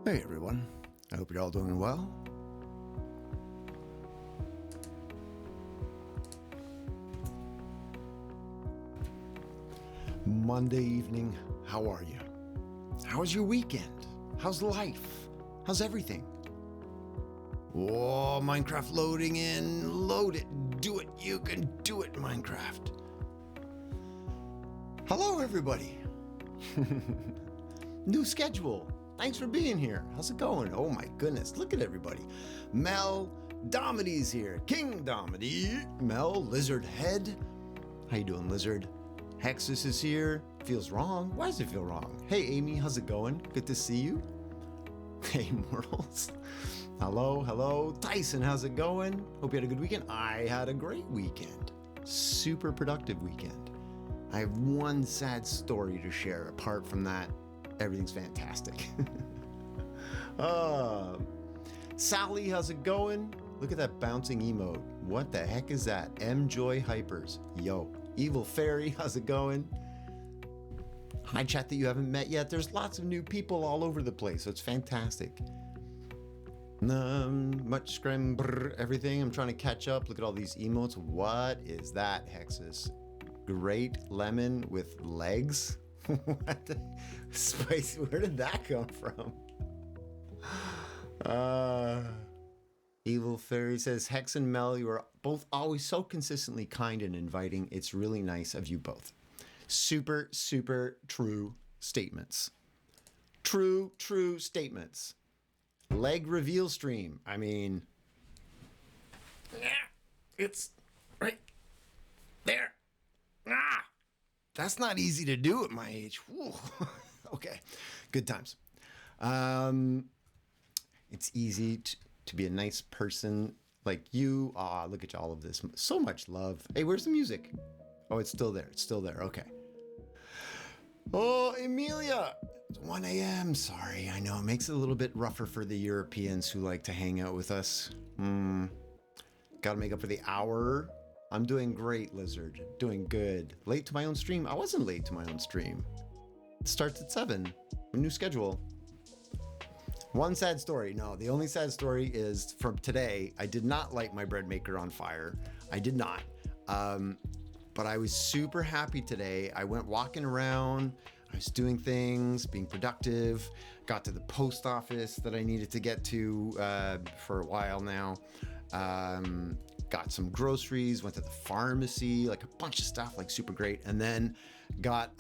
Hey everyone, I hope you're all doing well. Monday evening, how are you? How was your weekend? How's life? How's everything? Whoa, Minecraft loading in, load it, do it, you can do it, Minecraft. Hello everybody. New schedule. Thanks for being here. How's it going? Oh my goodness, look at everybody. Mel, Domity's here. King Domity. Mel, Lizard Head. How you doing, Lizard? Hexus is here. Feels wrong. Why does it feel wrong? Hey, Amy, how's it going? Good to see you. Hey, Mortals. Hello, hello. Tyson, how's it going? Hope you had a good weekend. I had a great weekend. Super productive weekend. I have one sad story to share. Apart from that, everything's fantastic. Sally, how's it going? Look at that bouncing emote. What the heck is that? M-Joy Hypers. Yo. Evil Fairy, how's it going? Hi, chat that you haven't met yet. There's lots of new people all over the place, so it's fantastic. Much scrim, brr, everything. I'm trying to catch up. Look at all these emotes. What is that, Hexus? Great lemon with legs? What the spicy? Where did that come from? Evil Fairy says, Hex and Mel, you are both always so consistently kind and inviting. It's really nice of you both. Super, super true statements. True statements. Leg reveal stream. I mean, yeah, it's right there. That's not easy to do at my age. Okay, good times. It's easy to be a nice person like you. Look at all of this. So much love. Hey, where's the music? Oh, it's still there. It's still there. Okay. Oh, Emilia. It's 1 a.m. Sorry, I know. It makes it a little bit rougher for the Europeans who like to hang out with us. Gotta make up for the hour. I'm doing great, Lizard. Doing good. Late to my own stream? I wasn't late to my own stream. It starts at 7. A new schedule. One sad story. No, the only sad story is from today. I did not light my bread maker on fire. I did not. But I was super happy today. I went walking around. I was doing things, being productive. Got to the post office that I needed to get to for a while now. Got some groceries, went to the pharmacy, like a bunch of stuff, like super great. And then got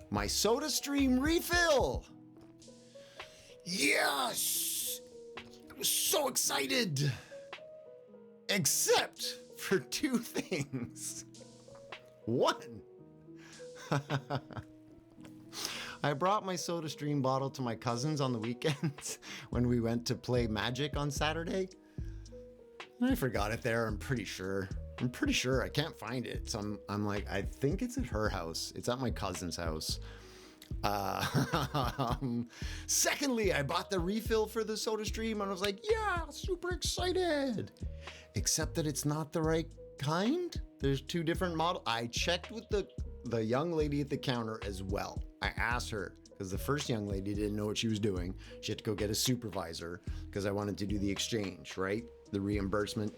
my SodaStream refill. Yes! I was so excited. Except for two things. One, I brought my SodaStream bottle to my cousins on the weekend when we went to play Magic on Saturday. I forgot it there, I'm pretty sure. I can't find it. So I'm like, I think it's at her house. It's at my cousin's house. Secondly, I bought the refill for the SodaStream and I was like, yeah, super excited. Except that it's not the right kind. There's two different models. I checked with the young lady at the counter as well. I asked her because the first young lady didn't know what she was doing. She had to go get a supervisor because I wanted to do the exchange, right? The reimbursement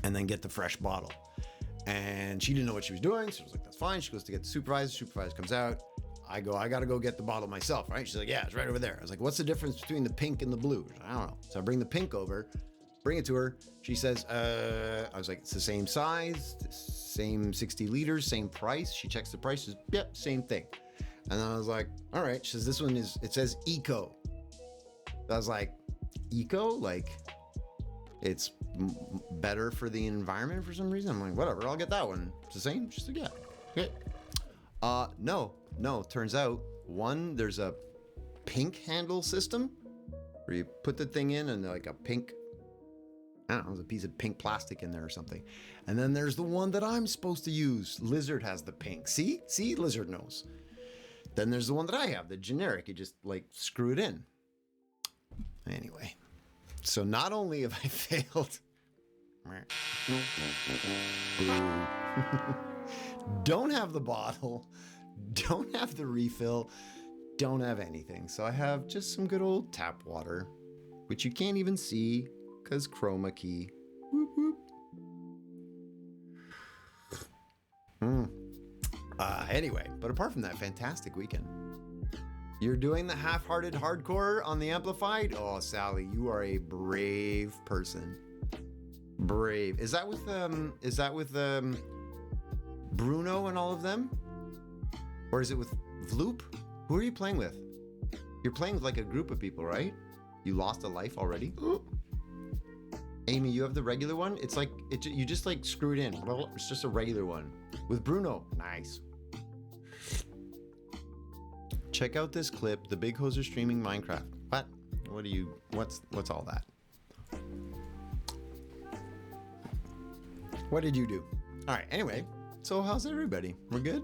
and then get the fresh bottle. And she didn't know what she was doing. So I was like, that's fine. She goes to get the supervisor. Supervisor comes out. I got to go get the bottle myself, right? She's like, yeah, it's right over there. I was like, what's the difference between the pink and the blue? Like, I don't know. So I bring the pink over, bring it to her. She says, I was like, it's the same size, same 60 liters, same price. She checks the prices. Yep, same thing. And then I was like, all right. She says, this one it says eco. I was like, eco? Like, it's better for the environment for some reason? I'm like, whatever, I'll get that one. It's the same? She's like, yeah. Okay. No, turns out, one, there's a pink handle system where you put the thing in and like a pink, I don't know, there's a piece of pink plastic in there or something. And then there's the one that I'm supposed to use. Lizard has the pink. See, Lizard knows. Then there's the one that I have, the generic. You just like screw it in. Anyway, so not only have I failed, don't have the bottle, don't have the refill, don't have anything. So I have just some good old tap water, which you can't even see because chroma key. Whoop, whoop. Anyway, but apart from that, fantastic weekend. You're doing the half-hearted hardcore on the Amplified? Oh, Sally, you are a brave person. Brave. Is that with Bruno and all of them? Or is it with Vloop? Who are you playing with? You're playing with like a group of people, right? You lost a life already? Amy, you have the regular one? It's like, you just like screw it in. Well, it's just a regular one. With Bruno. Nice. Check out this clip. The Big Hoser streaming Minecraft. What? What's all that? What did you do? All right, anyway. So how's everybody? We're good?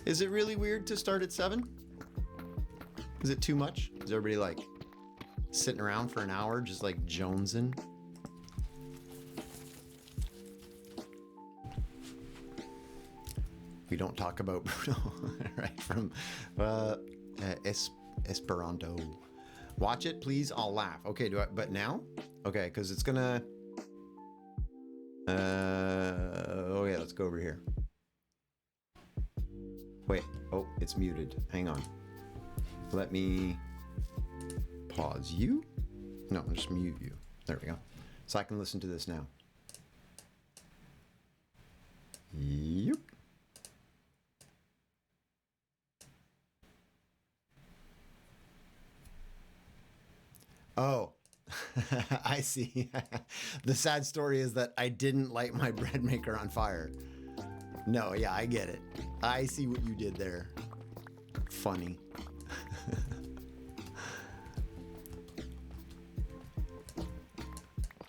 Is it really weird to start at 7? Is it too much? Is everybody like sitting around for an hour just like jonesing? We don't talk about Bruno, right? From Esperanto. Watch it, please. I'll laugh. Okay, but now? Okay, because it's gonna... okay, let's go over here. Wait, oh, it's muted. Hang on. Let me pause you. No, just mute you. There we go. So I can listen to this now. Yep. Oh, I see. The sad story is that I didn't light my bread maker on fire. No, yeah, I get it. I see what you did there. Funny.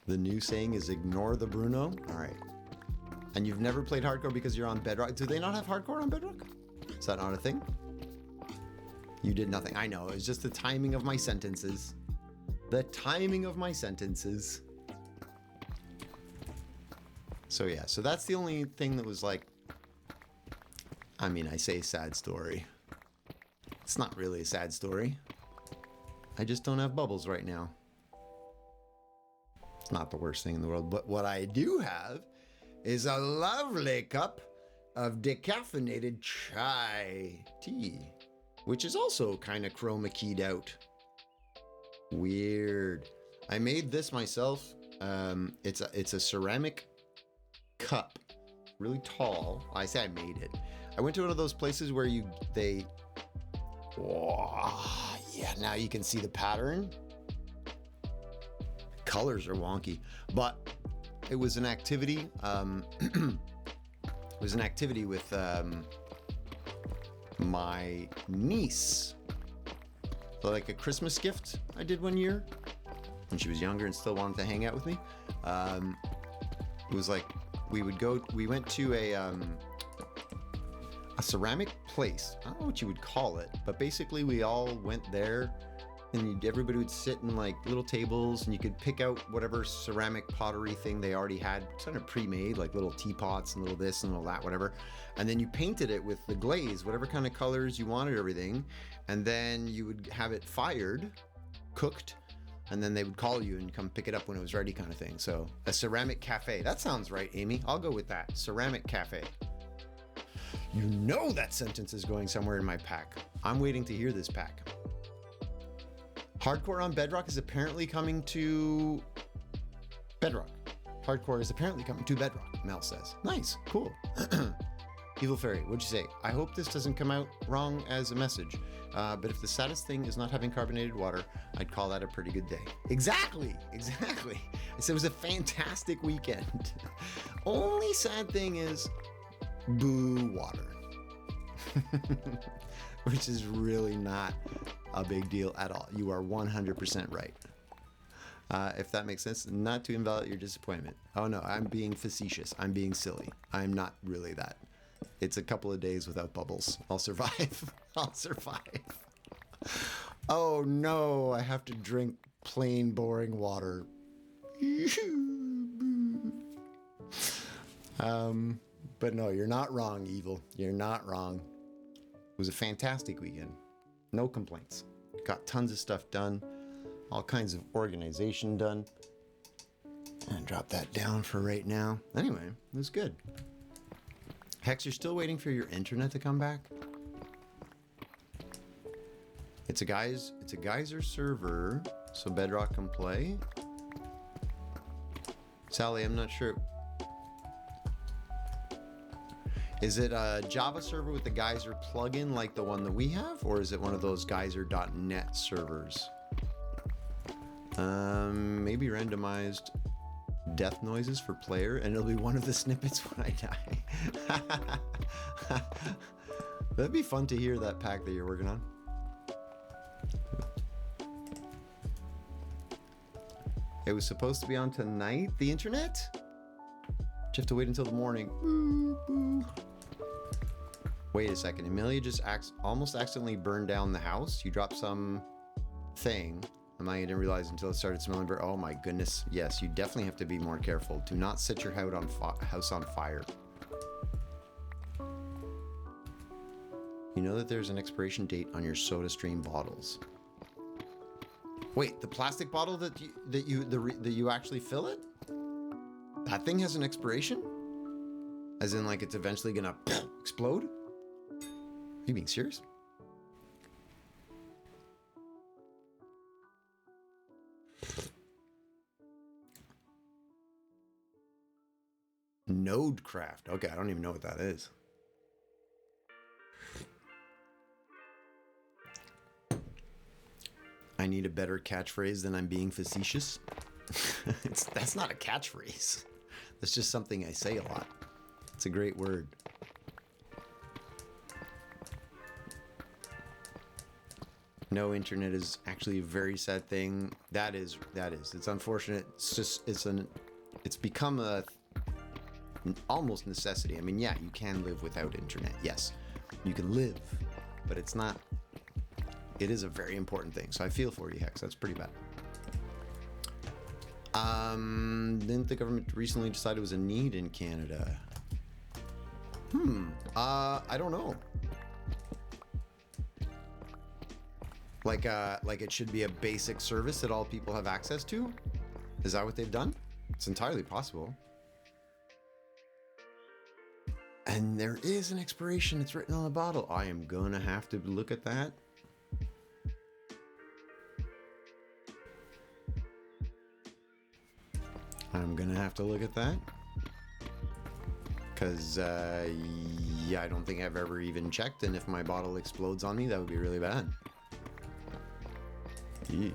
The new saying is ignore the Bruno. All right. And you've never played hardcore because you're on Bedrock. Do they not have hardcore on Bedrock? Is that not a thing? You did nothing. I know. It's just the timing of my sentences. The timing of my sentences. So yeah, so that's the only thing that was like, I mean, I say sad story. It's not really a sad story. I just don't have bubbles right now. It's not the worst thing in the world, but what I do have is a lovely cup of decaffeinated chai tea, which is also kind of chroma keyed out. Weird. I made this myself. It's a ceramic cup, really tall. I say I made it. I went to one of those places where yeah, now you can see the pattern. Colors are wonky, but it was an activity. It was an activity with my niece. So like a Christmas gift I did one year when she was younger and still wanted to hang out with me. It was like we went to a ceramic place. I don't know what you would call it, but basically we all went there and everybody would sit in like little tables and you could pick out whatever ceramic pottery thing they already had kind of pre-made, like little teapots and little this and little that, whatever. And then you painted it with the glaze, whatever kind of colors you wanted, everything. And then you would have it fired, cooked, and then they would call you and come pick it up when it was ready, kind of thing. So a ceramic cafe. That sounds right, Amy. I'll go with that. Ceramic cafe. You know that sentence is going somewhere in my pack. I'm waiting to hear this pack. Hardcore on Bedrock is apparently coming to Bedrock. Hardcore is apparently coming to Bedrock, Mel says. Nice, cool. Evil Fairy, what'd you say? I hope this doesn't come out wrong as a message. But if the saddest thing is not having carbonated water, I'd call that a pretty good day. Exactly. I said it was a fantastic weekend. Only sad thing is, boo water. Which is really not a big deal at all. You are 100% right. If that makes sense, not to invalidate your disappointment. Oh no, I'm being facetious. I'm being silly. I'm not really that. It's a couple of days without bubbles. I'll survive. I'll survive. Oh no, I have to drink plain, boring water. But no, you're not wrong, Evil. You're not wrong. It was a fantastic weekend. No complaints. Got tons of stuff done. All kinds of organization done. And drop that down for right now. Anyway, it was good. Hex, you're still waiting for your internet to come back? It's a geyser server, so Bedrock can play. Sally, I'm not sure. Is it a Java server with the Geyser plugin like the one that we have, or is it one of those geyser.net servers? Maybe randomized death noises for player, and it'll be one of the snippets when I die. That'd be fun to hear, that pack that you're working on. It was supposed to be on tonight, the internet? You have to wait until the morning. Boo, boo. Wait a second, Amelia just almost accidentally burned down the house. You dropped some thing. I didn't realize until it started smelling burnt. Oh my goodness. Yes, you definitely have to be more careful. Do not set your house on fire. You know that there's an expiration date on your SodaStream bottles. Wait, the plastic bottle that you actually fill it? That thing has an expiration? As in, like, it's eventually gonna explode? Are you being serious? Nodecraft. Okay, I don't even know what that is. I need a better catchphrase than I'm being facetious. That's not a catchphrase. That's just something I say a lot. It's a great word. No internet is actually a very sad thing. That is. It's unfortunate. It's become a almost necessity. I mean, yeah, you can live without internet. Yes, you can live, but it's not. It is a very important thing. So I feel for you, Hex. That's pretty bad. Didn't the government recently decide it was a need in Canada? I don't know. Like it should be a basic service that all people have access to? Is that what they've done? It's entirely possible. And there is an expiration. It's written on the bottle. I am gonna have to look at that. I'm gonna have to look at that. Because, yeah, I don't think I've ever even checked, and if my bottle explodes on me, that would be really bad. Eee.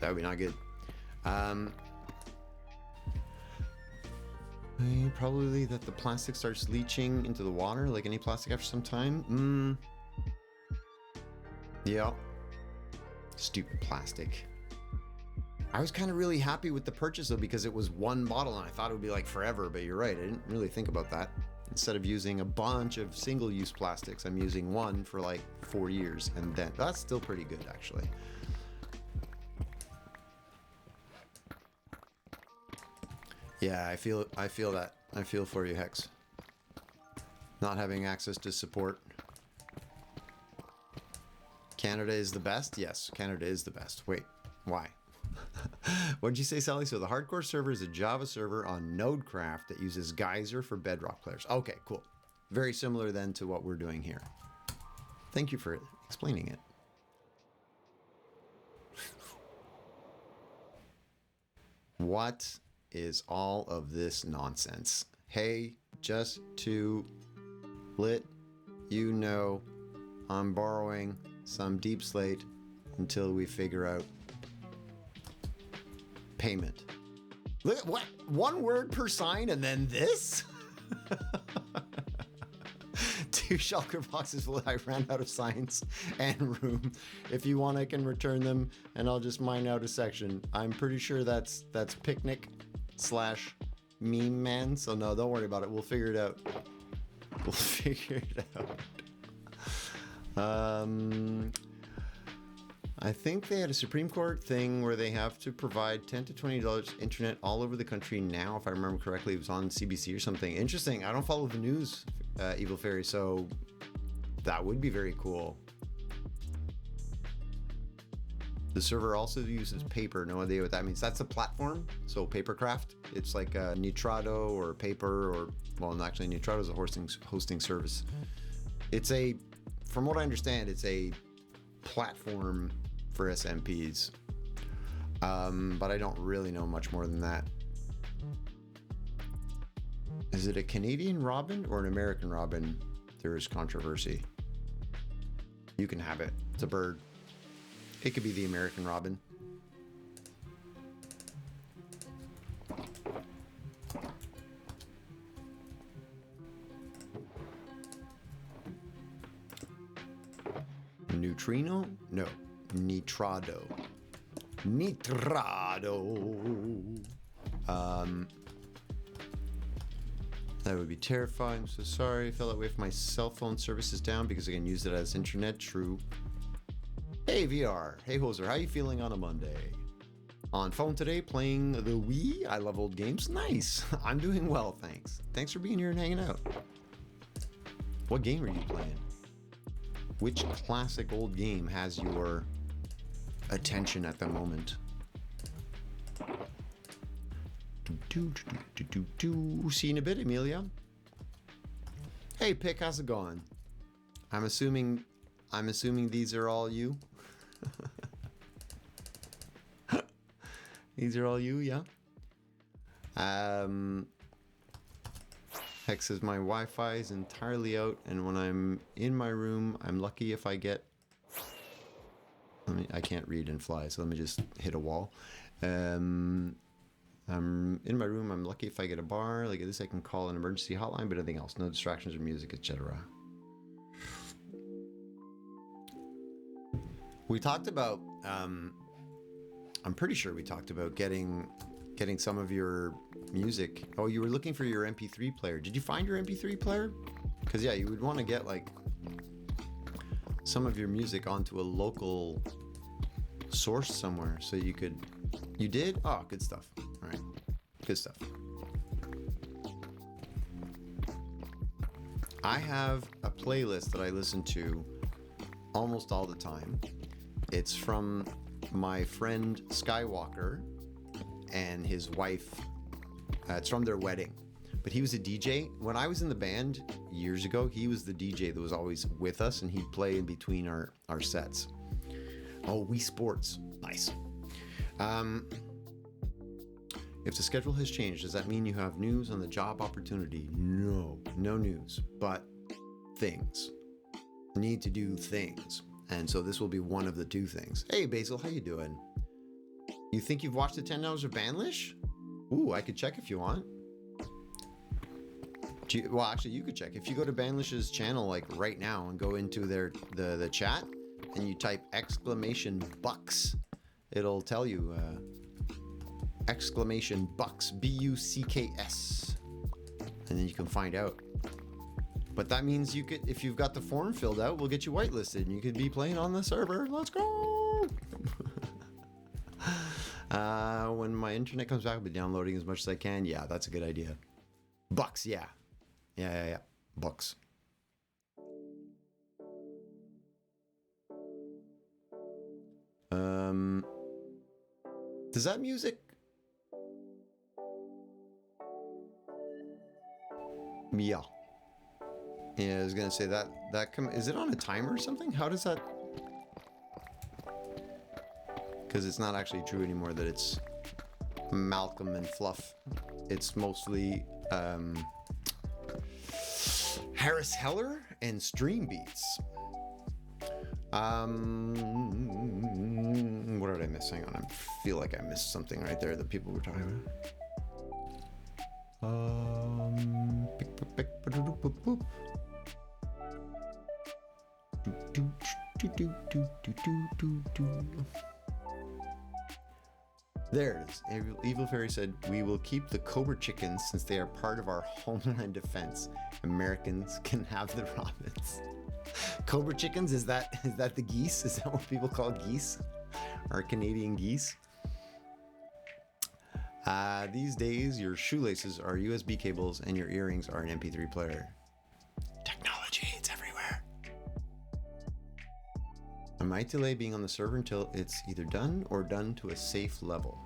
That would be not good. Probably that the plastic starts leaching into the water, like any plastic after some time. Yeah. Stupid plastic. I was kind of really happy with the purchase though, because it was one bottle and I thought it would be like forever, but you're right, I didn't really think about that. Instead of using a bunch of single-use plastics, I'm using one for like 4 years, and then that's still pretty good actually. Yeah, I feel that. I feel for you, Hex. Not having access to support. Canada is the best? Yes, Canada is the best. Wait, why? What did you say, Sally? So the hardcore server is a Java server on Nodecraft that uses Geyser for Bedrock players. Okay, cool. Very similar then to what we're doing here. Thank you for explaining it. What is all of this nonsense? Hey, just to let you know, I'm borrowing some deep slate until we figure out payment. Look, what? One word per sign and then this? 2 shulker boxes full. I ran out of signs and room. If you want, I can return them and I'll just mine out a section. I'm pretty sure that's picnic / meme man. So no, don't worry about it. We'll figure it out. We'll figure it out. I think they had a Supreme Court thing where they have to provide $10 to $20 internet all over the country now. If I remember correctly, it was on CBC or something. Interesting. I don't follow the news, Evil Fairy, so that would be very cool. The server also uses paper. No idea what that means. That's a platform. So Papercraft. It's like a Nitrado or Paper or, well, actually Nitrado is a hosting service. It's a, from what I understand, it's a platform for SMPs. But I don't really know much more than that. Is it a Canadian robin or an American robin? There is controversy. You can have it. It's a bird. It could be the American robin. Neutrino? No. Nitrado. Nitrado. That would be terrifying. I'm so sorry. I fell away from my cell phone service is down because I can use it as internet. True. Hey VR. Hey Hoser, how you feeling on a Monday? On phone today playing the Wii. I love old games. Nice. I'm doing well, thanks. Thanks for being here and hanging out. What game are you playing? Which classic old game has your attention at the moment? See you in a bit, Amelia. Hey Pick, how's it going? I'm assuming these are all you. These are all you, yeah. Hex says my Wi-Fi is entirely out, and when I'm in my room, I'm lucky if I get. I can't read and fly, so let me just hit a wall. I'm in my room. I'm lucky if I get a bar. Like this, I can call an emergency hotline, but anything else, no distractions or music, etc. We talked about. I'm pretty sure we talked about getting some of your music. Oh, you were looking for your MP3 player. Did you find your MP3 player? Because yeah, you would want to get like some of your music onto a local source somewhere, so you could. You did? Oh, good stuff. All right, good stuff. I have a playlist that I listen to almost all the time. It's from my friend Skywalker and his wife. It's from their wedding. But he was a DJ. When I was in the band years ago, he was the DJ that was always with us, and he'd play in between our sets. Oh, Wii Sports. Nice. If the schedule has changed, does that mean you have news on the job opportunity? No news, but things. Need to do things. And so this will be one of the two things. Hey, Basil, how you doing? You think you've watched the 10 Hours of Banlish? Ooh, I could check if you want. Well, actually, you could check. If you go to Banlish's channel, like right now, and go into the chat, and you type !bucks, it'll tell you !bucks, BUCKS, and then you can find out. But that means you could, if you've got the form filled out, we'll get you whitelisted, and you could be playing on the server. Let's go! When my internet comes back, I'll be downloading as much as I can. Yeah, that's a good idea. Bucks, yeah. Yeah. Bucks. Does that music? Yeah. Yeah, I was gonna say that is it on a timer or something? How does that? Because it's not actually true anymore that it's Malcolm and Fluff. It's mostly Harris Heller and Stream Beats. What did I miss? Hang on, I feel like I missed something right there that people were talking about. There it is. Evil Fairy said, "We will keep the Cobra chickens since they are part of our homeland defense. Americans can have the robins." Cobra chickens, is that the geese? Is that what people call geese? Or Canadian geese? These days, your shoelaces are USB cables and your earrings are an MP3 player. Technology, it's everywhere. I might delay being on the server until it's either done or done to a safe level.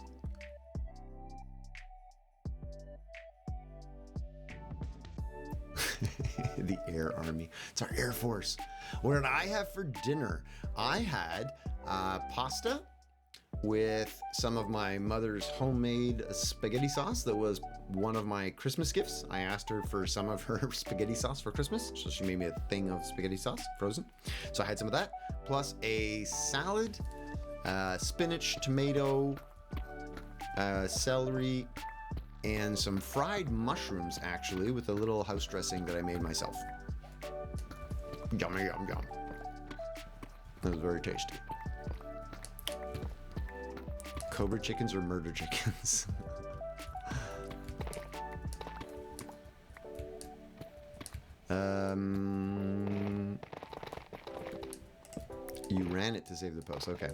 The Air Army. It's our Air Force. What did I have for dinner? I had pasta with some of my mother's homemade spaghetti sauce that was one of my Christmas gifts. I asked her for some of her spaghetti sauce for Christmas, so she made me a thing of spaghetti sauce, frozen. So I had some of that, plus a salad, spinach, tomato, celery, and some fried mushrooms, actually, with a little house dressing that I made myself. Yummy, yum, yum. It was very tasty. Cobra chickens or murder chickens? You ran it to save the post. Okay.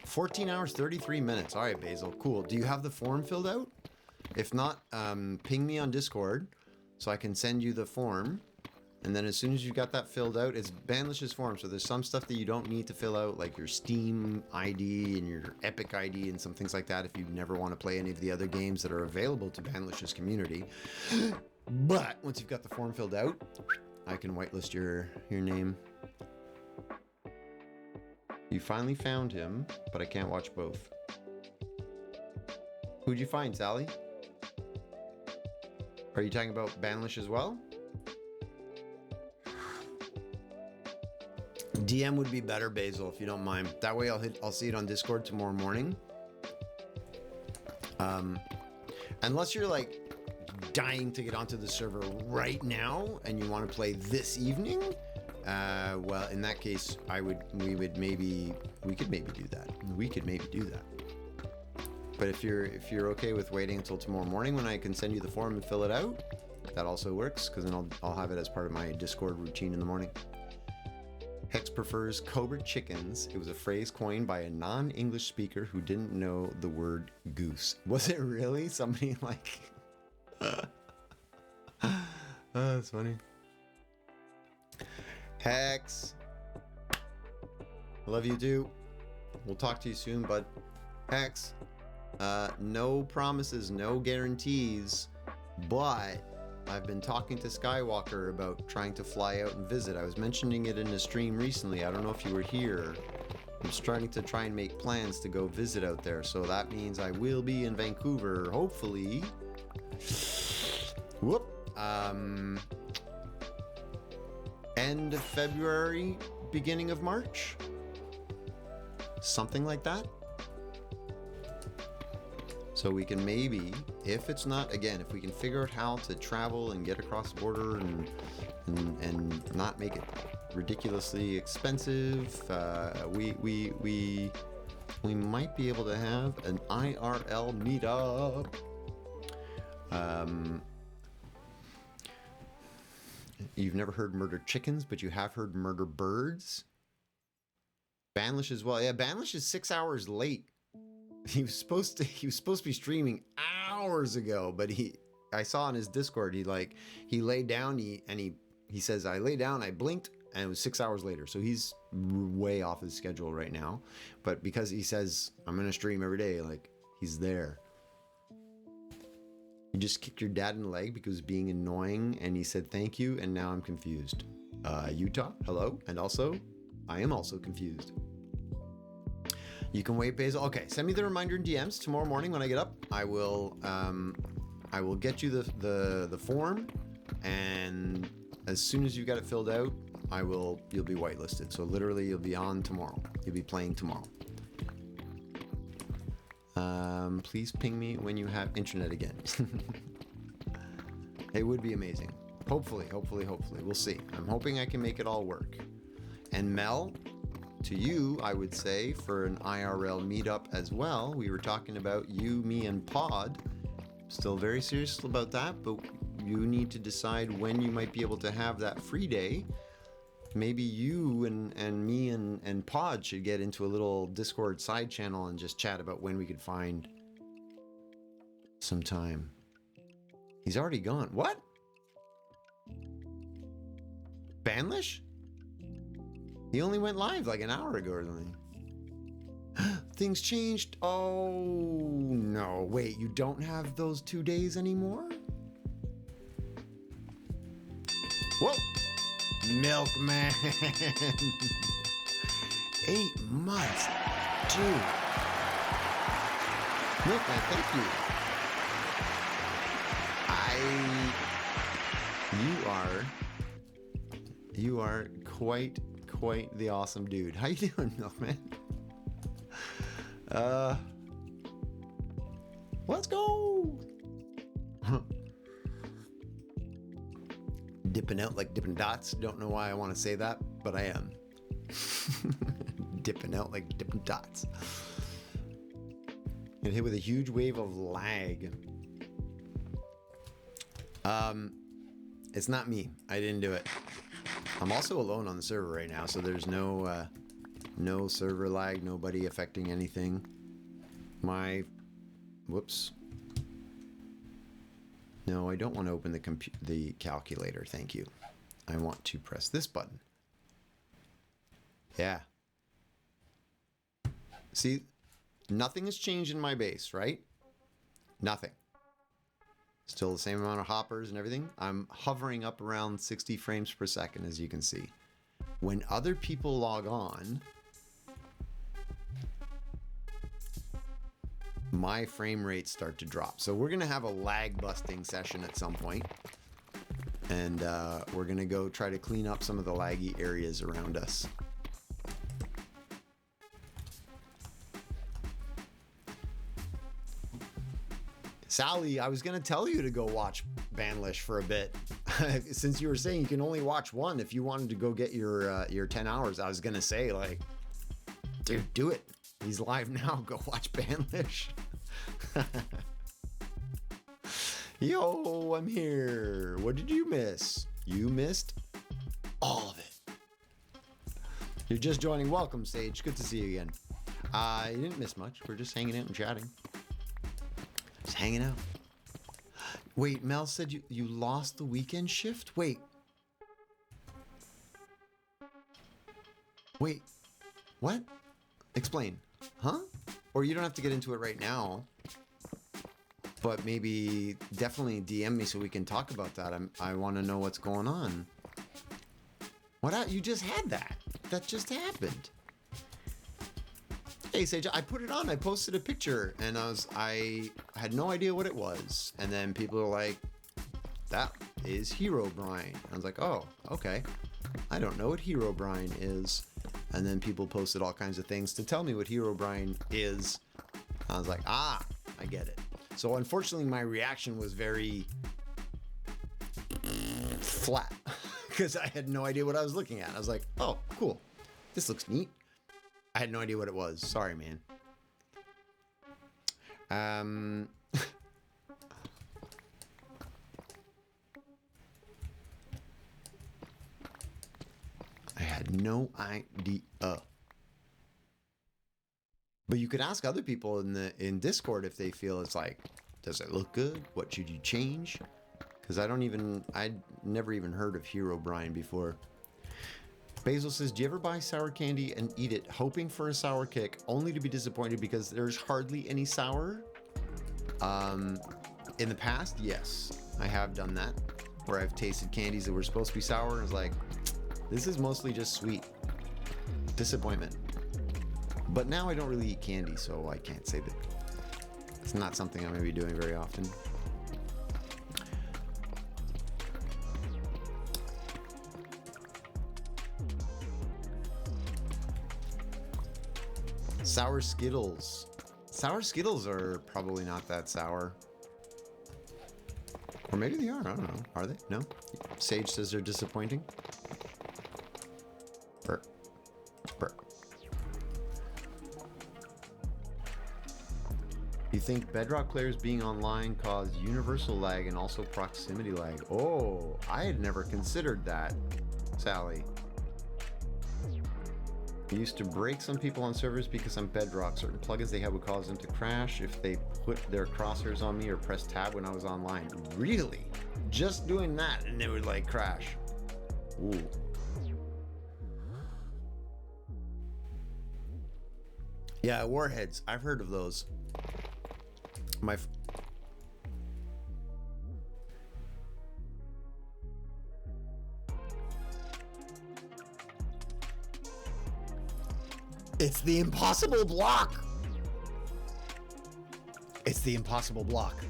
14 hours, 33 minutes. All right, Basil. Cool. Do you have the form filled out? If not, ping me on Discord so I can send you the form. And then as soon as you got that filled out, it's Banlish's form. So there's some stuff that you don't need to fill out, like your Steam ID and your Epic ID and some things like that if you never want to play any of the other games that are available to Banlish's community. But once you've got the form filled out, I can whitelist your name. You finally found him, but I can't watch both. Who'd you find, Sally? Are you talking about Banlish as well? DM would be better, Basil, if you don't mind. That way I'll see it on Discord tomorrow morning. Unless you're like dying to get onto the server right now and you want to play this evening, well, in that case, we could maybe do that. But if you're okay with waiting until tomorrow morning when I can send you the form and fill it out, that also works, because then I'll have it as part of my Discord routine in the morning. Hex prefers Cobra chickens. It was a phrase coined by a non-English speaker who didn't know the word goose. Was it really? Somebody like... Oh, that's funny. Hex. Love you too. We'll talk to you soon, bud. Hex. No promises, no guarantees, but I've been talking to Skywalker about trying to fly out and visit. I was mentioning it in a stream recently. I don't know if you were here. I'm starting to try and make plans to go visit out there. So that means I will be in Vancouver, hopefully. End of February, beginning of March. Something like that. So we can maybe, if it's not, again, if we can figure out how to travel and get across the border and not make it ridiculously expensive, we might be able to have an IRL meetup. You've never heard murder chickens, but you have heard murder birds. Banlish as well. Yeah, Banlish is 6 hours late. He was supposed to be streaming hours ago, but I saw on his Discord, he laid down, he says, I lay down, I blinked, and it was 6 hours later. So he's way off his schedule right now. But because he says, I'm going to stream every day, like, he's there. You just kicked your dad in the leg because being annoying, and he said thank you, and now I'm confused. Utah, hello, and also, I am also confused. You can wait, Basil. Okay, send me the reminder in DMs tomorrow morning when I get up. I will get you the form, and as soon as you got it filled out, you'll be whitelisted. So literally, you'll be on tomorrow. You'll be playing tomorrow. Please ping me when you have internet again. It would be amazing. Hopefully. We'll see. I'm hoping I can make it all work. And Mel, to you, I would say, for an IRL meetup as well. We were talking about you, me, and Pod. Still very serious about that, but you need to decide when you might be able to have that free day. Maybe you and me and Pod should get into a little Discord side channel and just chat about when we could find some time. He's already gone. What? Banlish? He only went live like an hour ago or something. Things changed. Oh, no. Wait, you don't have those 2 days anymore? Whoa. Milkman. 8 months. Dude. Milkman, thank you. You are quite the awesome dude. How you doing, Milkman? Let's go. Dipping out like Dippin' Dots. Don't know why I want to say that, but I am. Dipping out like Dippin' Dots. Get hit with a huge wave of lag. It's not me. I didn't do it. I'm also alone on the server right now, so there's no server lag, nobody affecting anything. Whoops. No, I don't want to open the calculator, thank you. I want to press this button. Yeah. See, nothing has changed in my base, right? Nothing. Still the same amount of hoppers and everything. I'm hovering up around 60 frames per second, as you can see. When other people log on, my frame rates start to drop. So we're going to have a lag busting session at some point. And we're going to go try to clean up some of the laggy areas around us. Sally, I was going to tell you to go watch Banlish for a bit. Since you were saying you can only watch one, if you wanted to go get your 10 hours, I was going to say, like, dude, do it. He's live now. Go watch Banlish. Yo, I'm here. What did you miss? You missed all of it. You're just joining. Welcome, Sage. Good to see you again. You didn't miss much. We're just hanging out and chatting. Just hanging out. Wait, Mel said you lost the weekend shift? Wait, what? Explain. Huh? Or you don't have to get into it right now, but maybe definitely DM me so we can talk about that. I want to know what's going on. You just had that. That just happened. Hey Sage, I put it on. I posted a picture and I had no idea what it was. And then people are like, that is Hero Brian. I was like, oh, okay. I don't know what Hero Brian is. And then people posted all kinds of things to tell me what Hero Brian is. I was like, I get it. So unfortunately, my reaction was very flat because I had no idea what I was looking at. I was like, oh, cool. This looks neat. I had no idea what it was. Sorry, man. I had no idea. But you could ask other people in Discord if they feel it's like, does it look good? What should you change? Because I'd never even heard of Hero Brian before. Basil says, do you ever buy sour candy and eat it hoping for a sour kick, only to be disappointed because there's hardly any sour? In the past, yes, I have done that, where I've tasted candies that were supposed to be sour and I was like, this is mostly just sweet. Disappointment. But now I don't really eat candy, so I can't say that. It's not something I'm going to be doing very often. Sour Skittles. Sour Skittles are probably not that sour. Or maybe they are. I don't know. Are they? No? Sage says they're disappointing. Burp. Burp. You think Bedrock players being online cause universal lag and also proximity lag? Oh, I had never considered that, Sally. I used to break some people on servers because I'm Bedrock. Certain plugins they had would cause them to crash if they put their crosshairs on me or press tab when I was online. Really? Just doing that and it would like crash. Ooh. Yeah, warheads. I've heard of those. It's the impossible block. It's the impossible block.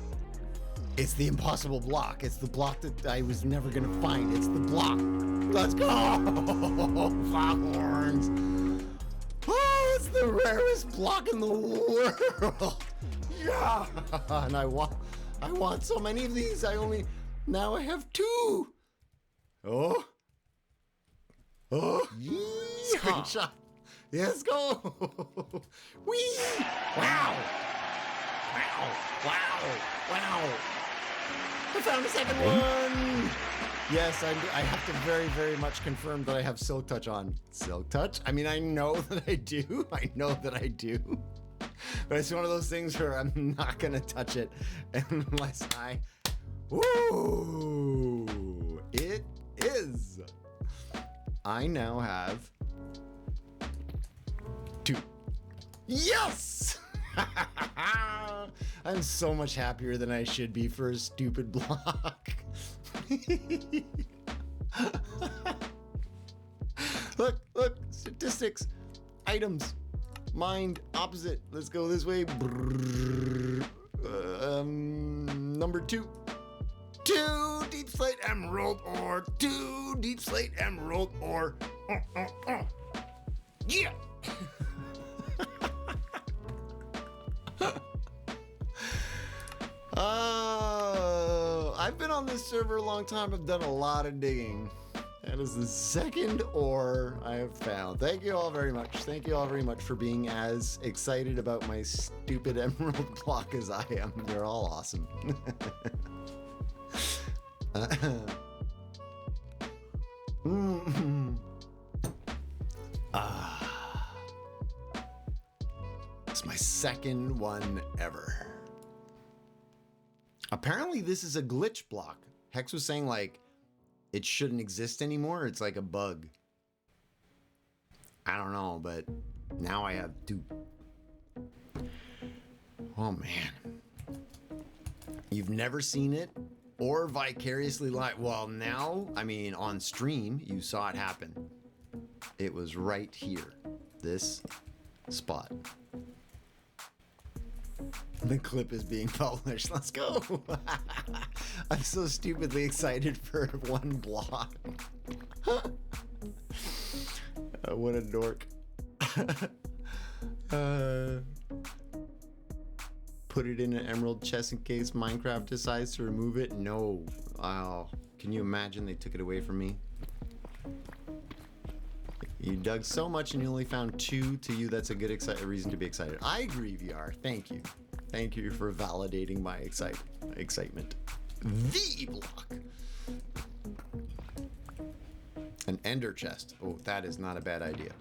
It's the impossible block. It's the block that I was never gonna find. It's the block. Let's go! Foghorns. Oh, it's the rarest block in the world. Yeah! And I want so many of these. Now I have 2. Oh. Oh. Yeah. Screenshot. Yes, go. Whee! Wow. Wow. Wow. Wow. I found a second one. Yes, I have to very, very much confirm that I have Silk Touch on. Silk Touch? I mean, I know that I do. I know that I do. But it's one of those things where I'm not going to touch it unless I... Woo! It is. I now have 2. Yes! I'm so much happier than I should be for a stupid block. Look, statistics, items, mind, opposite. Let's go this way. Number 2. 2 deep slate emerald ore. 2 deep slate emerald ore. Yeah. I've been on this server a long time. I've done a lot of digging. That is the second ore I have found. Thank you all very much. Thank you all very much for being as excited about my stupid emerald block as I am. They're all awesome. It's my second one ever. Apparently this is a glitch block. Hex was saying like it shouldn't exist anymore. It's like a bug. I don't know, but now I have 2. Oh man. You've never seen it or vicariously live. Well, now, I mean, on stream, you saw it happen. It was right here. This spot. The clip is being published. Let's go. I'm so stupidly excited for one block. What a dork. Put it in an emerald chest in case Minecraft decides to remove it. No. Oh, can you imagine they took it away from me? You dug so much and you only found 2. To you, that's a good reason to be excited. I agree, VR. Thank you. Thank you for validating my excitement. The block. An ender chest. Oh, that is not a bad idea.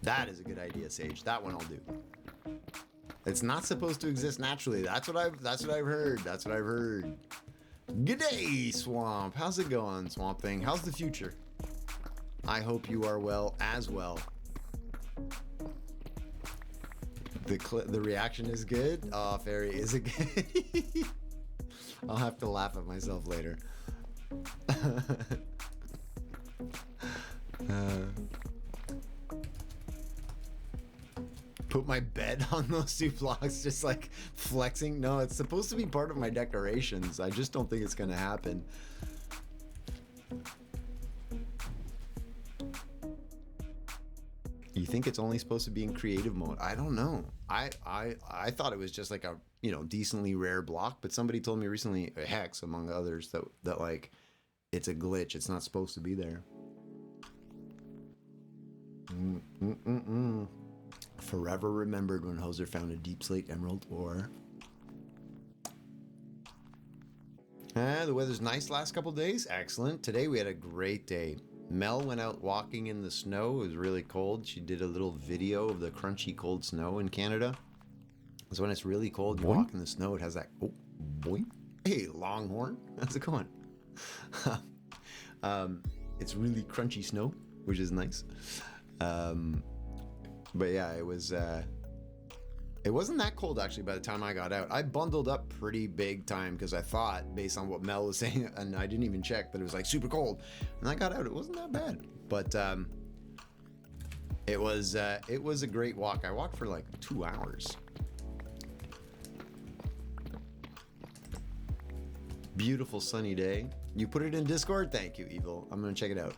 That is a good idea, Sage. That one I'll do. It's not supposed to exist naturally. That's what I've heard. That's what I've heard. G'day, Swamp. How's it going, Swamp Thing? How's the future? I hope you are well as well. The reaction is good. Oh, Fairy, is it good? I'll have to laugh at myself later. Put my bed on those 2 blocks, just like flexing. No, it's supposed to be part of my decorations. I just don't think it's gonna happen. You think it's only supposed to be in creative mode? I don't know. I thought it was just like a, you know, decently rare block, but somebody told me recently, Hex among others, that like it's a glitch. It's not supposed to be there. Forever remembered when Hoser found a deep slate emerald ore. The weather's nice last couple days. Excellent. Today we had a great day. Mel went out walking in the snow. It was really cold. She did a little video of the crunchy cold snow in Canada. So when it's really cold, you walk in the snow, it has that, oh, boing. Hey, Longhorn. How's it going? It's really crunchy snow, which is nice. But yeah, it wasn't that cold actually by the time I got out. I bundled up pretty big time because I thought, based on what Mel was saying, and I didn't even check, but it was like super cold. And I got out, it wasn't that bad. But it was a great walk. I walked for like 2 hours. Beautiful sunny day. You put it in Discord? Thank you, Evil. I'm gonna check it out.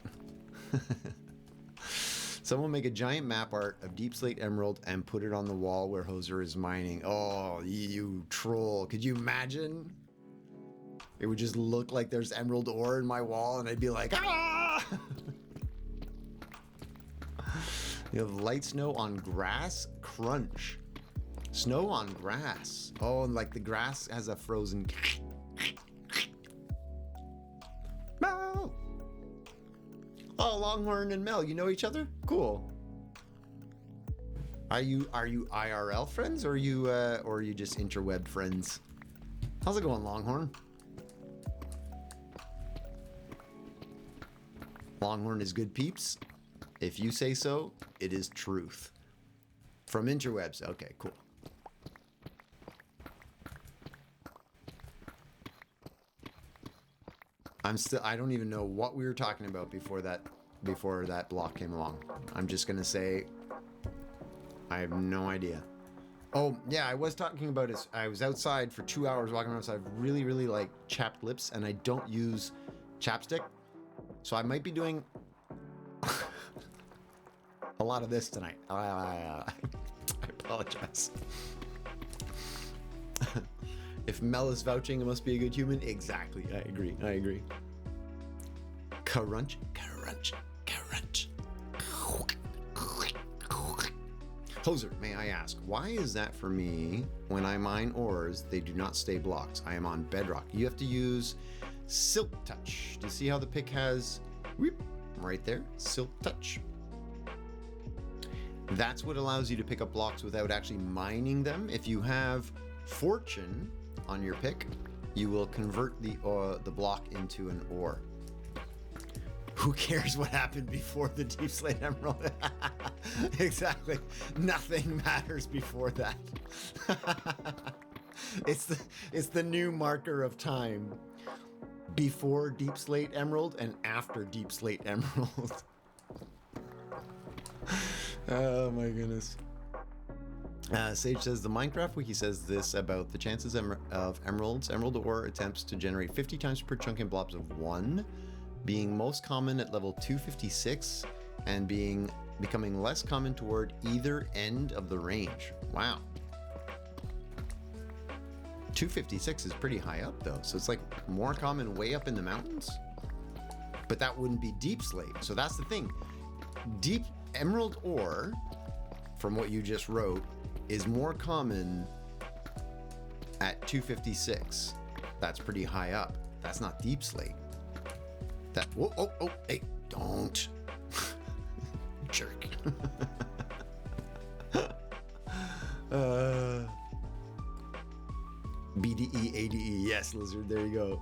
Someone make a giant map art of Deep Slate Emerald and put it on the wall where Hoser is mining. Oh, you troll. Could you imagine? It would just look like there's emerald ore in my wall and I'd be like, ah! You have light snow on grass? Crunch. Snow on grass. Oh, and like the grass has a frozen... Mel! Oh, Longhorn and Mel, you know each other? Cool. Are you IRL friends or are you just interweb friends? How's it going, Longhorn? Longhorn is good peeps. If you say so, it is truth. From interwebs. Okay, cool. I don't even know what we were talking about before that block came along. I'm just gonna say I have no idea. Oh yeah, I was talking about it. I was outside for 2 hours walking around, so I have really, really like chapped lips and I don't use chapstick. So I might be doing a lot of this tonight. I apologize. If Mel is vouching, it must be a good human. Exactly. I agree. Crunch. Hoser, may I ask, why is that for me when I mine ores, they do not stay blocks? I am on bedrock. You have to use Silk Touch. Do you see how the pick has, whoop, right there, Silk Touch? That's what allows you to pick up blocks without actually mining them. If you have Fortune on your pick, you will convert the block into an ore. Who cares what happened before the Deep Slate Emerald? Exactly. Nothing matters before that. It's the new marker of time. Before Deep Slate Emerald and after Deep Slate Emerald. Oh my goodness. Sage says the Minecraft wiki says this about the chances of emeralds. Emerald ore attempts to generate 50 times per chunk in blobs of 1, being most common at level 256 and becoming less common toward either end of the range. Wow. 256 is pretty high up though, so it's like more common way up in the mountains. But that wouldn't be Deep Slate. So that's the thing. Deep emerald ore, from what you just wrote, is more common at 256. That's pretty high up. That's not Deep Slate. That, oh, hey, don't. Jerk. BDE, ADE, yes, Lizard, there you go.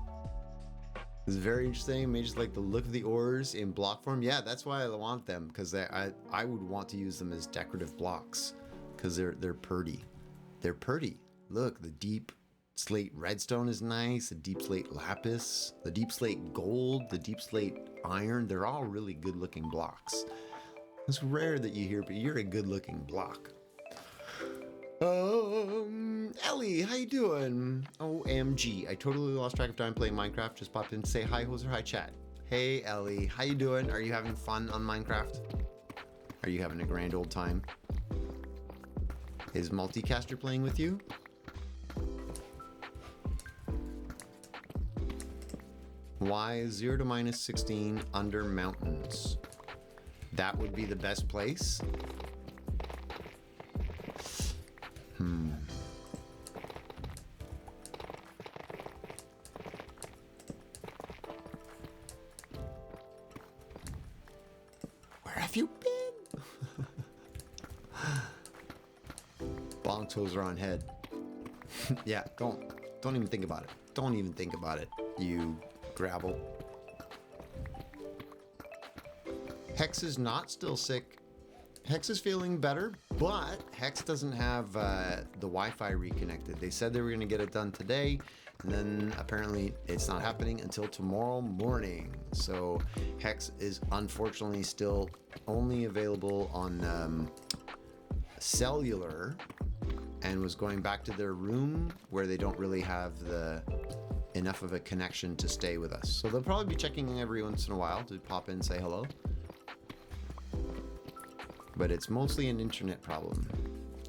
It's very interesting. May just like the look of the ores in block form. Yeah, that's why I want them, because I would want to use them as decorative blocks, because they're pretty. They're pretty. Look, the Deep Slate redstone is nice. The Deep Slate lapis, the Deep Slate gold, the Deep Slate iron. They're all really good looking blocks. It's rare that you hear, but you're a good looking block. Ellie, how you doing? OMG, I totally lost track of time playing Minecraft. Just popped in to say hi, Hoser, hi chat. Hey Ellie, how you doing? Are you having fun on Minecraft? Are you having a grand old time? Is Multicaster playing with you? Why is 0 to minus 16 under mountains? That would be the best place. Where have you been? Bonk toes are on head. Yeah, don't even think about it. Don't even think about it, you gravel. Hex is not still sick. Hex is feeling better, but Hex doesn't have the Wi-Fi reconnected. They said they were going to get it done today, and then apparently it's not happening until tomorrow morning. So Hex is unfortunately still only available on cellular, and was going back to their room where they don't really have enough of a connection to stay with us. So they'll probably be checking in every once in a while to pop in and say hello. But it's mostly an internet problem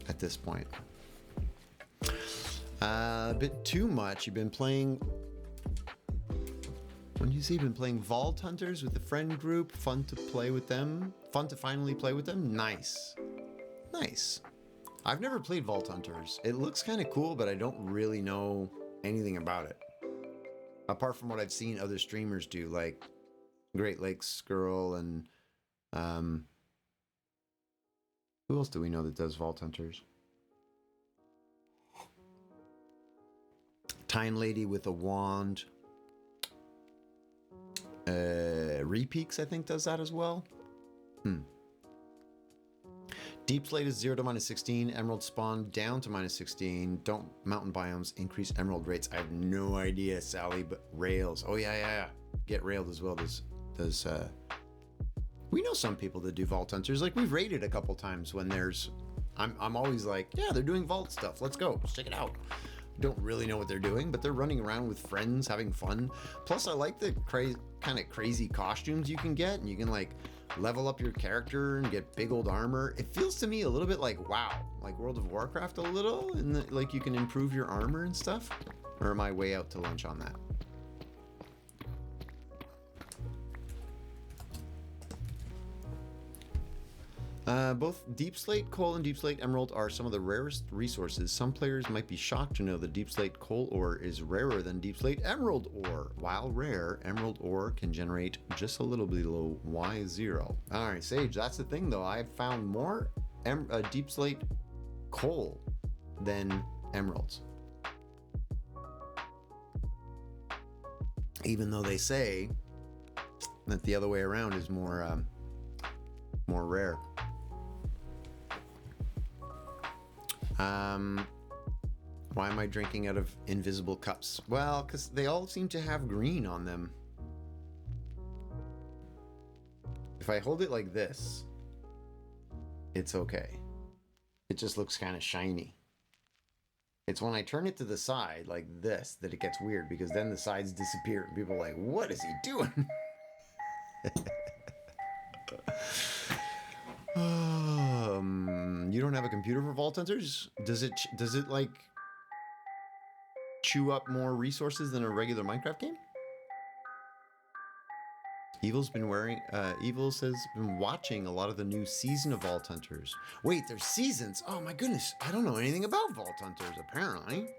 at this point. A bit too much. You've been playing... What did you say? You've been playing Vault Hunters with the friend group. Fun to play with them. Fun to finally play with them. Nice. Nice. I've never played Vault Hunters. It looks kind of cool, but I don't really know anything about it. Apart from what I've seen other streamers do, like Great Lakes Girl and... who else do we know that does Vault Hunters? Time Lady with a Wand. Repeaks, I think, does that as well. Deep Slate is 0 to -16. Emerald spawn down to -16. Don't mountain biomes increase emerald rates. I have no idea, Sally, but rails. Oh, yeah. Get railed as well. We know some people that do Vault Hunters. Like, we've raided a couple times when there's... I'm always like, yeah, they're doing Vault stuff. Let's go. Let's check it out. Don't really know what they're doing, but they're running around with friends, having fun. Plus, I like the kind of crazy costumes you can get, and you can, like, level up your character and get big old armor. It feels to me a little bit like WoW, like World of Warcraft a little, and like you can improve your armor and stuff. Or am I way out to lunch on that? Both Deep Slate Coal and Deep Slate Emerald are some of the rarest resources. Some players might be shocked to know that Deep Slate Coal ore is rarer than Deep Slate Emerald ore. While rare, Emerald ore can generate just a little below Y0. Alright, Sage, that's the thing though. I've found more Deep Slate Coal than Emeralds. Even though they say that the other way around is more rare. Why am I drinking out of invisible cups? Well, because they all seem to have green on them. If I hold it like this, it's okay. It just looks kind of shiny. It's when I turn it to the side like this that it gets weird, because then the sides disappear and people are like, what is he doing? You don't have a computer for Vault Hunters? Does it like chew up more resources than a regular Minecraft game? Evil says been watching a lot of the new season of Vault Hunters. Wait, there's seasons? Oh my goodness, I don't know anything about Vault Hunters apparently.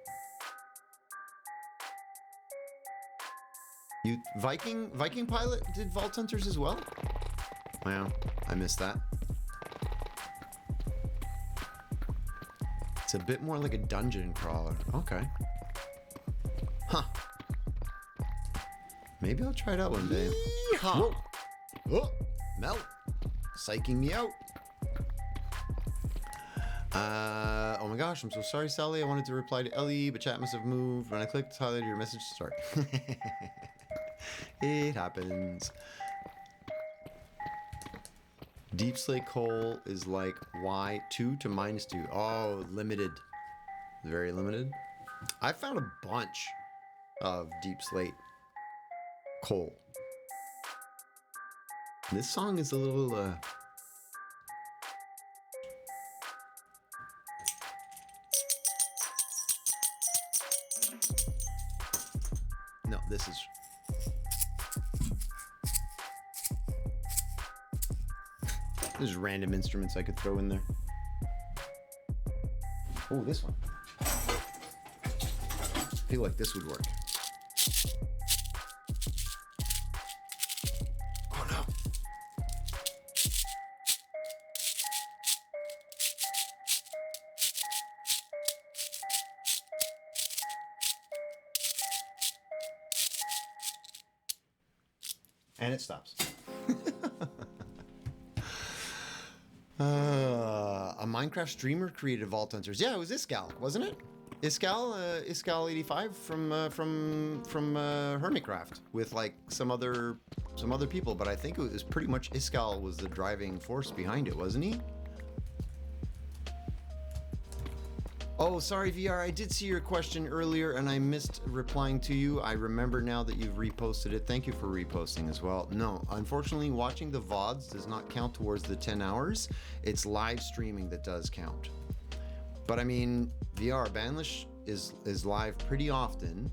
You Viking Pilot did Vault Hunters as well? Wow, I missed that. It's a bit more like a dungeon crawler. Okay. Huh. Maybe I'll try it out one day. Yeehaw! Whoa! Oh, Mel. Psyching me out. Oh my gosh, I'm so sorry, Sally. I wanted to reply to Ellie, but chat must have moved. When I clicked to highlight your message to start. It happens. Deep Slate Coal is like Y2 to -2. Oh, limited. Very limited. I found a bunch of Deep Slate Coal. This song is a little, No, this is... There's random instruments I could throw in there. Oh, this one. I feel like this would work. Oh no. And it stops. A Minecraft streamer created Vault Hunters. Yeah, it was Iskal, wasn't it? Iskal 85 from Hermitcraft with like some other people, but I think it was pretty much Iskal was the driving force behind it, wasn't he? Oh, sorry, VR. I did see your question earlier and I missed replying to you. I remember now that you've reposted it. Thank you for reposting as well. No, unfortunately, watching the VODs does not count towards the 10 hours. It's live streaming that does count. But I mean, VR, Banlish is live pretty often.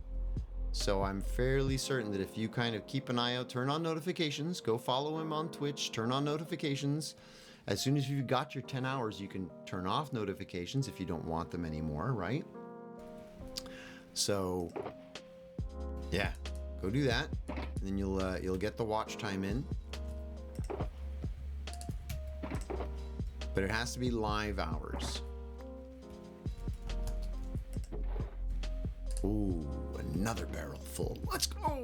So I'm fairly certain that if you kind of keep an eye out, turn on notifications, go follow him on Twitch, turn on notifications. As soon as you've got your 10 hours, you can turn off notifications if you don't want them anymore, right? So, yeah, go do that, and then you'll get the watch time in. But it has to be live hours. Ooh, another barrel full. Let's go.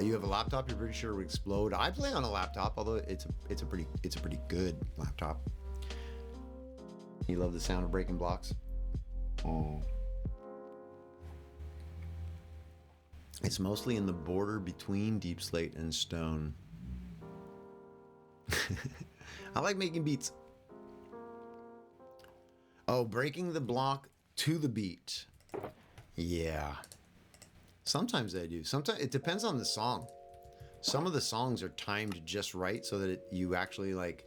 You have a laptop you're pretty sure would explode. I play on a laptop, although it's a pretty good laptop. You love the sound of breaking blocks? Oh. It's mostly in the border between deep slate and stone. I like making beats. Oh, breaking the block to the beat. Yeah. Sometimes I do. Sometimes it depends on the song. Some of the songs are timed just right so that you actually like,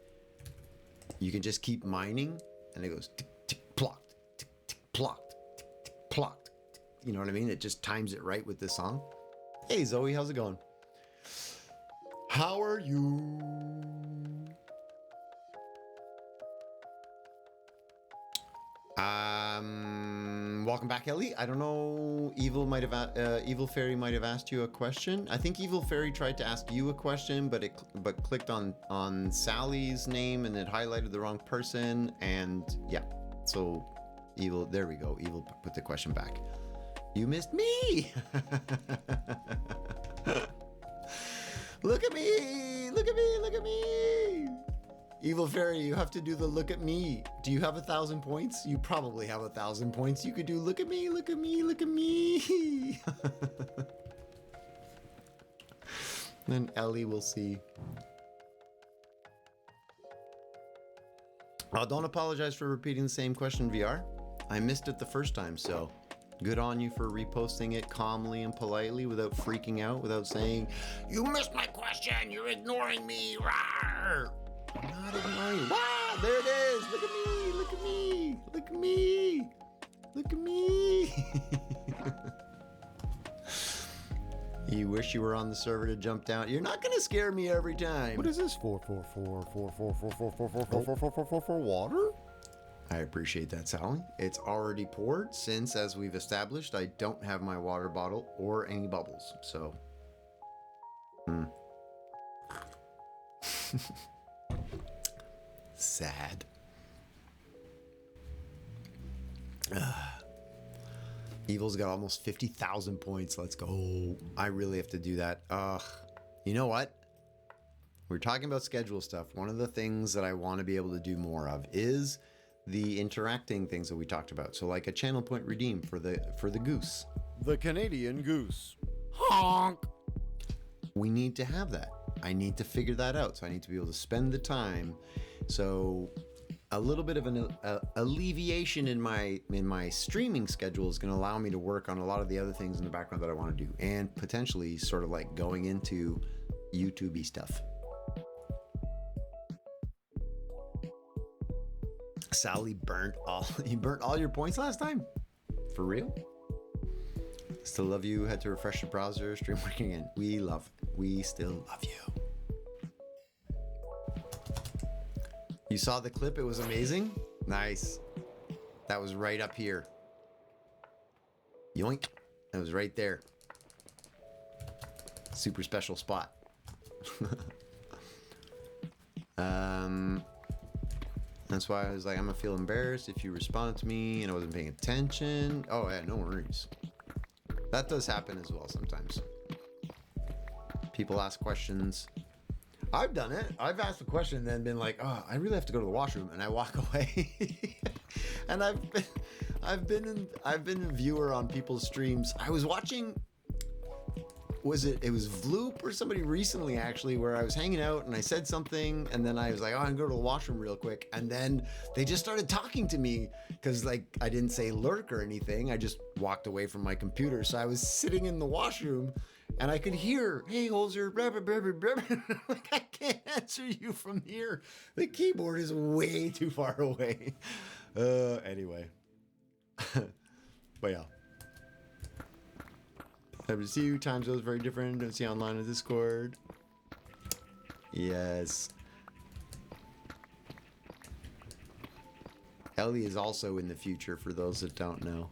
you can just keep mining and it goes tick, tick, plocked, tick, tick, plocked, tick, tick, plocked. You know what I mean? It just times it right with the song. Hey Zoe, how's it going? How are you? Welcome back, Ellie. I don't know. Evil Fairy might have asked you a question. I think Evil Fairy tried to ask you a question, but clicked on Sally's name and it highlighted the wrong person. And yeah, so Evil. There we go. Evil put the question back. You missed me. Look at me. Look at me. Look at me. Evil Fairy, you have to do the look at me. Do you have 1,000 points? You probably have 1,000 points. You could do look at me, look at me, look at me. Then Ellie will see. Oh, don't apologize for repeating the same question, VR. I missed it the first time, so good on you for reposting it calmly and politely without freaking out, without saying, "You missed my question, you're ignoring me." Rawr! I'm not ignoring you. Wow, there it is. Look at me. Look at me. Look at me. Look at me. You wish you were on the server to jump down. You're not going to scare me every time. What is this for water? I appreciate that, Sally. It's already poured since, as we've established, I don't have my water bottle or any bubbles. So, sad. Evil's got almost 50,000 points. Let's go. I really have to do that. You know what? We're talking about schedule stuff. One of the things that I want to be able to do more of is the interacting things that we talked about. So like a channel point redeem for the goose. The Canadian goose. Honk. We need to have that. I need to figure that out. So I need to be able to spend the time. So a little bit of an alleviation in my streaming schedule is going to allow me to work on a lot of the other things in the background that I want to do, and potentially sort of like going into YouTube-y stuff. Sally burnt all your points last time? For real? Still love you. Had to refresh the browser. Stream working again. We still love you. You saw the clip? It was amazing. Nice. That was right up here. Yoink. That was right there. Super special spot. That's why I was like, I'm gonna feel embarrassed if you responded to me and I wasn't paying attention. Oh yeah, no worries. That does happen as well sometimes. People ask questions. I've done it. I've asked a question and then been like, oh, I really have to go to the washroom, and I walk away. And I've been a viewer on people's streams. I was watching, it was Vloop or somebody recently actually, where I was hanging out and I said something and then I was like, oh, I'm gonna go to the washroom real quick. And then they just started talking to me because like I didn't say lurk or anything. I just walked away from my computer. So I was sitting in the washroom and I could hear, hey, Holzer, blah, blah, blah, blah, blah. Like, I can't answer you from here. The keyboard is way too far away. Anyway. But yeah. WCU time zone is very different. Don't see online on Discord. Yes. Ellie is also in the future, for those that don't know.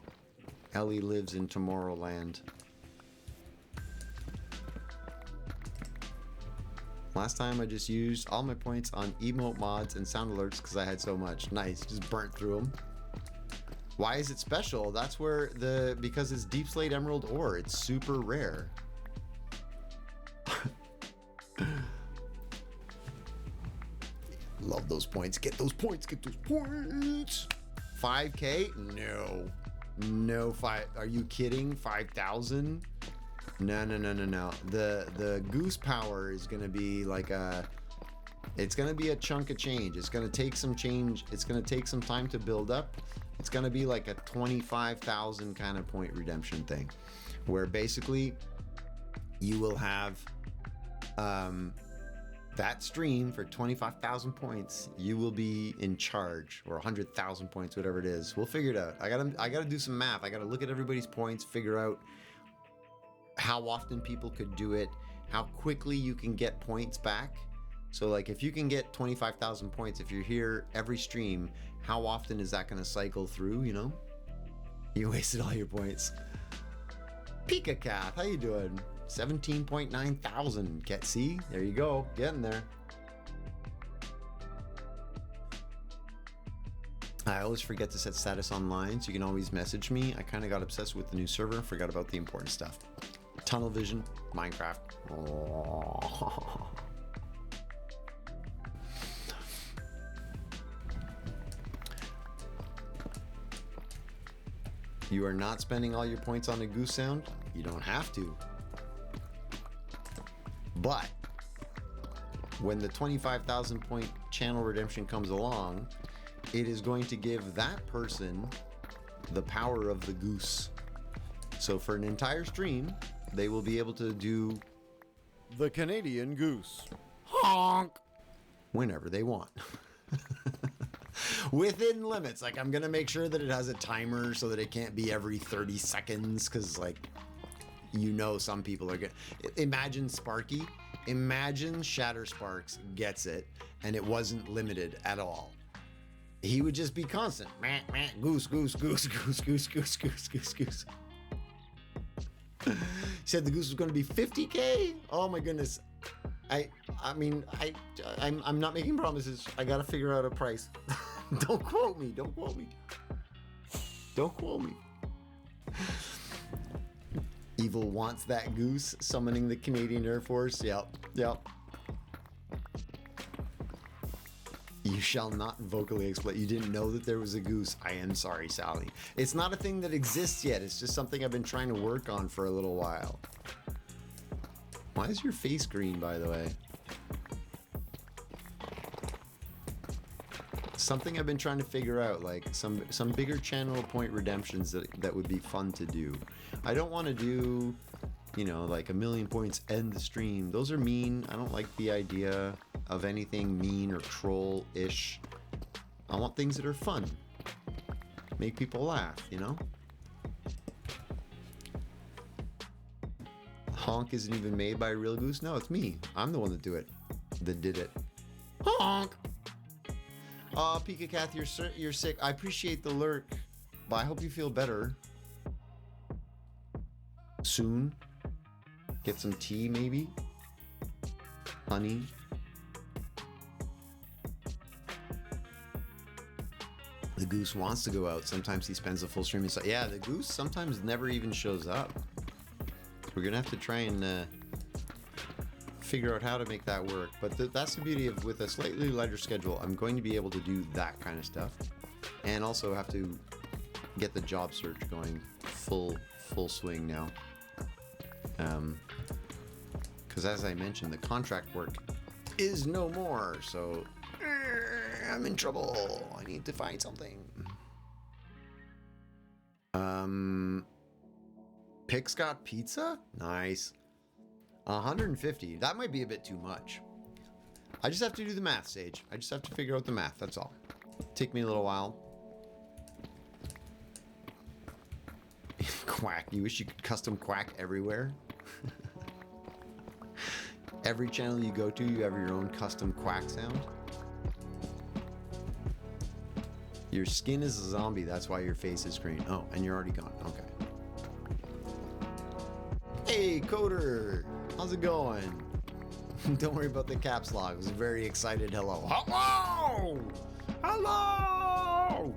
Ellie lives in Tomorrowland. Last time I just used all my points on emote mods and sound alerts because I had so much. Nice, just burnt through them. Why is it special? That's where because it's deep slate emerald ore. It's super rare. Love those points. Get those points. Get those points. 5K? No. No, are you kidding? 5,000? No. The goose power is going to be like it's going to be a chunk of change. It's going to take some change. It's going to take some time to build up. It's going to be like a 25,000 kind of point redemption thing, where basically you will have that stream for 25,000 points. You will be in charge, or 100,000 points, whatever it is. We'll figure it out. I gotta do some math. I gotta look at everybody's points, figure out how often people could do it, how quickly you can get points back. So like if you can get 25,000 points, if you're here every stream, how often is that going to cycle through, you know? You wasted all your points. Pika Cat, how you doing? 17.9 thousand. See? There you go. Getting there. I always forget to set status online, so you can always message me. I kind of got obsessed with the new server, forgot about the important stuff. Tunnel vision, Minecraft. Oh. You are not spending all your points on a goose sound? You don't have to. But when the 25,000 point channel redemption comes along, it is going to give that person the power of the goose. So for an entire stream, they will be able to do the Canadian goose. Honk! Whenever they want. Within limits. Like, I'm gonna make sure that it has a timer so that it can't be every 30 seconds, because like, you know, some people are gonna imagine Sparky. Imagine Shatter Sparks gets it and it wasn't limited at all. He would just be constant. Meh, meh, goose, goose, goose, goose, goose, goose, goose, goose, goose. He said the goose was going to be 50K. Oh my goodness. I'm not making promises. I gotta figure out a price. Don't quote me. Don't quote me. Don't quote me. Evil wants that goose summoning the Canadian Air Force. Yep. You shall not vocally explain. You didn't know that there was a goose. I am sorry, Sally. It's not a thing that exists yet. It's just something I've been trying to work on for a little while. Why is your face green, by the way? Something I've been trying to figure out, like some bigger channel point redemptions that would be fun to do. I don't want to do, you know, like 1,000,000 points end the stream. Those are mean. I don't like the idea of anything mean or troll-ish. I want things that are fun. Make people laugh, you know? Honk isn't even made by a real goose? No, it's me. I'm the one that did it. Honk! Pika Kath, you're sick. I appreciate the lurk, but I hope you feel better soon. Get some tea, maybe? Honey? The goose wants to go out. Sometimes he spends a full stream inside. Yeah, the goose sometimes never even shows up. We're gonna have to try and figure out how to make that work. But that's the beauty of with a slightly lighter schedule. I'm going to be able to do that kind of stuff, and also have to get the job search going full swing now. Because as I mentioned, the contract work is no more, so I'm in trouble. I need to find something. Pic's got pizza? Nice. 150. That might be a bit too much. I just have to do the math, Sage. I just have to figure out the math, that's all. Take me a little while. Quack. You wish you could custom quack everywhere? Every channel you go to, you have your own custom quack sound. Your skin is a zombie, that's why your face is green. Oh, and you're already gone. Okay. Hey, Coder! How's it going? Don't worry about the caps lock. It was a very excited hello. Hello! Hello!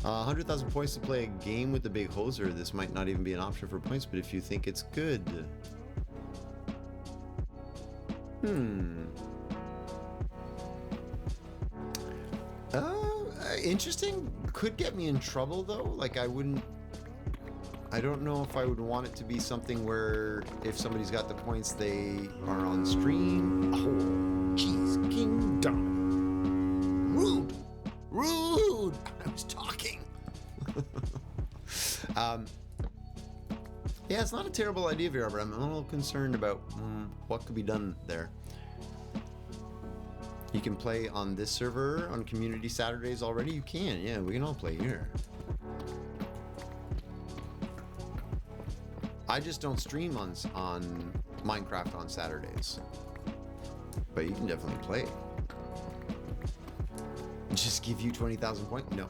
100,000 points to play a game with the big hoser. This might not even be an option for points, but if you think it's good. Interesting. Could get me in trouble though. Like I don't know if I would want it to be something where if somebody's got the points, they are on stream. Oh, jeez, Kingdom. Rude. I was talking. Yeah, it's not a terrible idea, Vera, but I'm a little concerned about what could be done there. You can play on this server on Community Saturdays already? You can, yeah, we can all play here. I just don't stream on Minecraft on Saturdays. But you can definitely play. Just give you 20,000 points? No.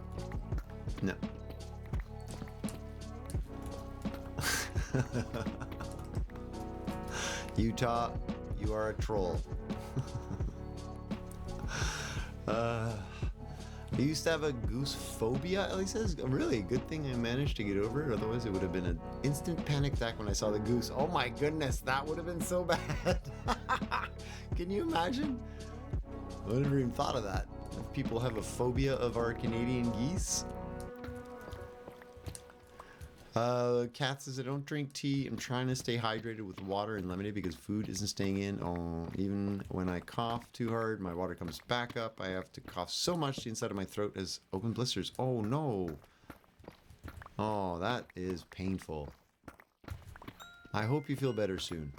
No. Utah, you are a troll. I used to have a goose phobia, Ellie says. Really, good thing I managed to get over it. Otherwise, it would have been an instant panic attack when I saw the goose. Oh my goodness, that would have been so bad. Can you imagine? I never even thought of that. If people have a phobia of our Canadian geese. Kat says, I don't drink tea. I'm trying to stay hydrated with water and lemonade because food isn't staying in. Oh, even when I cough too hard, my water comes back up. I have to cough so much the inside of my throat has open blisters. Oh no. Oh, that is painful. I hope you feel better soon.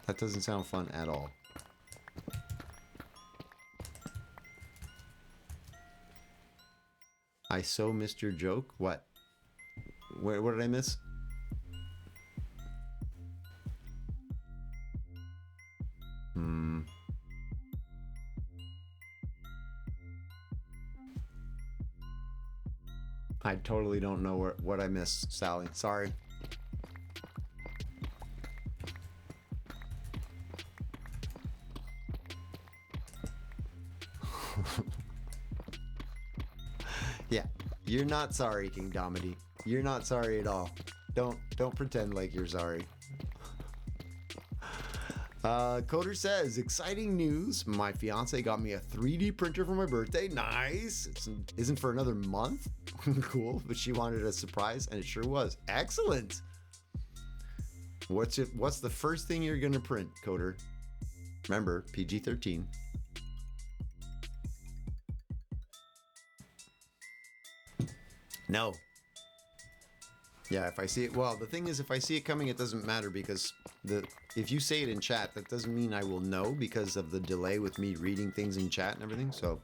That doesn't sound fun at all. I so missed your joke. What? What did I miss? I totally don't know what I missed, Sally. Sorry. Yeah, you're not sorry, King Domedy. You're not sorry at all. Don't pretend like you're sorry. Coder says, exciting news. My fiance got me a 3D printer for my birthday. Nice. It isn't for another month. Cool. But she wanted a surprise, and it sure was. Excellent. What's the first thing you're gonna print, Coder? Remember, PG-13. No. Yeah, if I see it, well, the thing is, if I see it coming, it doesn't matter because if you say it in chat, that doesn't mean I will know because of the delay with me reading things in chat and everything. So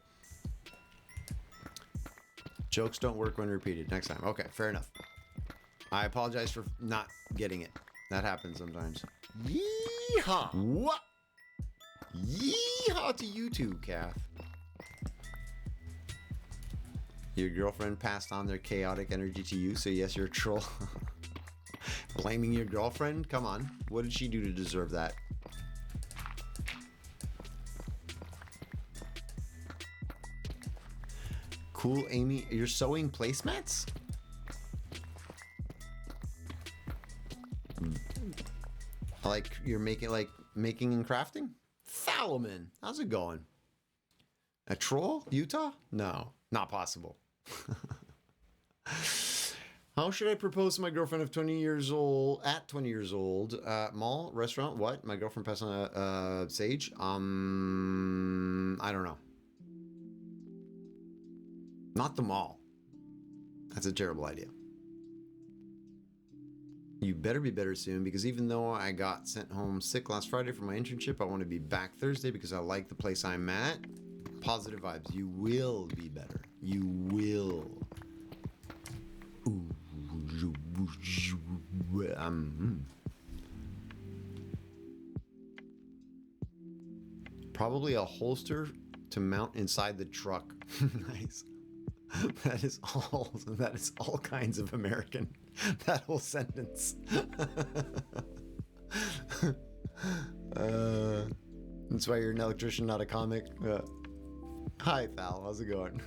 jokes don't work when repeated. Next time. Okay, fair enough. I apologize for not getting it. That happens sometimes. Yeehaw! What? Yeehaw to you too, Kath. Your girlfriend passed on their chaotic energy to you, so yes, you're a troll. Blaming your girlfriend? Come on. What did she do to deserve that? Cool, Amy. You're sewing placemats? Like you're making and crafting? Thalaman, how's it going? A troll? Utah? No, not possible. How should I propose to my girlfriend of 20 years old, at 20 years old? Mall, restaurant, what? My girlfriend passed on a sage? I don't know. Not the mall. That's a terrible idea. You better be better soon, because even though I got sent home sick last Friday for my internship, I want to be back Thursday because I like the place I'm at. Positive vibes. You will be better. You will. Probably a holster to mount inside the truck. Nice. That is all kinds of American. That whole sentence. That's why you're an electrician, not a comic. Hi, pal. How's it going?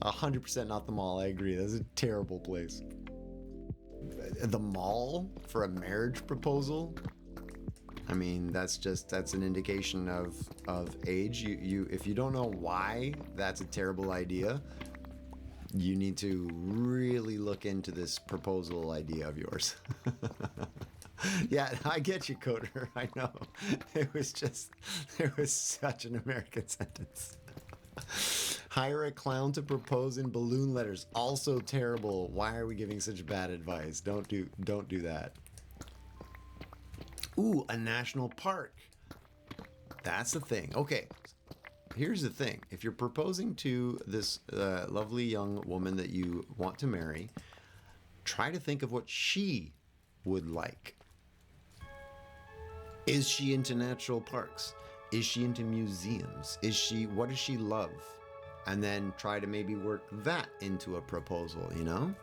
100% not the mall. I agree. That's a terrible place. The mall for a marriage proposal? I mean, that's an indication of age. You if you don't know why that's a terrible idea, you need to really look into this proposal idea of yours. Yeah, I get you, Coder. I know. It was such an American sentence. Hire a clown to propose in balloon letters. Also terrible. Why are we giving such bad advice? Don't do that. Ooh, a national park. That's the thing. Okay, here's the thing. If you're proposing to this lovely young woman that you want to marry, try to think of what she would like. Is she into natural parks? Is she into museums? What does she love? And then try to maybe work that into a proposal, you know?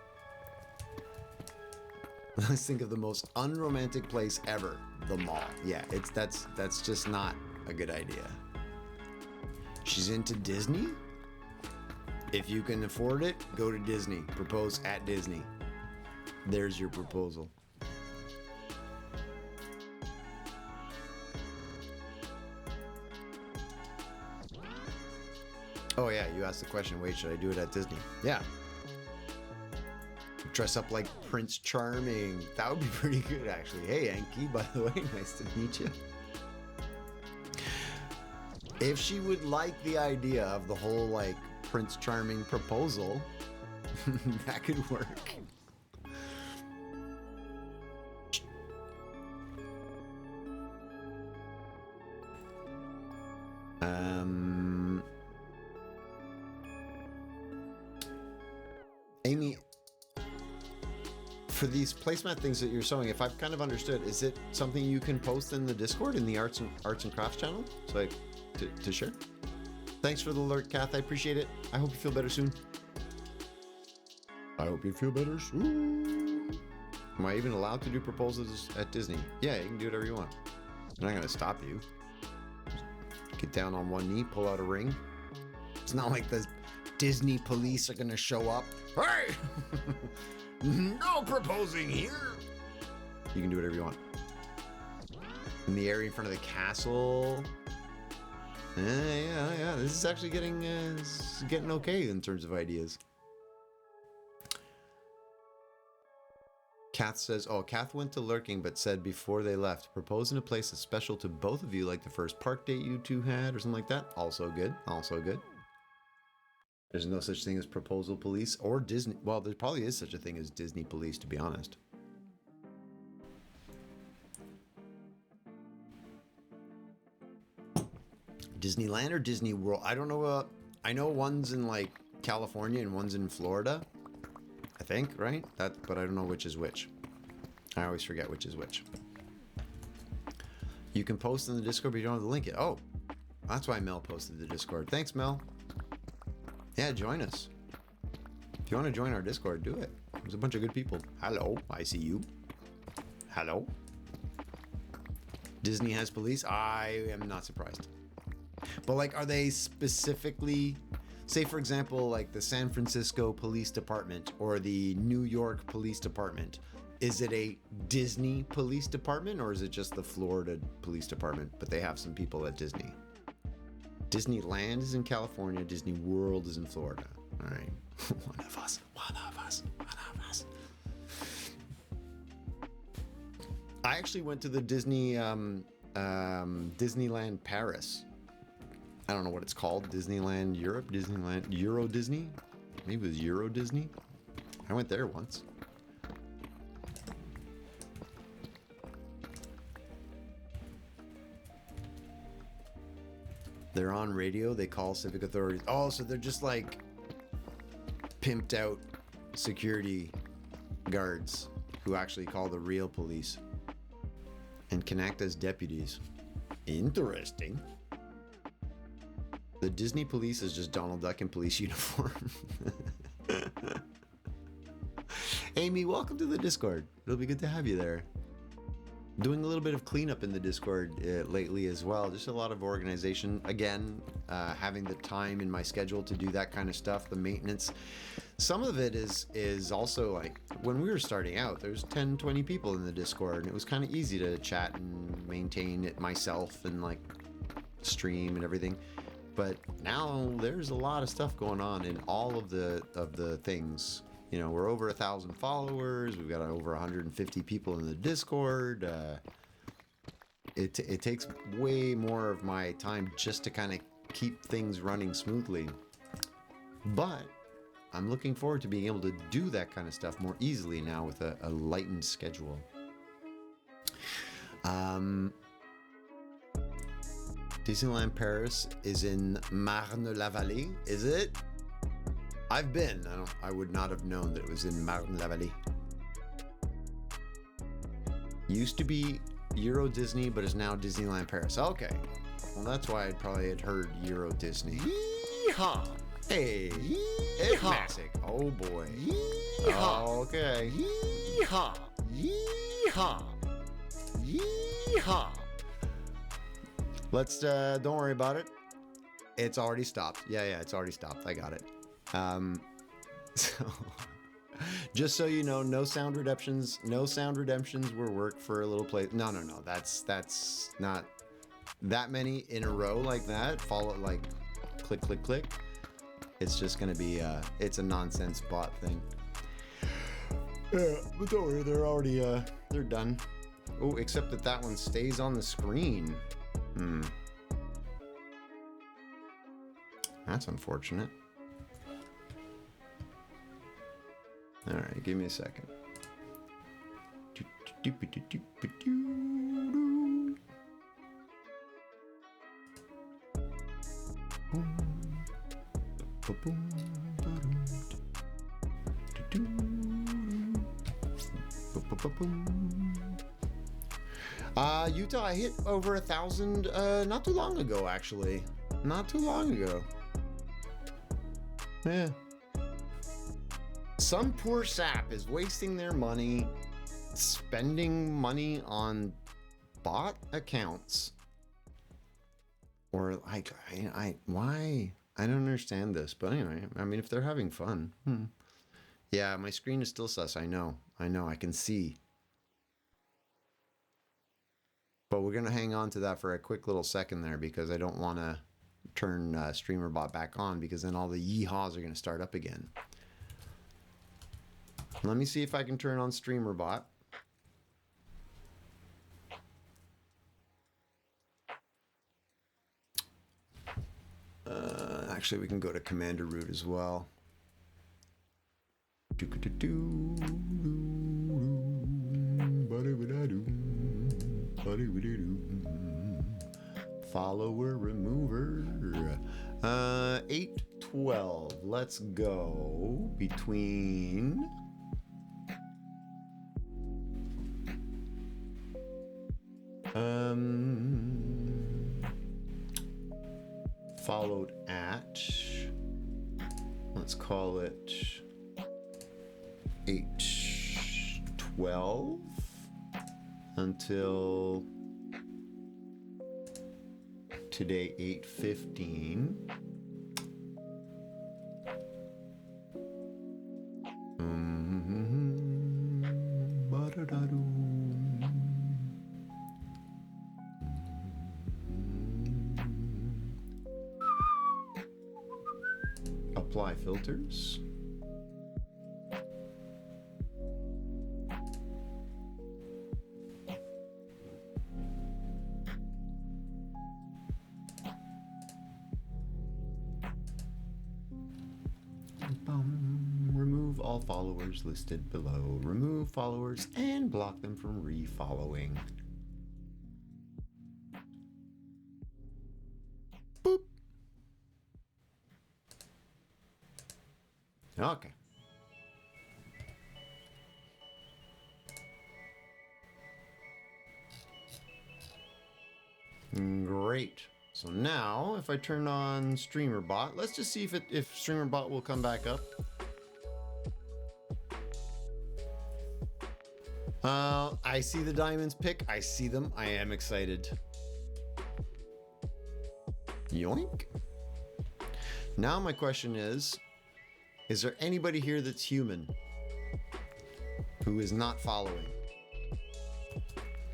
Let's think of the most unromantic place ever, the mall. Yeah, that's just not a good idea. She's into Disney? If you can afford it, go to Disney. Propose at Disney. There's your proposal. Oh yeah, you asked the question, wait, should I do it at Disney? Yeah. Dress up like Prince Charming. That would be pretty good, actually. Hey, Anki, by the way, nice to meet you. If she would like the idea of the whole, like, Prince Charming proposal, that could work. Amy, for these placemat things that you're sewing, if I've kind of understood, is it something you can post in the Discord in the arts and crafts channel, so like to share? Thanks for the alert, Kath. I appreciate it. I hope you feel better soon. I hope you feel better soon. Am I even allowed to do proposals at Disney? Yeah, you can do whatever you want. I'm not gonna stop you. Get down on one knee, pull out a ring. It's not like the Disney police are gonna show up. Hey! No proposing here! You can do whatever you want. In the area in front of the castle. Yeah. This is actually getting okay in terms of ideas. Kath says, oh, Kath went to lurking but said before they left, propose in a place that's special to both of you, like the first park date you two had or something like that. Also good. Also good. There's no such thing as proposal police or Disney. Well, there probably is such a thing as Disney police, to be honest. Disneyland or Disney World? I don't know. I know one's in like California and one's in Florida. I think, right? But I don't know which is which. I always forget which is which. You can post in the Discord, but you don't have to link it. Oh, that's why Mel posted the Discord. Thanks, Mel. Yeah, join us. If you want to join our Discord, do it. There's a bunch of good people. Hello, I see you. Hello. Disney has police? I am not surprised. But like, are they specifically, say for example, like the San Francisco Police Department or the New York Police Department? Is it a Disney police department or is it just the Florida police department? But they have some people at Disney. Disneyland is in California. Disney World is in Florida. All right. One of us. I actually went to the Disneyland Paris. I don't know what it's called. Disneyland Europe, Disneyland Euro Disney. Maybe it was Euro Disney. I went there once. They're on radio. They call civic authorities. Oh, so they're just like pimped out security guards who actually call the real police and can act as deputies. Interesting. The Disney police is just Donald Duck in police uniform. Amy, welcome to the Discord. It'll be good to have you there. Doing a little bit of cleanup in the Discord lately as well. Just a lot of organization. Again, having the time in my schedule to do that kind of stuff, the maintenance. Some of it is also like when we were starting out, there's 10, 20 people in the Discord, and it was kind of easy to chat and maintain it myself and like stream and everything. But now there's a lot of stuff going on in all of the things. You know, we're over 1,000 followers. We've got over 150 people in the Discord. It takes way more of my time just to kind of keep things running smoothly. But I'm looking forward to being able to do that kind of stuff more easily now with a lightened schedule. Disneyland Paris is in Marne-la-Vallée, is it? I've been. I would not have known that it was in Marne-la-Vallée. Used to be Euro Disney, but is now Disneyland Paris. Okay. Well, that's why I probably had heard Euro Disney. Yeehaw! Hey! Yeehaw! Classic. Oh boy. Yeehaw! Okay. Yeehaw! Yeehaw! Yeehaw! Let's, don't worry about it. It's already stopped. Yeah, it's already stopped. I got it. So just so you know, no sound redemptions will work for a little play. No. That's not that many in a row like that. Follow like click, click, click. It's just going to be, it's a nonsense bot thing. Yeah, but don't worry. They're already, they're done. Oh, except that one stays on the screen. That's unfortunate. All right, give me a second. Utah, I hit over 1,000 not too long ago, actually. Not too long ago. Yeah. Some poor sap is wasting their money, spending money on bot accounts. Or like, why? I don't understand this. But anyway, I mean, if they're having fun. Yeah, my screen is still sus. I know, I can see. But we're going to hang on to that for a quick little second there because I don't want to turn StreamerBot back on because then all the yeehaws are going to start up again. Let me see if I can turn on StreamerBot. Actually, we can go to Commander Root as well. Follower remover. 812. Let's go between. Followed at, let's call it 812 until today 8:15. Apply filters. Remove all followers listed below. Remove followers and block them from refollowing. Boop. Okay. Great. So now, if I turn on StreamerBot, let's just see if StreamerBot will come back up. I see the diamonds pick. I see them. I am excited. Yoink. Now my question is there anybody here that's human who is not following?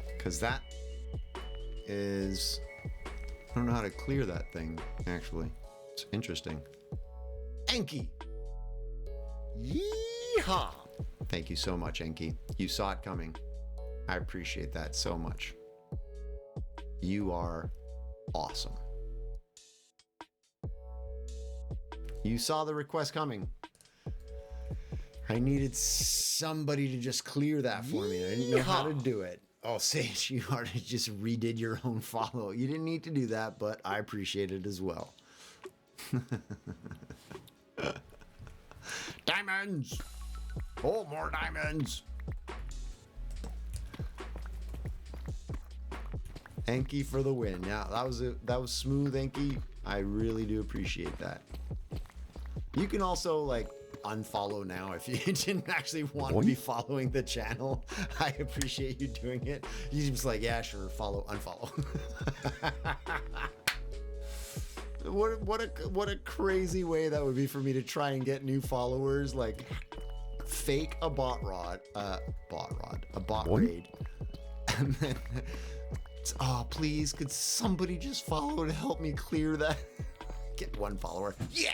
Because that is... I don't know how to clear that thing, actually. It's interesting. Enki! Yeehaw! Thank you so much, Enki. You saw it coming. I appreciate that so much. You are awesome. You saw the request coming. I needed somebody to just clear that for me. I didn't know how to do it. Oh, Sage, you already just redid your own follow. You didn't need to do that, but I appreciate it as well. Diamonds! Oh, more diamonds! Enki for the win. Yeah, that was smooth, Enki. I really do appreciate that. You can also like unfollow now if you didn't actually want to be following the channel. I appreciate you doing it. You just like, yeah, sure, follow, unfollow. What a crazy way that would be for me to try and get new followers. Like fake a bot raid, and then oh please, could somebody just follow to help me clear that? Get one follower. Yeah.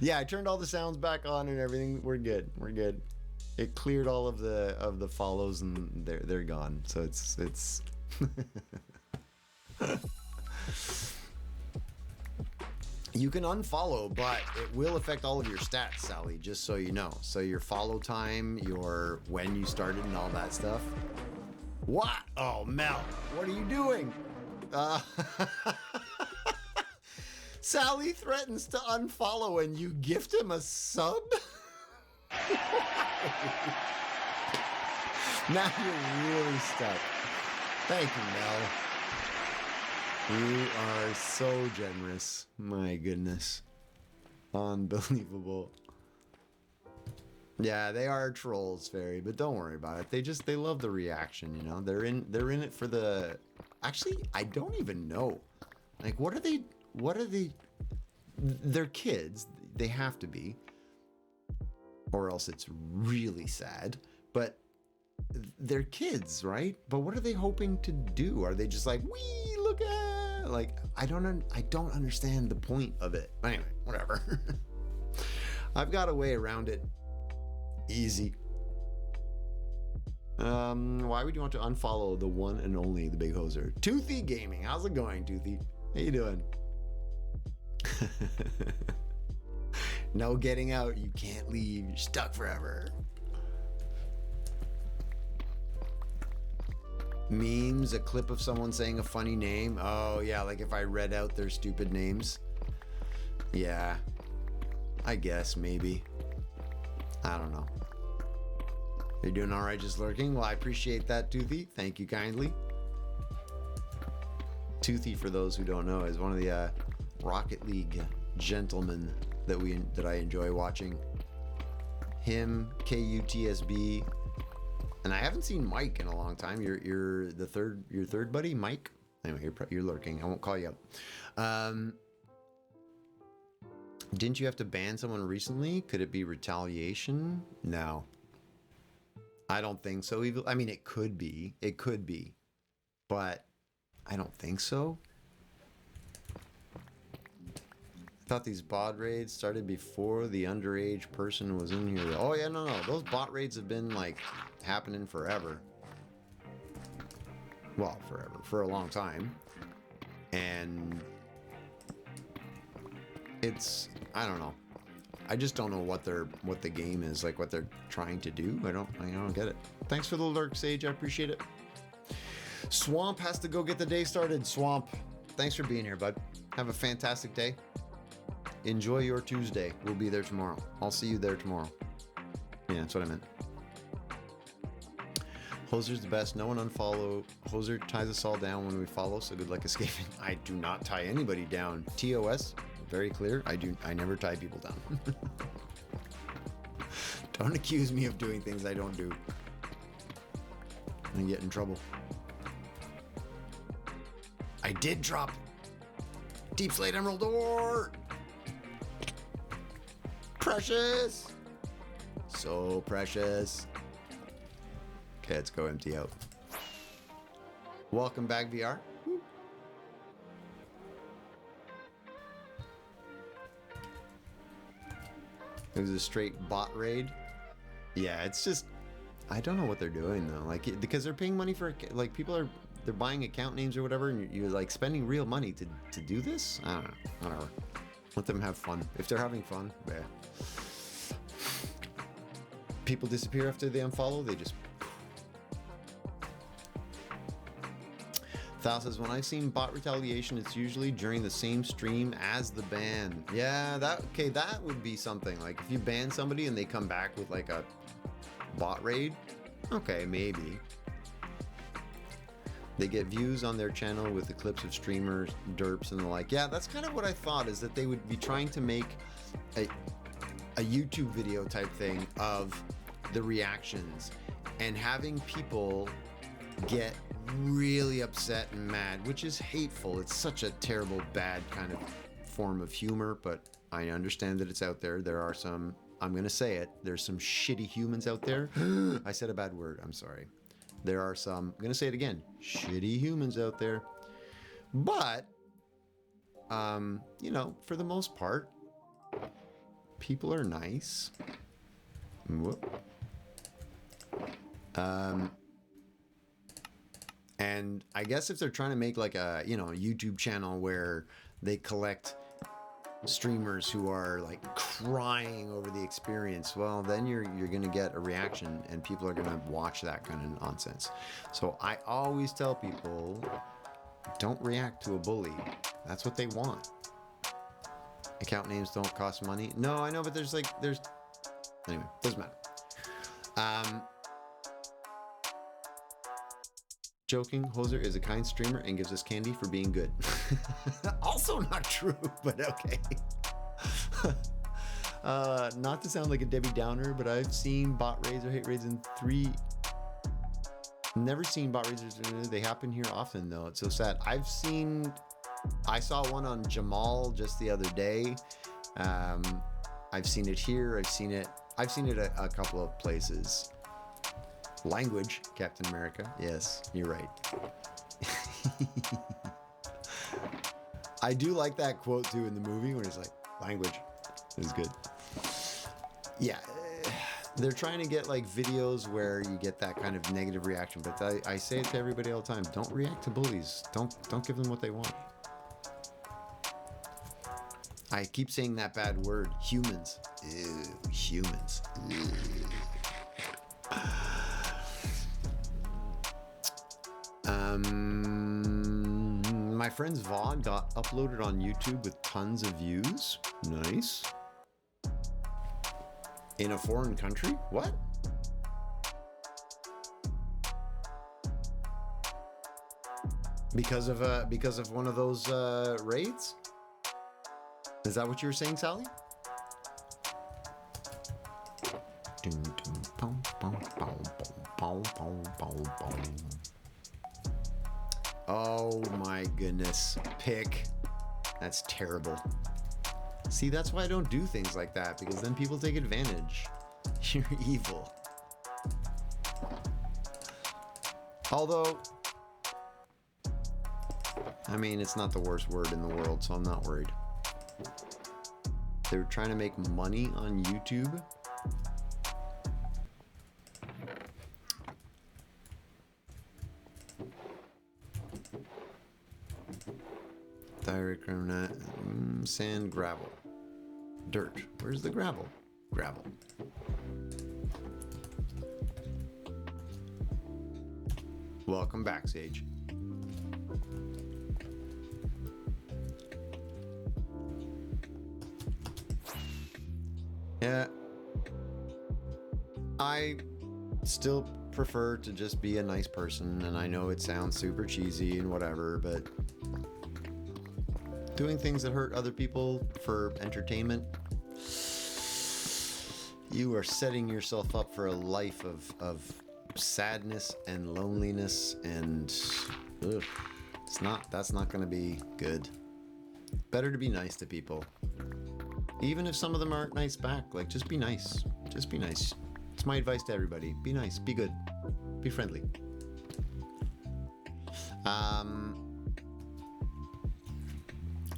Yeah, I turned all the sounds back on and everything. We're good. We're good. It cleared all of the follows and they're gone. So it's you can unfollow, but it will affect all of your stats, Sally, just so you know. So your follow time, your when you started and all that stuff. What? Oh, Mel, what are you doing? Sally threatens to unfollow and you gift him a sub? Now you're really stuck. Thank you, Mel. You are so generous. My goodness. Unbelievable. Yeah, they are trolls, Fairy, but don't worry about it. They love the reaction, you know? They're in it for the... Actually, I don't even know. Like, what are they... They're kids. They have to be. Or else it's really sad. But they're kids, right? But what are they hoping to do? Are they just like, wee, look at... Like, I don't understand the point of it. Anyway, whatever. I've got a way around it. Easy. Why would you want to unfollow the one and only the Big Hoser? Toothy Gaming. How's it going, Toothy? How you doing? No getting out. You can't leave. You're stuck forever. Memes, a clip of someone saying a funny name. Oh, yeah, like if I read out their stupid names. Yeah. I guess, maybe. I don't know. You're doing all right just lurking? Well, I appreciate that, Toothy. Thank you kindly. Toothy, for those who don't know, is one of the Rocket League gentlemen that I enjoy watching. Him, KUTSB, and I haven't seen Mike in a long time. You're your third buddy, Mike. Anyway, you're lurking. I won't call you up. Didn't you have to ban someone recently? Could it be retaliation? No, I don't think so. I mean, it could be, but I don't think so. Thought these bot raids started before the underage person was in here. Oh yeah, no. Those bot raids have been like happening forever. Well, forever. For a long time. And it's, I don't know. I just don't know what the game is, like what they're trying to do. I don't get it. Thanks for the lurk, Sage. I appreciate it. Swamp has to go get the day started. Swamp, thanks for being here, bud. Have a fantastic day. Enjoy your Tuesday. We'll be there tomorrow. I'll see you there tomorrow. Yeah, that's what I meant. Hoser's the best. No one unfollow. Hoser ties us all down when we follow, so good luck escaping. I do not tie anybody down. TOS, very clear. I never tie people down. Don't accuse me of doing things I don't do. And get in trouble. I did drop Deep Slate Emerald Ore. Precious. So precious. Okay, let's go empty out. Welcome back, VR. Woo. It was a straight bot raid. Yeah, it's just, I don't know what they're doing though. Like, because they're paying money for, like, they're buying account names or whatever, and you're like spending real money to do this. I don't know. Whatever. Let them have fun. If they're having fun, yeah. People disappear after they unfollow. They just. Thal says, when I've seen bot retaliation, it's usually during the same stream as the ban. Yeah, that would be something. Like if you ban somebody and they come back with like a bot raid, okay, maybe. They get views on their channel with the clips of streamers, derps, and the like. Yeah, that's kind of what I thought, is that they would be trying to make a YouTube video type thing of the reactions and having people get really upset and mad, which is hateful. It's such a terrible, bad kind of form of humor, but I understand that it's out there. There are some, I'm going to say it, there's some shitty humans out there. I said a bad word, I'm sorry. There are some, I'm going to say it again, shitty humans out there. But, you know, for the most part, people are nice. Whoop. And I guess if they're trying to make like a, you know, YouTube channel where they collect streamers who are like crying over the experience, well, then you're going to get a reaction and people are going to watch that kind of nonsense. So I always tell people, don't react to a bully. That's what they want. Account names don't cost money. No, I know, but anyway, doesn't matter. Joking, Hoser is a kind streamer and gives us candy for being good. Also not true, but okay. Not to sound like a Debbie Downer, but I've seen bot raids or hate raids in 3. Never seen bot raids. They happen here often though. It's so sad. I saw one on Jamal just the other day. I've seen it here. I've seen it a couple of places. Language, Captain America. Yes, you're right. I do like that quote too in the movie when he's like, language is good. Yeah, they're trying to get like videos where you get that kind of negative reaction, but I say it to everybody all the time. Don't react to bullies. Don't give them what they want. I keep saying that bad word, humans. Ew, humans. Ew. My friend's VOD got uploaded on YouTube with tons of views. Nice. In a foreign country? What? Because of one of those raids? Is that what you were saying, Sally? Oh my goodness. Pick. That's terrible. See, that's why I don't do things like that, because then people take advantage. You're evil. Although, I mean, it's not the worst word in the world, so I'm not worried. They were trying to make money on YouTube. Direct sand, gravel, dirt. Where's the gravel? Gravel. Welcome back, Sage. Yeah. I still prefer to just be a nice person, and I know it sounds super cheesy and whatever, but doing things that hurt other people for entertainment, you are setting yourself up for a life of sadness and loneliness, and that's not going to be good. Better to be nice to people. Even if some of them aren't nice back, like, just be nice. Just be nice. It's my advice to everybody. Be nice, be good, be friendly.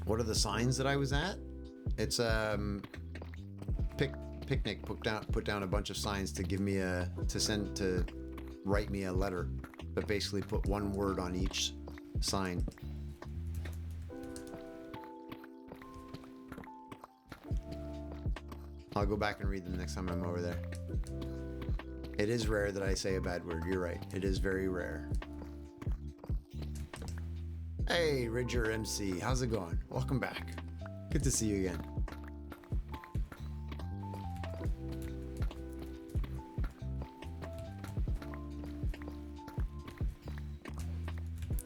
What are the signs that I was at? It's picnic. Put down a bunch of signs to give me to write me a letter, but basically put one word on each sign. I'll go back and read them next time I'm over there. It is rare that I say a bad word. You're right. It is very rare. Hey, Ridger MC. How's it going? Welcome back. Good to see you again.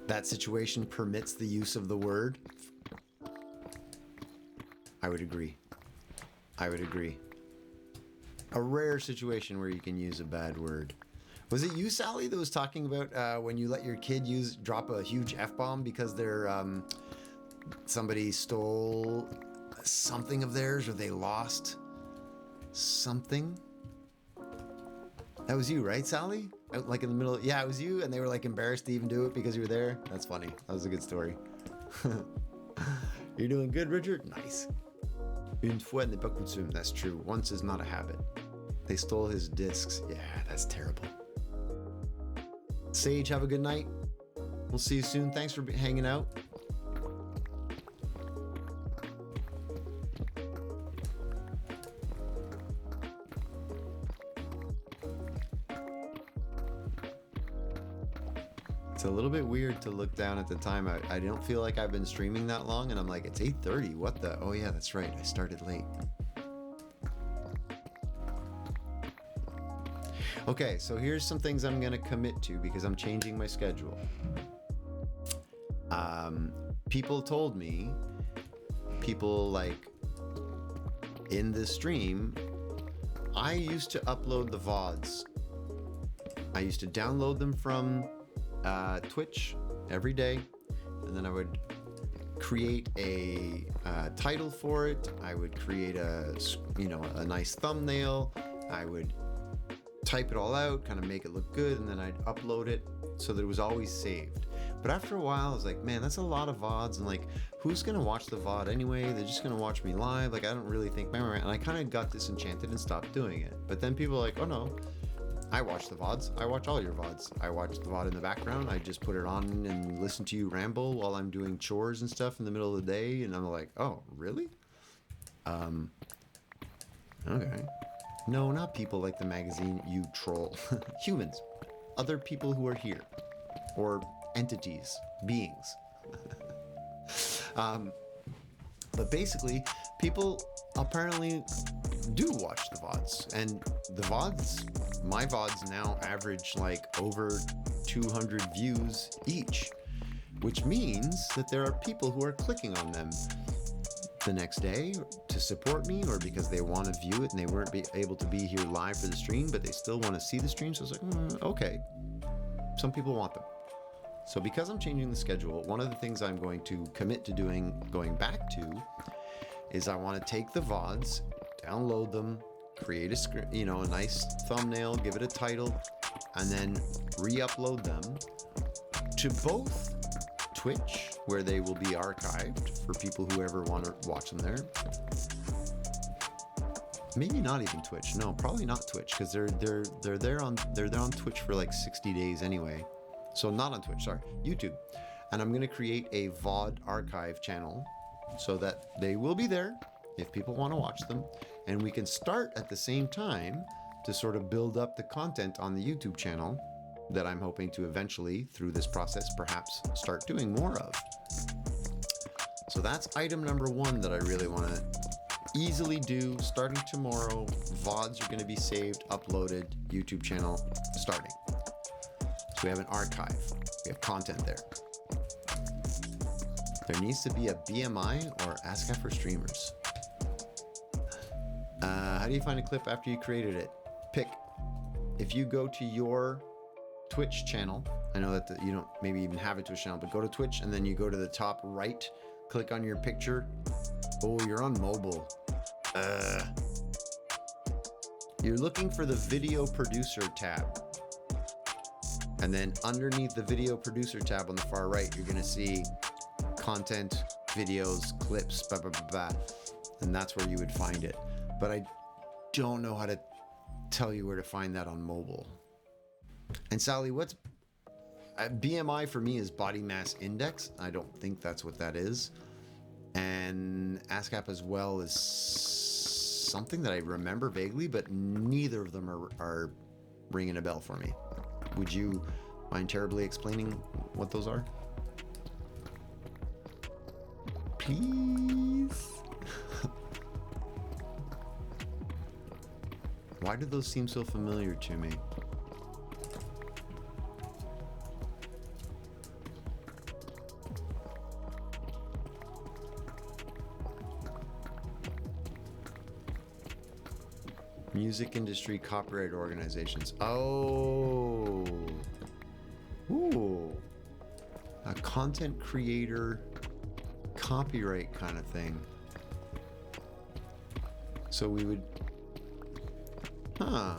That situation permits the use of the word. I would agree. I would agree. A rare situation where you can use a bad word. Was it you, Sally, that was talking about when you let your kid drop a huge F-bomb because they're somebody stole something of theirs, or they lost something? That was you, right, Sally? Out like in the middle. Yeah, it was you, and they were like embarrassed to even do it because you were there. That's funny. That was a good story. You're doing good, Richard? Nice. Une fois n'est pas coutume. That's true. Once is not a habit. They stole his discs. Yeah, that's terrible. Sage, have a good night. We'll see you soon. Thanks for hanging out. It's a little bit weird to look down at the time. I don't feel like I've been streaming that long, and I'm like, it's 8:30. What the? Oh yeah, that's right. I started late. Okay, so here's some things I'm gonna commit to because I'm changing my schedule. People told me, people like in this stream, I used to upload the VODs. I used to download them from Twitch every day, and then I would create a title for it. I would create a nice thumbnail. I would type it all out, kind of make it look good, and then I'd upload it so that it was always saved. But after a while, I was like, man, that's a lot of VODs, and like, who's gonna watch the VOD anyway? They're just gonna watch me live. Like, I don't really think, and I kind of got disenchanted and stopped doing it. But then people are like, oh no, I watch the VODs. I watch all your VODs. I watch the VOD in the background. I just put it on and listen to you ramble while I'm doing chores and stuff in the middle of the day. And I'm like, oh, really? Okay. No, not people like the magazine, you troll. Humans. Other people who are here. Or entities. Beings. But basically, people apparently do watch the VODs. And the VODs, my VODs now average like over 200 views each, which means that there are people who are clicking on them the next day to support me, or because they want to view it and they weren't able to be here live for the stream, but they still want to see the stream. So I was like, okay, some people want them. So because I'm changing the schedule, one of the things I'm going to commit to doing, going back to, is I want to take the VODs, download them, create a nice thumbnail, give it a title, and then re-upload them to both Twitch, where they will be archived for people who ever want to watch them there, maybe not even Twitch. No, probably not Twitch, because they're there on Twitch for like 60 days anyway. So not on Twitch, sorry, YouTube. And I'm gonna create a VOD archive channel so that they will be there if people want to watch them, and we can start at the same time to sort of build up the content on the YouTube channel that I'm hoping to eventually, through this process, perhaps start doing more of. So that's item number one that I really want to easily do starting tomorrow. VODs are going to be saved, uploaded, YouTube channel starting. So we have an archive, we have content there. There needs to be a BMI or ASCAP for streamers. How do you find a clip after you created it? Pick. If you go to your Twitch channel, I know that you don't maybe even have a Twitch channel, but go to Twitch and then you go to the top right, click on your picture. Oh, you're on mobile. You're looking for the video producer tab. And then underneath the video producer tab on the far right, you're gonna see content, videos, clips, blah, blah, blah, blah. And that's where you would find it. But I don't know how to tell you where to find that on mobile. And Sally, what's BMI for me is body mass index. I don't think that's what that is. And ASCAP as well is something that I remember vaguely, but neither of them are ringing a bell for me. Would you mind terribly explaining what those are? Please? Why do those seem so familiar to me? Music industry copyright organizations. Oh. Ooh. A content creator copyright kind of thing. So we would... Huh.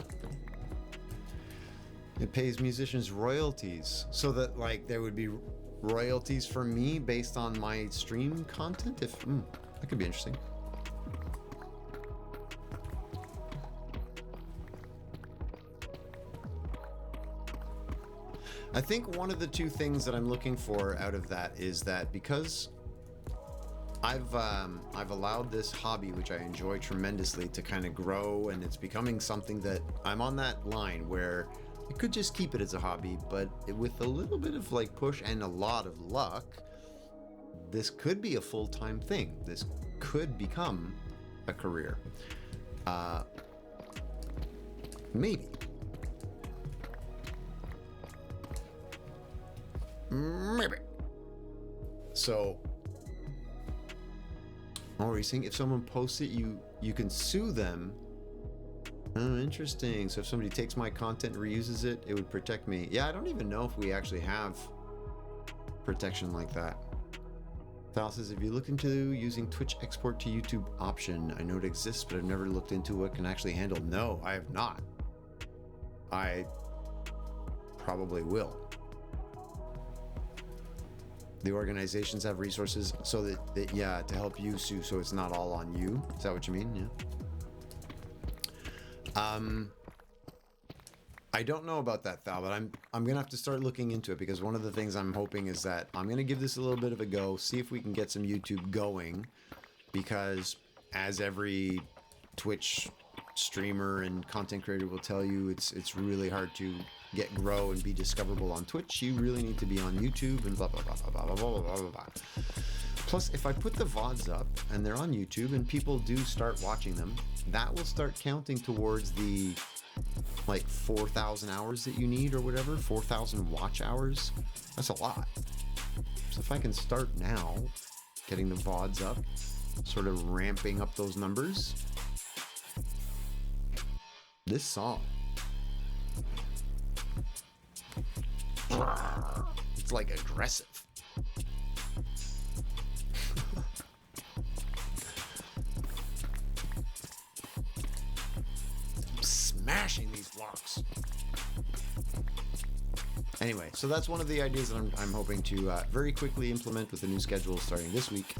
It pays musicians royalties. So that, like, there would be royalties for me based on my stream content? If that could be interesting. I think one of the two things that I'm looking for out of that is that because I've allowed this hobby, which I enjoy tremendously, to kind of grow, and it's becoming something that I'm on that line where I could just keep it as a hobby, but with a little bit of like push and a lot of luck, this could be a full-time thing. This could become a career. Maybe. Maybe. So, what were you saying? If someone posts it, you can sue them. Oh, interesting. So if somebody takes my content and reuses it, it would protect me. Yeah, I don't even know if we actually have protection like that. Val says, if you look into using Twitch export to YouTube option, I know it exists, but I've never looked into what it can actually handle. No, I have not. I probably will. The organizations have resources so that yeah, to help you sue, so it's not all on you. Is that what you mean? Yeah. I don't know about that, Thal, but I'm gonna have to start looking into it, because one of the things I'm hoping is that I'm gonna give this a little bit of a go, see if we can get some YouTube going, because as every Twitch streamer and content creator will tell you, it's really hard to grow and be discoverable on Twitch. You really need to be on YouTube and blah blah blah blah blah blah blah blah blah. Plus, if I put the VODs up and they're on YouTube and people do start watching them, that will start counting towards the like 4,000 hours that you need or whatever, 4,000 watch hours. That's a lot. So if I can start now getting the VODs up, sort of ramping up those numbers. This song, it's like aggressive. Smashing these blocks. Anyway, so that's one of the ideas that I'm hoping to very quickly implement with the new schedule starting this week.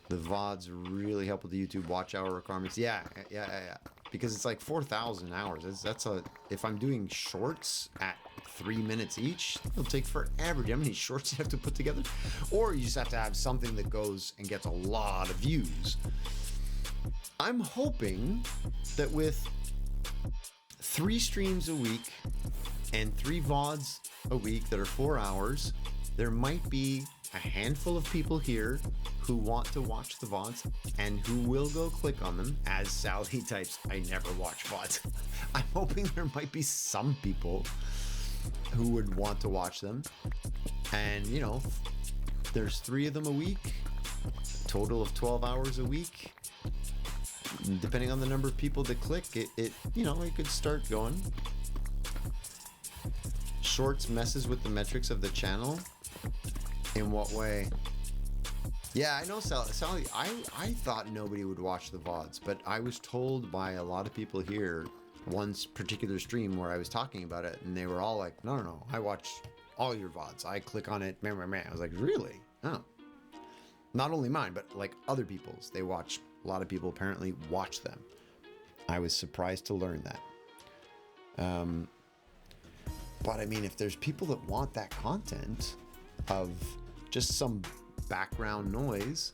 The VODs really help with the YouTube watch hour requirements. Yeah. Because it's like 4,000 hours. If I'm doing shorts at 3 minutes each, it'll take forever. Do you know how many shorts you have to put together? Or you just have to have something that goes and gets a lot of views. I'm hoping that with 3 streams a week and 3 VODs a week that are 4 hours, there might be a handful of people here who want to watch the VODs and who will go click on them as Sally types, I never watch VODs. I'm hoping there might be some people who would want to watch them. And, you know, there's 3 of them a week, total of 12 hours a week. Depending on the number of people that click, it could start going. Shorts messes with the metrics of the channel. In what way? Yeah, I know, Sally. I thought nobody would watch the VODs, but I was told by a lot of people here one particular stream where I was talking about it, and they were all like, no, I watch all your VODs. I click on it, man. I was like, really? Oh. Not only mine, but like other people's. They watch, a lot of people apparently watch them. I was surprised to learn that. But I mean, if there's people that want that content of just some background noise,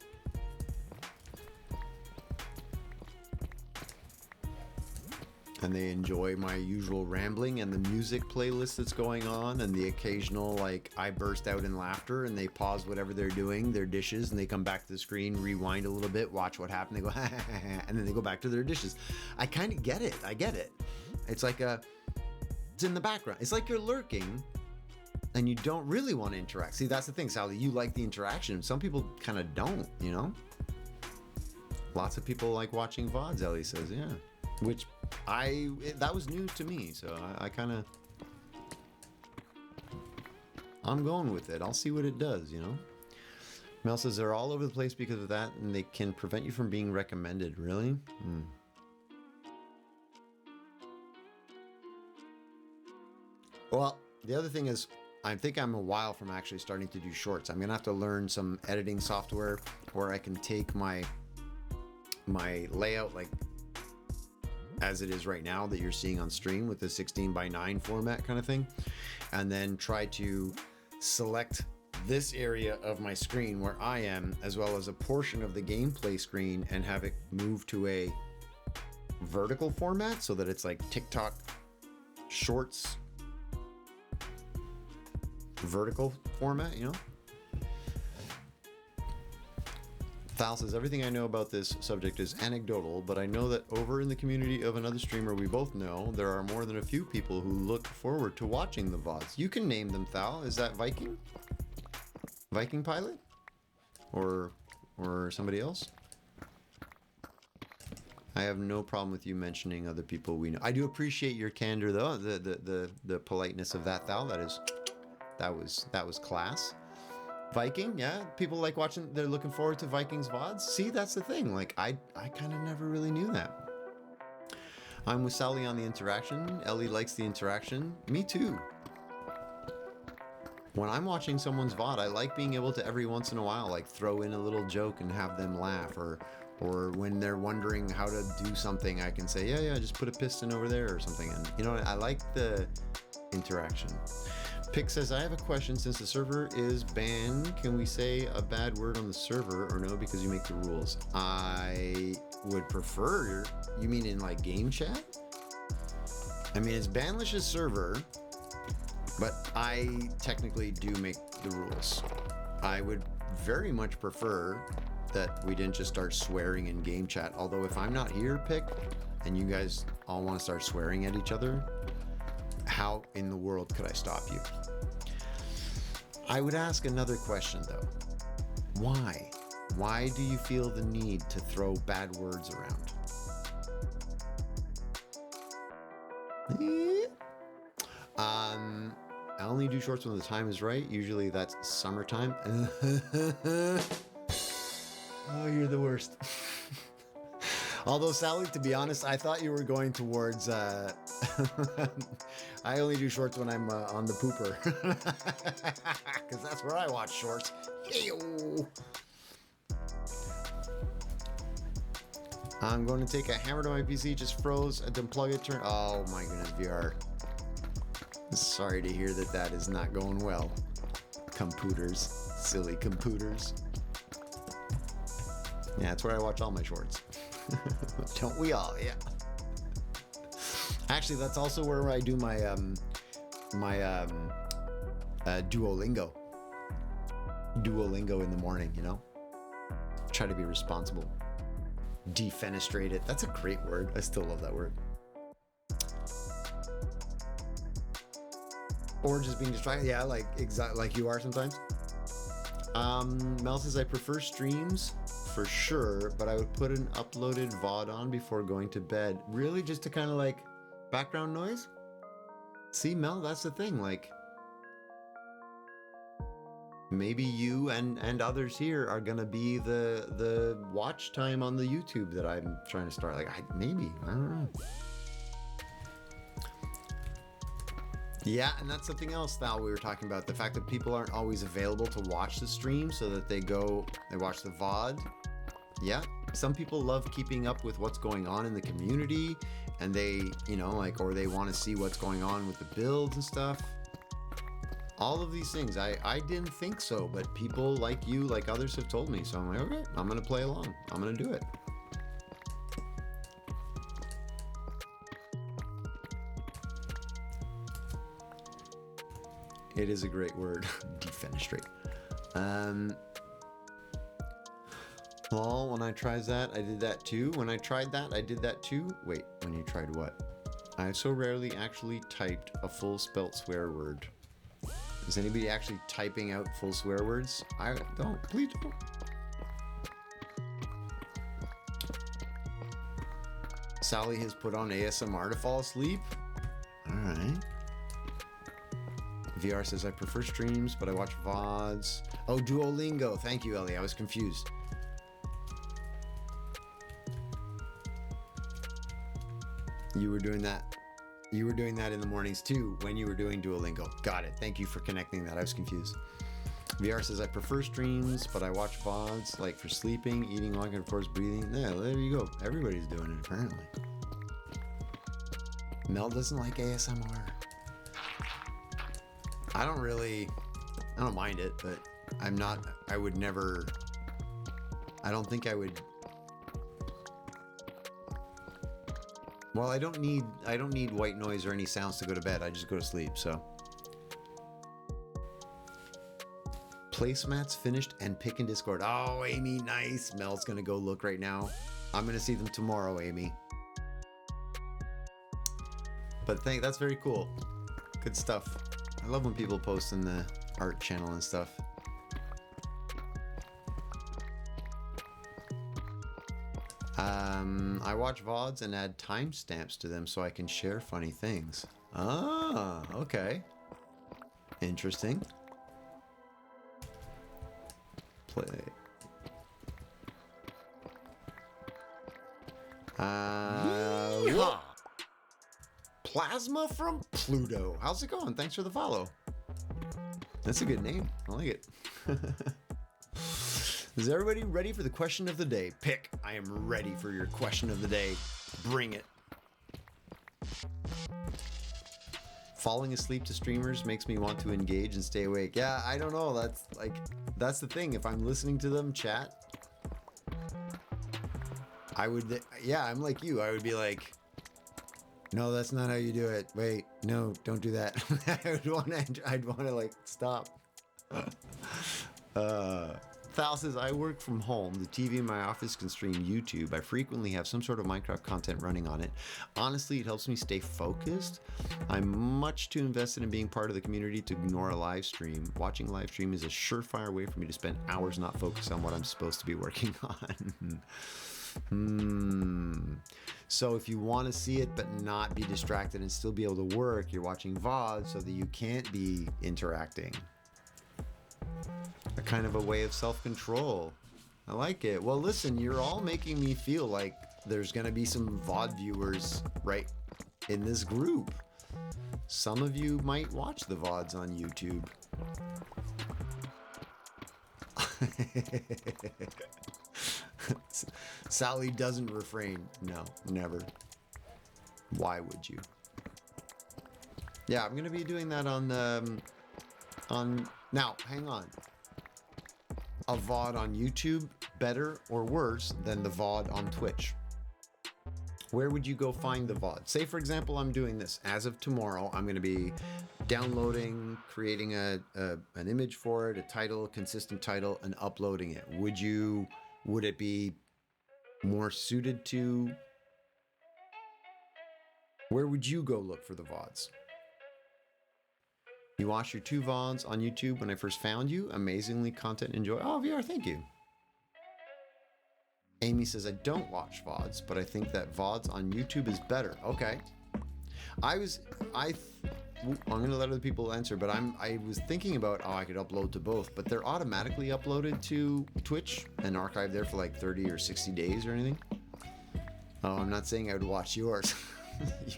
and they enjoy my usual rambling and the music playlist that's going on and the occasional, like, I burst out in laughter and they pause whatever they're doing, their dishes, and they come back to the screen, rewind a little bit, watch what happened, they go, and then they go back to their dishes. I kind of get it. I get it. It's like it's in the background. It's like you're lurking and you don't really want to interact. See, that's the thing, Sally. You like the interaction. Some people kind of don't, you know? Lots of people like watching VODs, Ellie says, yeah. Which that was new to me, so I kind of, I'm going with it. I'll see what it does, you know? Mel says they're all over the place because of that, and they can prevent you from being recommended. Really? Well, the other thing is, I think I'm a while from actually starting to do shorts. I'm gonna have to learn some editing software where I can take my layout, like as it is right now that you're seeing on stream with the 16:9 format kind of thing, and then try to select this area of my screen where I am, as well as a portion of the gameplay screen, and have it move to a vertical format so that it's like TikTok shorts vertical format, you know? Thal says, everything I know about this subject is anecdotal, but I know that over in the community of another streamer we both know, there are more than a few people who look forward to watching the VODs. You can name them, Thal. Is that Viking? Viking Pilot? Or somebody else? I have no problem with you mentioning other people we know. I do appreciate your candor, though, the politeness of that, Thal. That was class. Viking, yeah, people like watching, they're looking forward to Vikings VODs. See, that's the thing, like, I kind of never really knew that. I'm with Sally on the interaction. Ellie likes the interaction. Me too. When I'm watching someone's VOD, I like being able to every once in a while, like, throw in a little joke and have them laugh, or when they're wondering how to do something, I can say, yeah, just put a piston over there or something. And, you know, I like the interaction. Pick says, I have a question. Since the server is banned, can we say a bad word on the server or no, because you make the rules? I would prefer, you mean in like game chat? I mean, it's Banlish's server, but I technically do make the rules. I would very much prefer that we didn't just start swearing in game chat. Although if I'm not here, Pick, and you guys all want to start swearing at each other, how in the world could I stop you? I would ask another question though. Why? Why do you feel the need to throw bad words around? I only do shorts when the time is right. Usually that's summertime. Oh, you're the worst. Although, Sally, to be honest, I thought you were going towards, I only do shorts when I'm on the pooper. Because that's where I watch shorts. Hey-o. I'm going to take a hammer to my PC, just froze, I had to unplug it, turn, oh my goodness, VR. Sorry to hear that that is not going well. Computers, silly computers. Yeah, that's where I watch all my shorts. Don't we all? Yeah. Actually, that's also where I do my Duolingo. Duolingo in the morning, you know? Try to be responsible. Defenestrate it. That's a great word. I still love that word. Or just being distracted. Yeah, like exactly like you are sometimes. Mel says I prefer streams for sure, but I would put an uploaded VOD on before going to bed. Really, just to kind of like background noise? See, Mel, that's the thing. Like, maybe you and others here are gonna be the watch time on the YouTube that I'm trying to start. Like, maybe, I don't know. Yeah, and that's something else that we were talking about. The fact that people aren't always available to watch the stream, so that they watch the VOD. Yeah, some people love keeping up with what's going on in the community, and they, you know, like, or they want to see what's going on with the builds and stuff. All of these things, I didn't think so, but people like you, like others have told me. So I'm like, okay, I'm going to play along. I'm going to do it. It is a great word, defenestrate. Well, when I tried that, I did that too. When I tried that, I did that too. Wait, when you tried what? I so rarely actually typed a full spelt swear word. Is anybody actually typing out full swear words? I don't. Please don't. Sally has put on ASMR to fall asleep. All right. VR says I prefer streams, but I watch VODs. Oh, Duolingo. Thank you, Ellie. I was confused. You were doing that. You were doing that in the mornings too when you were doing Duolingo. Got it. Thank you for connecting that. I was confused. VR says I prefer streams, but I watch VODs like for sleeping, eating, walking, of course, breathing. Yeah, there you go. Everybody's doing it apparently. Mel doesn't like ASMR. I don't mind it, but I would never, I don't think I would. Well, I don't need white noise or any sounds to go to bed. I just go to sleep, so. Placemats finished and pick in Discord. Oh, Amy, nice. Mel's gonna go look right now. I'm gonna see them tomorrow, Amy. But that's very cool. Good stuff. I love when people post in the art channel and stuff. I watch VODs and add timestamps to them so I can share funny things. Ah, okay. Interesting. Play. Yeah. Plasma from Pluto. How's it going? Thanks for the follow. That's a good name. I like it. Is everybody ready for the question of the day? Pick. I am ready for your question of the day. Bring it. Falling asleep to streamers makes me want to engage and stay awake. Yeah, I don't know. That's the thing. If I'm listening to them chat, I would, yeah, I'm like you. I would be like, no, that's not how you do it. Wait, no, don't do that. I'd want to like stop. Thal says, I work from home. The TV in my office can stream YouTube. I frequently have some sort of Minecraft content running on it. Honestly, it helps me stay focused. I'm much too invested in being part of the community to ignore a live stream. Watching a live stream is a surefire way for me to spend hours not focused on what I'm supposed to be working on. So if you want to see it but not be distracted and still be able to work, you're watching VOD so that you can't be interacting. A kind of a way of self-control. I like it. Well, listen, you're all making me feel like there's going to be some VOD viewers right in this group. Some of you might watch the VODs on YouTube. Sally doesn't refrain. No, never. Why would you? Yeah, I'm gonna be doing that on now. Hang on. A VOD on YouTube better or worse than the VOD on Twitch? Where would you go find the VOD? Say, for example, I'm doing this. As of tomorrow, I'm going to be downloading, creating an image for it, a title, consistent title, and uploading it. Would it be more suited to? Where would you go look for the VODs? You watched your 2 VODs on YouTube when I first found you. Amazingly content enjoy. Oh, VR, thank you. Amy says, I don't watch VODs, but I think that VODs on YouTube is better. Okay. I'm going to let other people answer, but I was thinking about, I could upload to both, but they're automatically uploaded to Twitch and archived there for like 30 or 60 days or anything. Oh, I'm not saying I would watch yours.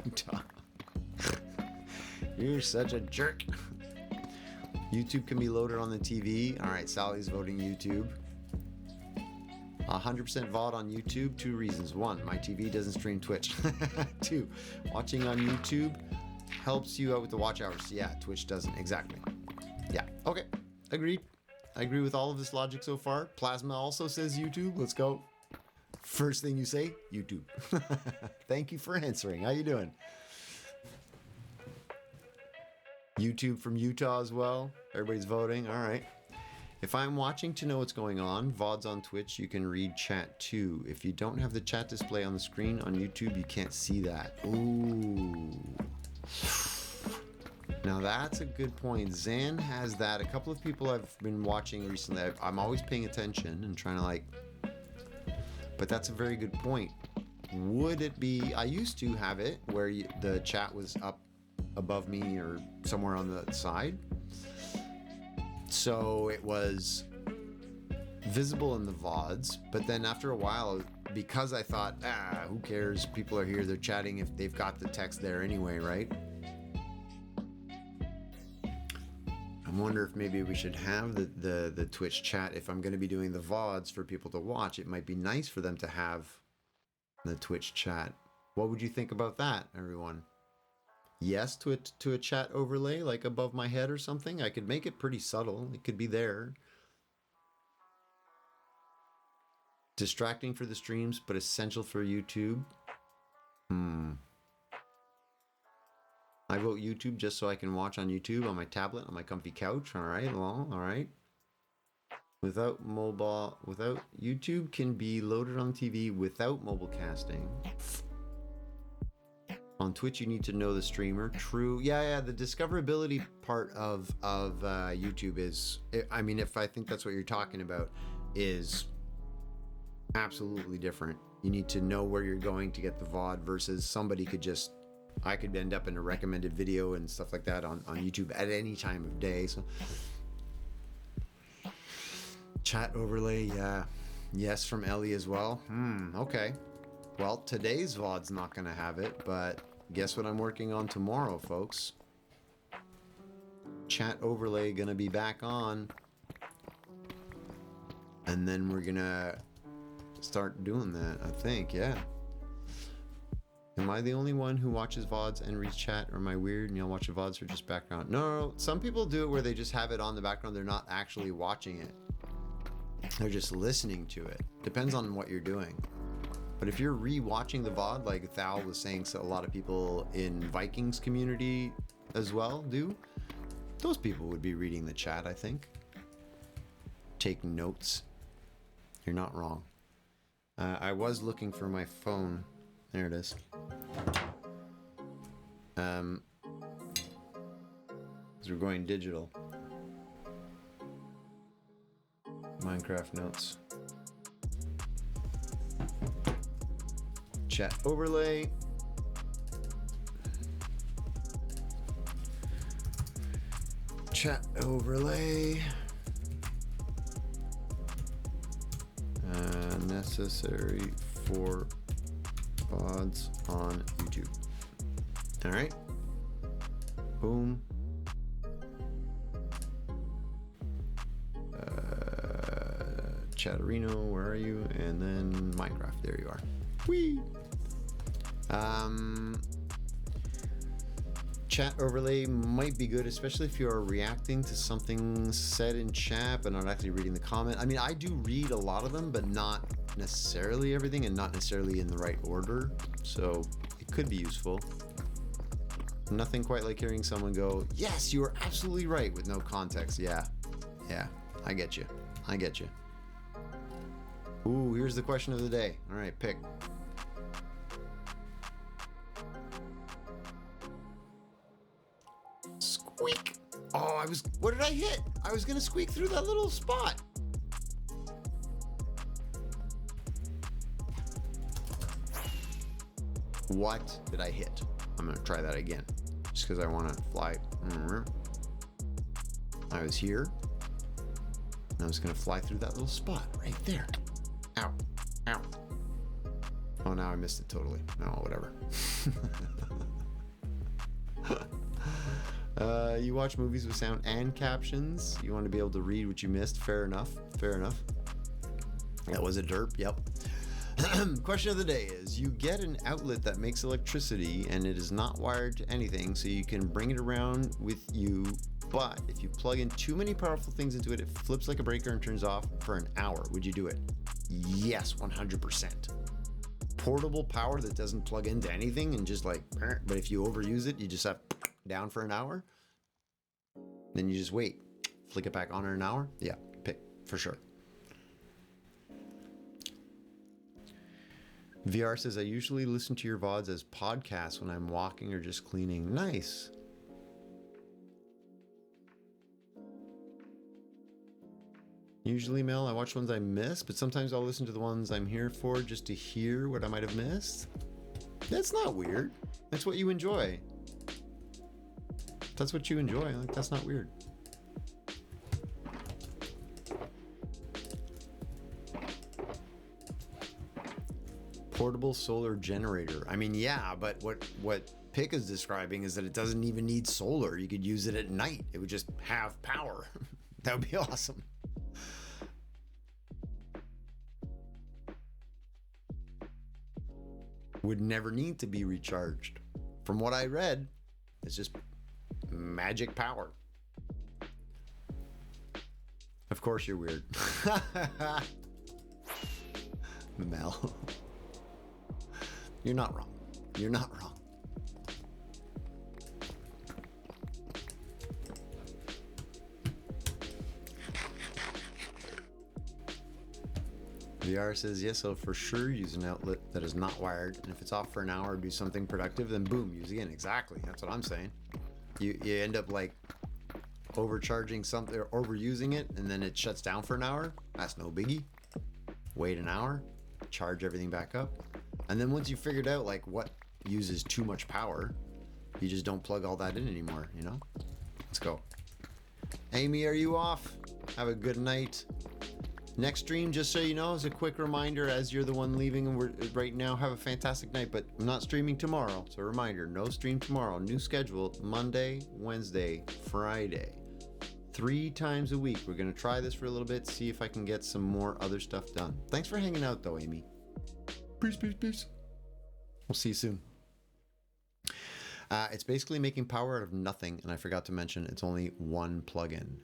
Utah. You're such a jerk. YouTube can be loaded on the TV. All right, Sally's voting YouTube. 100% VOD on YouTube. 2 reasons. 1, my TV doesn't stream Twitch. 2, watching on YouTube helps you out with the watch hours. Yeah, Twitch doesn't. Exactly. Yeah. Okay. Agreed. I agree with all of this logic so far. Plasma also says YouTube. Let's go. First thing you say, YouTube. Thank you for answering. How you doing? YouTube from Utah as well. Everybody's voting. All right. If I'm watching to know what's going on, VODs on Twitch, you can read chat too. If you don't have the chat display on the screen on YouTube, you can't see that. Ooh. Now that's a good point. Zan has that. A couple of people I've been watching recently, I'm always paying attention and trying to but that's a very good point. Would it be, I used to have it where the chat was up above me or somewhere on the side. So it was visible in the VODs, but then after a while, because I thought, who cares? People are here, they're chatting if they've got the text there anyway, right? I wonder if maybe we should have the Twitch chat. If I'm going to be doing the VODs for people to watch, it might be nice for them to have the Twitch chat. What would you think about that, everyone? Yes to a chat overlay, like above my head or something. I could make it pretty subtle. It could be there. Distracting for the streams, but essential for YouTube. I vote YouTube just so I can watch on YouTube on my tablet, on my comfy couch. All right, all right. Without YouTube can be loaded on TV without mobile casting. On Twitch, you need to know the streamer. True. Yeah. The discoverability part of YouTube is, I mean, if I think that's what you're talking about, is absolutely different. You need to know where you're going to get the VOD versus somebody could just, I could end up in a recommended video and stuff like that on YouTube at any time of day. So chat overlay, yeah. Yes, from Ellie as well. Okay. Well, today's VOD's not going to have it, but guess what I'm working on tomorrow, folks? Chat overlay going to be back on. And then we're going to start doing that, I think, yeah. Am I the only one who watches VODs and reads chat, or am I weird and y'all watch the VODs for just background? No, some people do it where they just have it on the background. They're not actually watching it. They're just listening to it. Depends on what you're doing. But if you're re-watching the VOD, like Thal was saying, so a lot of people in Vikings community as well do, those people would be reading the chat, I think. Taking notes. You're not wrong. I was looking for my phone. There it is. Because we're going digital. Minecraft notes. Chat overlay. Chat overlay. Necessary for VODs on YouTube. All right. Boom. Chatterino, where are you? And then Minecraft, there you are. Whee! Chat overlay might be good, especially if you're reacting to something said in chat but not actually reading the comment. I mean, I do read a lot of them, but not necessarily everything and not necessarily in the right order. So it could be useful. Nothing quite like hearing someone go, yes, you are absolutely right, with no context. Yeah, I get you. Ooh, here's the question of the day. All right, pick. Squeak. Oh, what did I hit? I was gonna squeak through that little spot. What did I hit? I'm gonna try that again, just because I want to fly. I was here, and I was gonna fly through that little spot right there. Ow, ow. Oh, now I missed it totally. No, whatever. You watch movies with sound and captions. You want to be able to read what you missed. Fair enough. That was a derp. Yep. Question of the day is, you get an outlet that makes electricity and it is not wired to anything, so you can bring it around with you, but if you plug in too many powerful things into it, it flips like a breaker and turns off for an hour. Would you do it? Yes, 100%. Portable power that doesn't plug into anything and just like, but if you overuse it, you just have down for an hour. Then you just wait, flick it back on in an hour. Yeah, pick for sure. VR says, I usually listen to your VODs as podcasts when I'm walking or just cleaning. Nice. Usually, Mel, I watch ones I miss, but sometimes I'll listen to the ones I'm here for just to hear what I might have missed. That's not weird. That's what you enjoy. That's what you enjoy. Like, that's not weird. Portable solar generator. I mean, yeah, but what Pick is describing is that it doesn't even need solar. You could use it at night. It would just have power. That would be awesome. Would never need to be recharged. From what I read, it's just magic power. Of course you're weird. Mel. You're not wrong. You're not wrong. VR says, yes, I'll for sure use an outlet that is not wired, and if it's off for an hour or do something productive, then boom, use again. Exactly. That's what I'm saying. You end up like overcharging something or overusing it, and then it shuts down for an hour. That's no biggie. Wait an hour, charge everything back up. And then once you figured out like what uses too much power, you just don't plug all that in anymore, you know? Let's go. Amy, are you off? Have a good night. Next stream, just so you know, is a quick reminder as you're the one leaving and we're right now, have a fantastic night, but I'm not streaming tomorrow. So a reminder, no stream tomorrow. New schedule, Monday, Wednesday, Friday. 3 times a week. We're going to try this for a little bit, see if I can get some more other stuff done. Thanks for hanging out though, Amy. Peace. We'll see you soon. It's basically making power out of nothing, and I forgot to mention it's only one plug-in.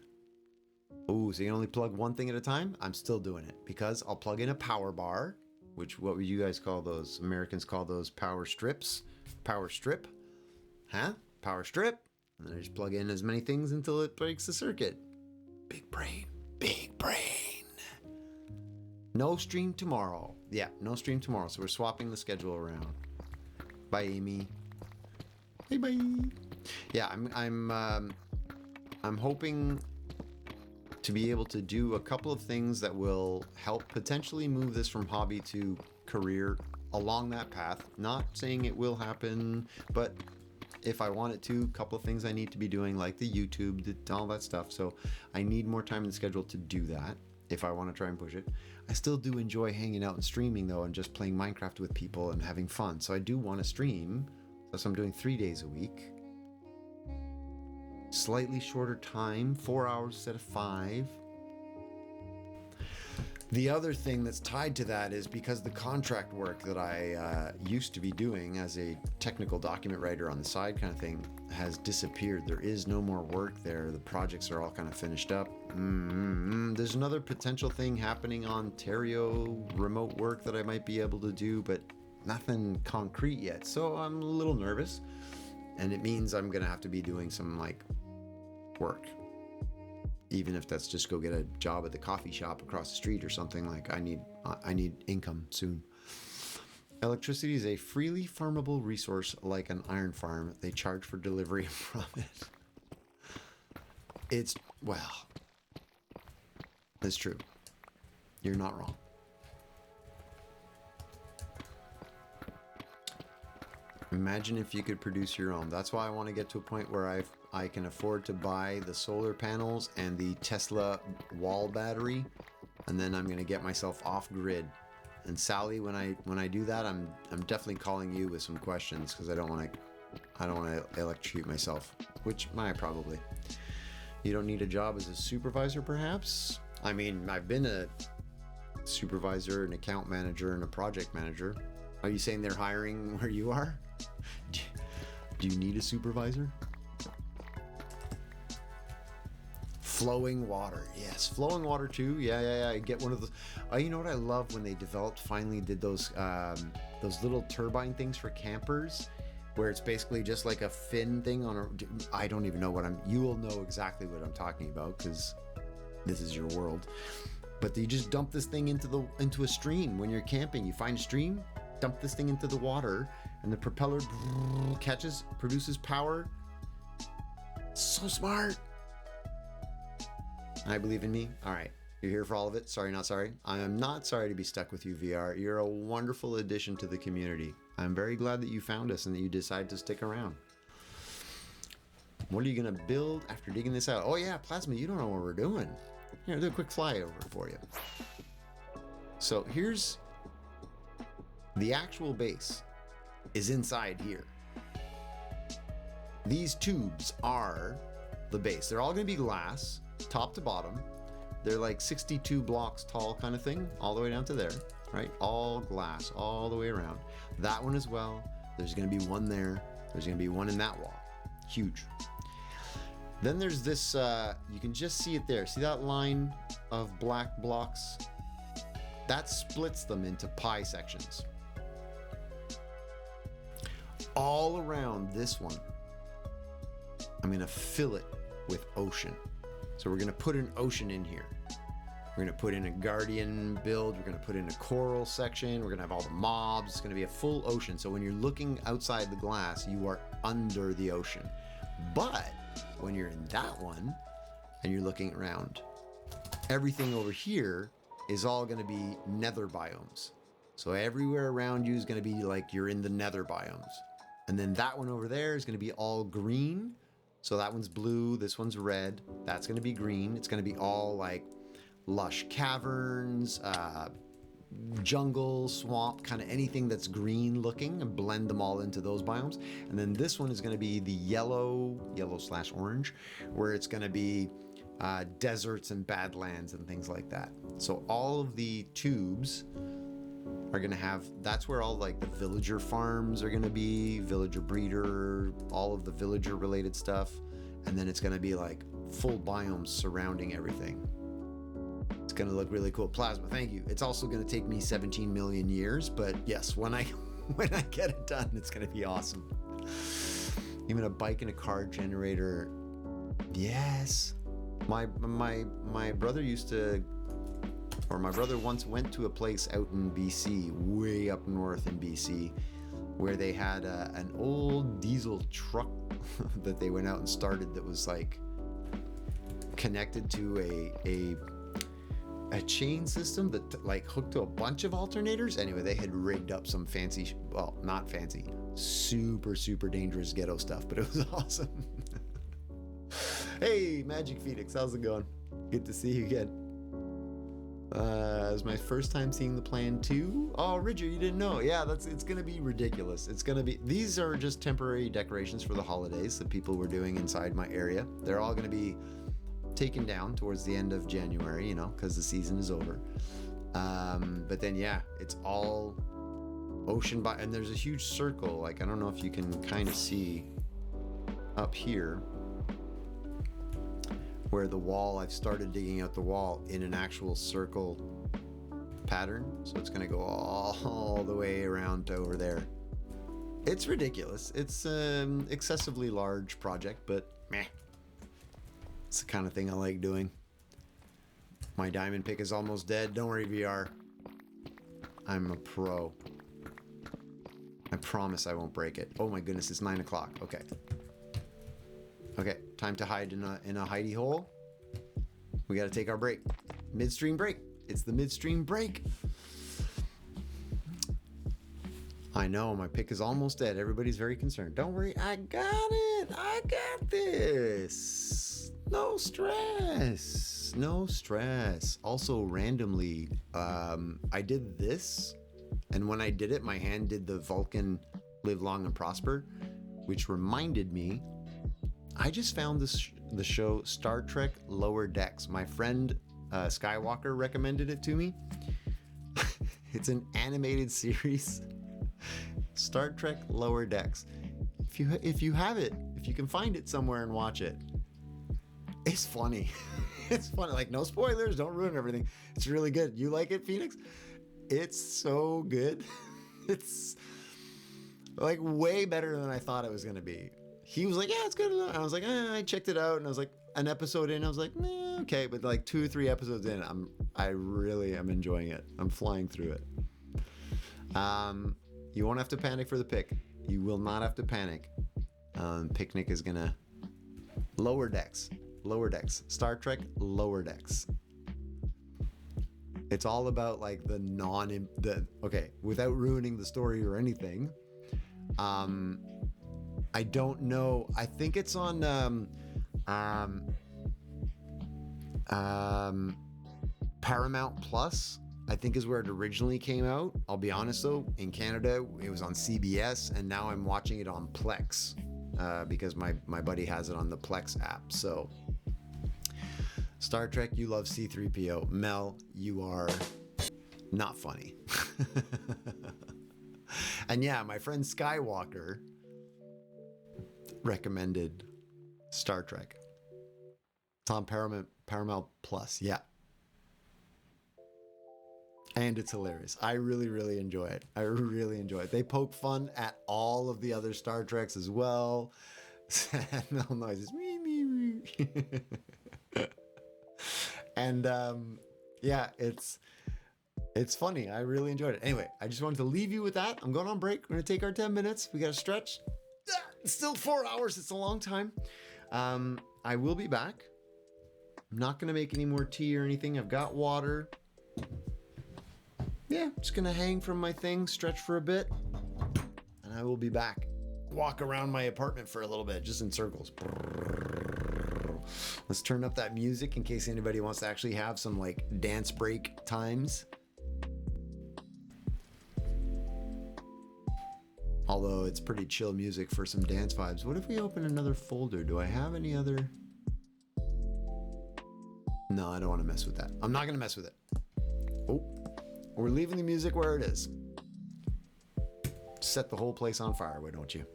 Ooh, so you can only plug one thing at a time? I'm still doing it because I'll plug in a power bar, which what would you guys call those? Americans call those power strips. Power strip. Huh? Power strip. And then I just plug in as many things until it breaks the circuit. Big brain. Big brain. No stream tomorrow. Yeah, no stream tomorrow. So we're swapping the schedule around. Bye, Amy. Bye. Yeah, I'm hoping to be able to do a couple of things that will help potentially move this from hobby to career along that path. Not saying it will happen, but if I want it to, a couple of things I need to be doing, like the YouTube, all that stuff. So I need more time in the schedule to do that if I want to try and push it. I still do enjoy hanging out and streaming though, and just playing Minecraft with people and having fun. So I do want to stream. So I'm doing 3 days a week. Slightly shorter time, 4 hours instead of 5. The other thing that's tied to that is because the contract work that I used to be doing as a technical document writer on the side kind of thing has disappeared. There is no more work there. The projects are all kind of finished up. There's another potential thing happening on Ontario, remote work that I might be able to do, but nothing concrete yet. So I'm a little nervous, and it means I'm going to have to be doing some like work. Even if that's just go get a job at the coffee shop across the street or something. Like I need income soon. Electricity is a freely farmable resource like an iron farm. They charge for delivery from it. It's, well, it's true. You're not wrong. Imagine if you could produce your own. That's why I want to get to a point where I can afford to buy the solar panels and the Tesla wall battery, and then I'm going to get myself off grid. And Sally, when I do that, I'm definitely calling you with some questions because I don't want to electrocute myself, which I probably. You don't need a job as a supervisor, perhaps? I mean, I've been a supervisor, an account manager, and a project manager. Are you saying they're hiring where you are? Do you need a supervisor? Flowing water. Yes, flowing water too. Yeah. I get one of those. You know what I love when they finally did those little turbine things for campers, where it's basically just like a fin thing on a. I don't even know you will know exactly what I'm talking about because this is your world. But you just dump this thing into a stream when you're camping. You find a stream, dump this thing into the water, and the propeller produces power. So smart. I believe in me. All right. You're here for all of it. Sorry, not sorry. I am not sorry to be stuck with you, VR. You're a wonderful addition to the community. I'm very glad that you found us and that you decided to stick around. What are you going to build after digging this out? Oh, yeah, Plasma, you don't know what we're doing. Here, do a quick flyover for you. So here's the actual base is inside here. These tubes are the base. They're all going to be glass, top to bottom. They're like 62 blocks tall kind of thing, all the way down to there, right? All glass, all the way around. That one as well. There's going to be one there. There's going to be one in that wall. Huge. Then there's this, you can just see it there. See that line of black blocks? That splits them into pie sections. All around this one, I'm going to fill it with ocean. So we're going to put an ocean in here. We're going to put in a guardian build. We're going to put in a coral section. We're going to have all the mobs. It's going to be a full ocean. So when you're looking outside the glass, you are under the ocean. But when you're in that one and you're looking around, everything over here is all going to be nether biomes. So everywhere around you is going to be like you're in the nether biomes. And then that one over there is going to be all green. So that one's blue, this one's red, that's going to be green. It's going to be all like lush caverns, jungle, swamp, kind of anything that's green looking, and blend them all into those biomes. And then this one is going to be the yellow/orange, where it's going to be deserts and badlands and things like that. So all of the tubes are going to have, that's where all like the villager farms are going to be, villager breeder, all of the villager related stuff. And then it's going to be like full biomes surrounding everything. It's going to look really cool. Plasma, thank you. It's also going to take me 17 million years, but yes, when I get it done, it's going to be awesome. Even a bike and a car generator. Yes. My brother my brother once went to a place out in BC, way up north in BC, where they had an old diesel truck that they went out and started that was like connected to a chain system that like hooked to a bunch of alternators. Anyway, they had rigged up some fancy, well, not fancy, super, super dangerous ghetto stuff, but it was awesome. Hey, Magic Phoenix, how's it going? Good to see you again. It's my first time seeing the plan too. Oh, Ridger, you didn't know. Yeah, it's gonna be ridiculous. It's gonna be, these are just temporary decorations for the holidays that people were doing inside my area. They're all gonna be taken down towards the end of January, you know, because the season is over. But then, yeah, it's all ocean by, and there's a huge circle. Like, I don't know if you can kind of see up here where the wall, I've started digging out the wall in an actual circle pattern. So it's going to go all the way around to over there. It's ridiculous. It's an excessively large project, but meh. It's the kind of thing I like doing. My diamond pick is almost dead. Don't worry, VR. I'm a pro. I promise I won't break it. Oh my goodness, it's 9 o'clock. Okay. Okay, time to hide in a hidey hole. We got to take our break. Midstream break. It's the midstream break. I know, my pick is almost dead. Everybody's very concerned. Don't worry, I got it. I got this. No stress. No stress. Also, randomly, I did this. And when I did it, my hand did the Vulcan Live Long and Prosper, which reminded me, I just found the show Star Trek Lower Decks. My friend Skywalker recommended it to me. It's an animated series. Star Trek Lower Decks. If you have it, if you can find it somewhere and watch it, it's funny. It's funny. Like, no spoilers, don't ruin everything. It's really good. You like it, Phoenix? It's so good. It's like way better than I thought it was gonna be. He was like, yeah, it's good. I was like, I checked it out, and I was like, an episode in, I was like, okay, but like 2 or 3 episodes in, I really am enjoying it. I'm flying through it. You won't have to panic for the pick. You will not have to panic. Picnic is gonna Lower Decks. Star Trek Lower Decks. It's all about like okay, without ruining the story or anything. I don't know. I think it's on Paramount Plus, I think is where it originally came out. I'll be honest though, in Canada, it was on CBS, and now I'm watching it on Plex because my buddy has it on the Plex app. So, Star Trek, you love C-3PO. Mel, you are not funny. And yeah, my friend Skywalker recommended Star Trek. It's on Paramount Plus, yeah. And it's hilarious. I really, really enjoy it. They poke fun at all of the other Star Treks as well. Sad Mel noises. And yeah, it's funny. I really enjoyed it. Anyway, I just wanted to leave you with that. I'm going on break. We're going to take our 10 minutes. We got to stretch. It's still 4 hours. It's a long time. I will be back. I'm not going to make any more tea or anything. I've got water. Yeah, just going to hang from my thing, stretch for a bit, and I will be back. Walk around my apartment for a little bit, just in circles. Let's turn up that music in case anybody wants to actually have some like dance break times. Although it's pretty chill music for some dance vibes. What if we open another folder? Do I have any other? No, I don't want to mess with that. I'm not going to mess with it. Oh, we're leaving the music where it is. Set the whole place on fire, why don't you?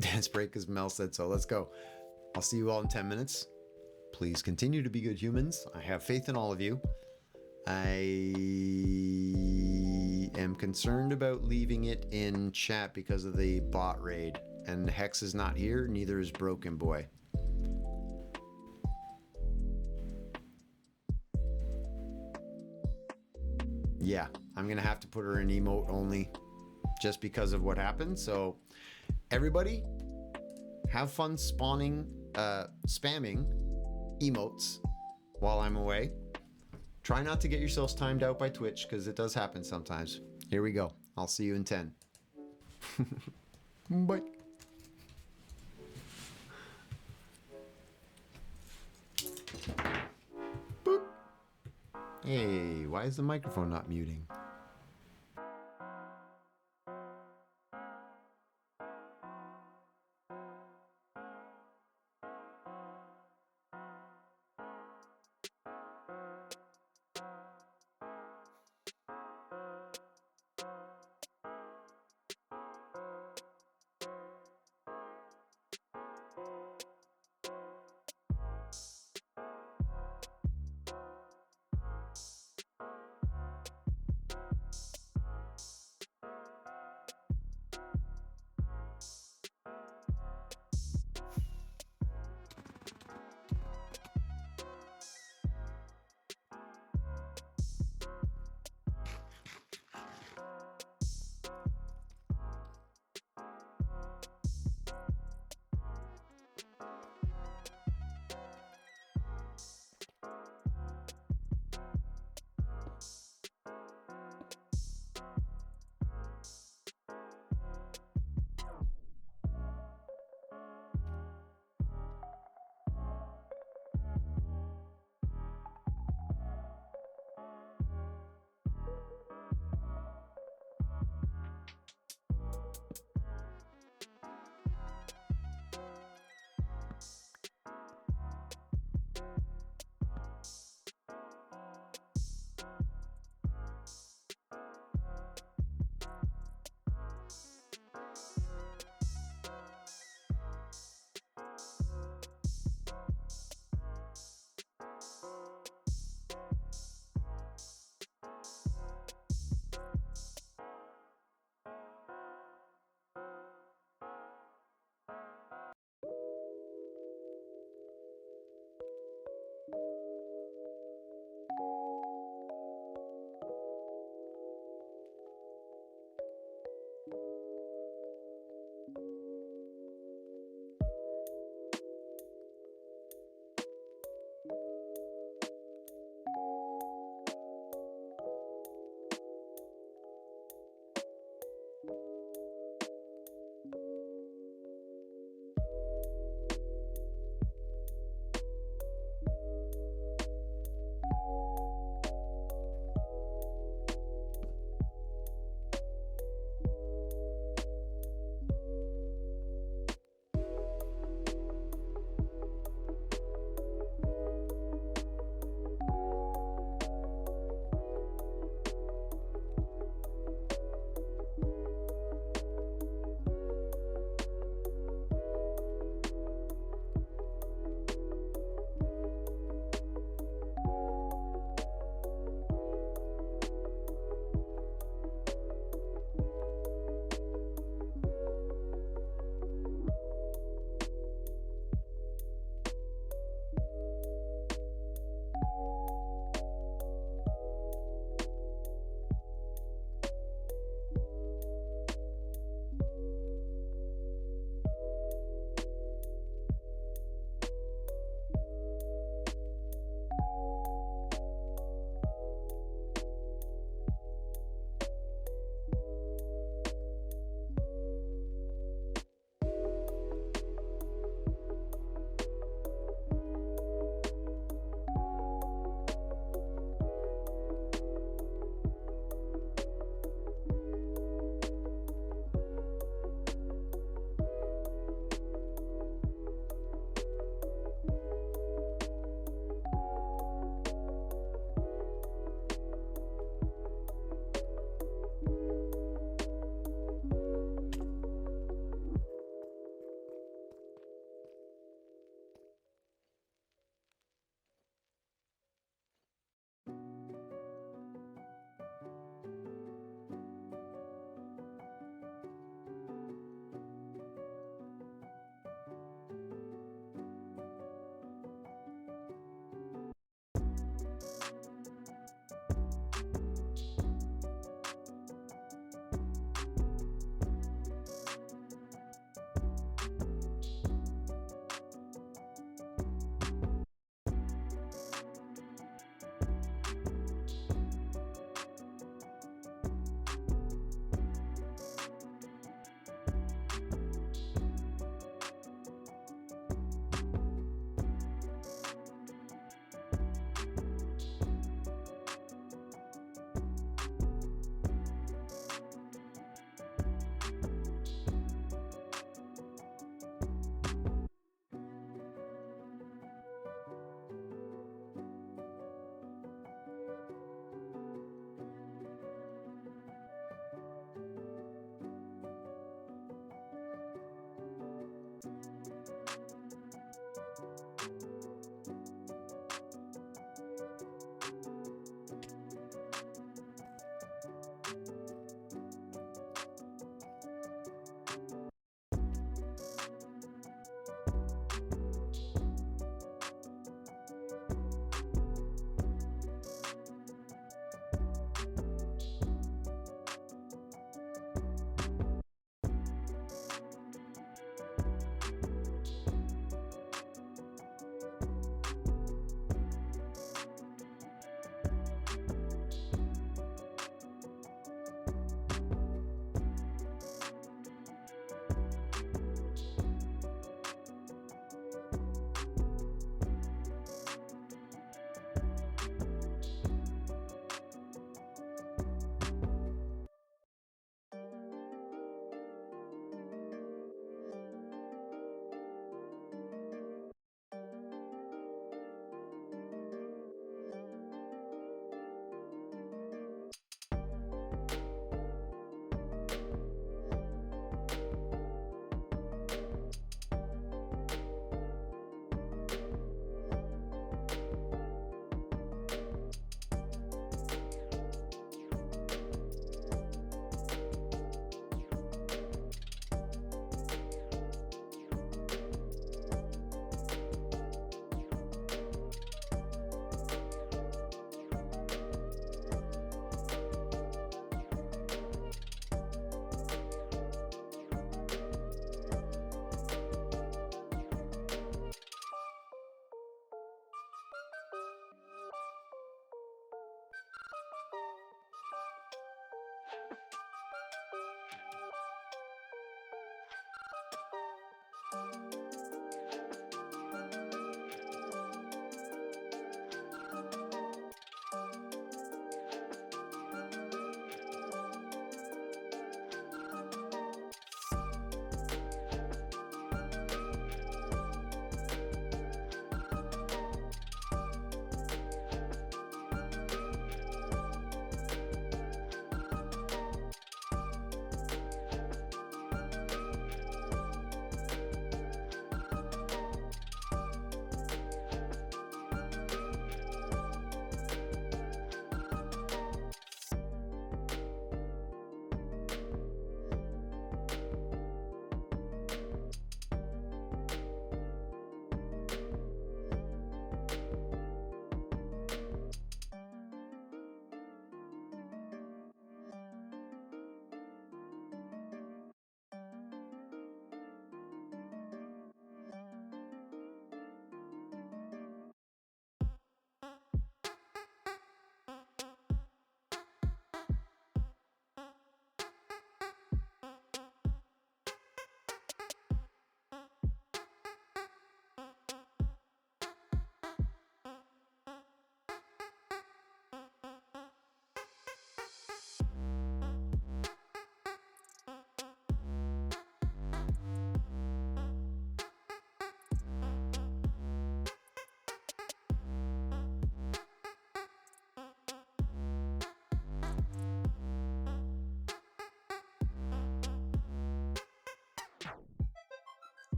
Dance break, as Mel said so. Let's go. I'll see you all in 10 minutes. Please continue to be good humans. I have faith in all of you. I am concerned about leaving it in chat because of the bot raid. And Hex is not here, neither is Broken Boy. Yeah, I'm going to have to put her in emote only just because of what happened. So everybody have fun spamming emotes while I'm away. Try not to get yourselves timed out by Twitch because it does happen sometimes. Here we go. I'll see you in 10. Bye. Boop. Hey, why is the microphone not muting?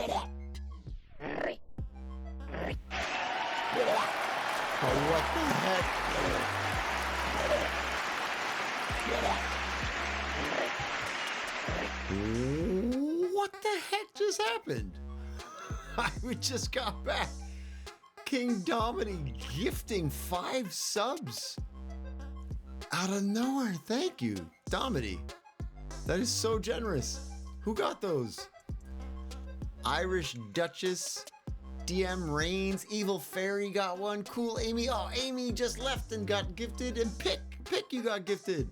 Oh, what the heck? What the heck just happened? We just got back. King Domini gifting 5 subs. Out of nowhere. Thank you, Domini. That is so generous. Who got those? Irish Duchess, DM Reigns, Evil Fairy got one. Cool Amy. Oh, Amy just left and got gifted. And Pick, you got gifted.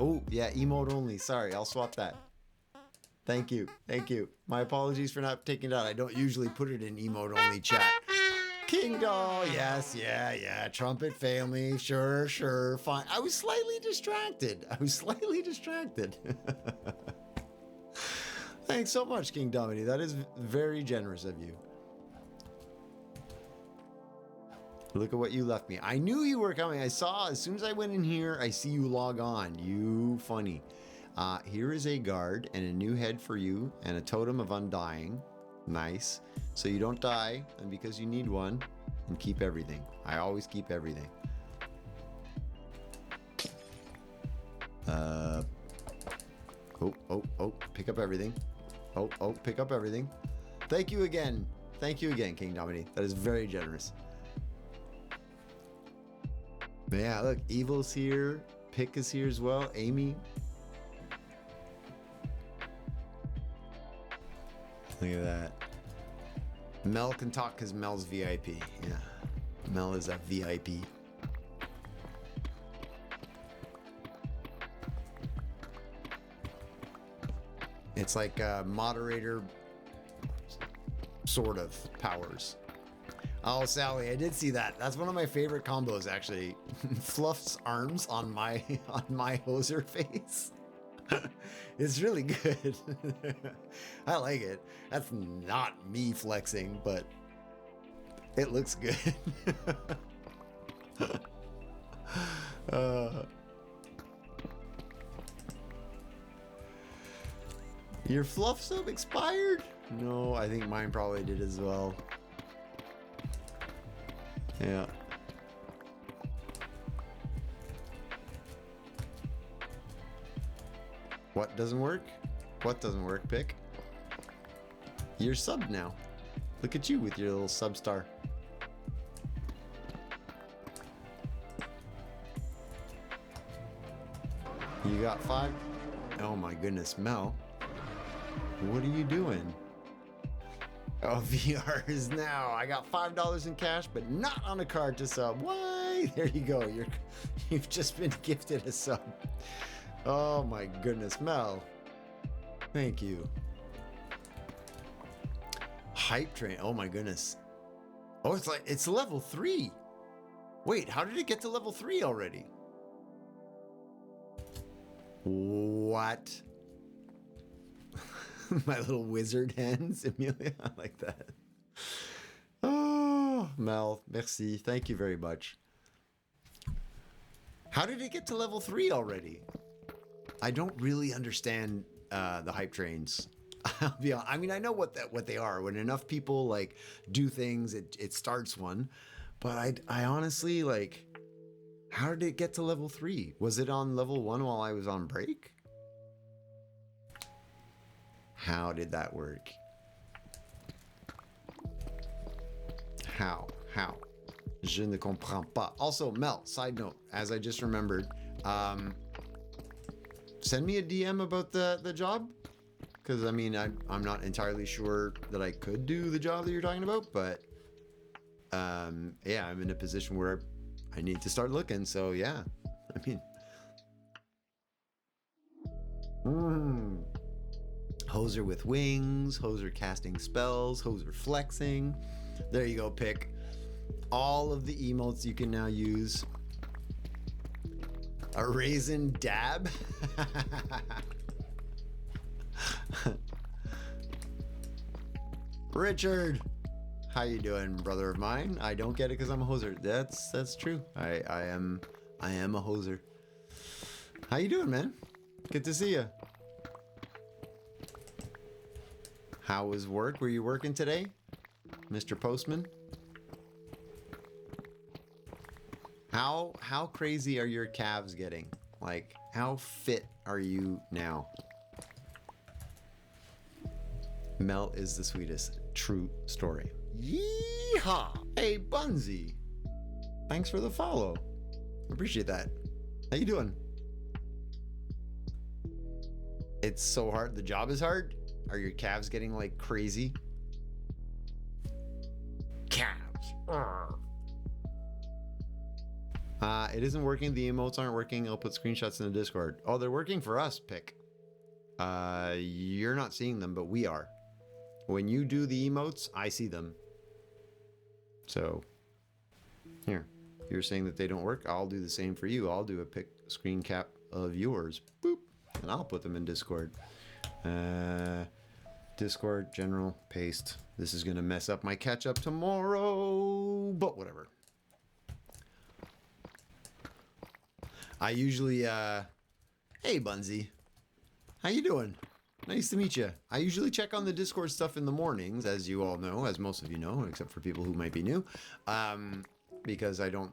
Oh, yeah, emote only. Sorry, I'll swap that. Thank you. My apologies for not taking it out. I don't usually put it in emote only chat. King Doll, yes, yeah. Trumpet family, sure, fine. I was slightly distracted. Thanks so much, King Domini. That is very generous of you. Look at what you left me. I knew you were coming. I saw, as soon as I went in here, I see you log on. You funny. Here is a guard and a new head for you and a totem of undying. Nice. So you don't die, and because you need one, and keep everything. I always keep everything. Pick up everything. Pick up everything. Thank you again, King Domini. That is very generous. But yeah, look, Evil's here. Pick is here as well. Amy. Look at that. Mel can talk because Mel's VIP. Yeah. Mel is a VIP. It's like a moderator sort of powers. Oh, Sally, I did see that. That's one of my favorite combos, actually. Fluff's arms on my hoser face. It's really good. I like it. That's not me flexing, but it looks good. Your fluff sub expired? No, I think mine probably did as well. Yeah. What doesn't work? What doesn't work, Pick? You're subbed now. Look at you with your little sub star. You got 5? Oh my goodness, Mel. What are you doing? Oh, VR is now. I got $5 in cash, but not on a card to sub. Why? There you go. You've just been gifted a sub. Oh my goodness, Mel. Thank you. Hype train. Oh my goodness. Oh, it's level 3. Wait, how did it get to level 3 already? What? My little wizard hands, Amelia. I like that. Oh, Mel, merci. Thank you very much. How did it get to level 3 already? I don't really understand the hype trains. I'll be honest. I mean, I know what they are. When enough people like do things, it starts one. But I honestly like. How did it get to level 3? Was it on level 1 while I was on break? How did that work? How? Je ne comprends pas. Also, Mel, side note, as I just remembered, send me a DM about the job. Because, I mean, I'm not entirely sure that I could do the job that you're talking about, but yeah, I'm in a position where I need to start looking, so yeah. I mean... Hoser with wings, Hoser casting spells, Hoser flexing. There you go, Pick. All of the emotes you can now use. A raisin dab? Richard! How you doing, brother of mine? I don't get it because I'm a hoser. That's true. I am a hoser. How you doing, man? Good to see you. How was work? Were you working today, Mr. Postman? How crazy are your calves getting? Like, how fit are you now? Mel is the sweetest. True story. Yeehaw! Hey, Bunsy. Thanks for the follow. Appreciate that. How you doing? It's so hard. The job is hard? Are your calves getting like crazy? Calves. It isn't working. The emotes aren't working. I'll put screenshots in the Discord. Oh, they're working for us, Pick. You're not seeing them, but we are. When you do the emotes, I see them. So, here. You're saying that they don't work? I'll do the same for you. I'll do a pick screen cap of yours. Boop. And I'll put them in Discord. Discord, general, paste. This is going to mess up my catch up tomorrow, but whatever. I usually, hey Bunsy, how you doing? Nice to meet you. I usually check on the Discord stuff in the mornings, as you all know, as most of you know, except for people who might be new, because I don't,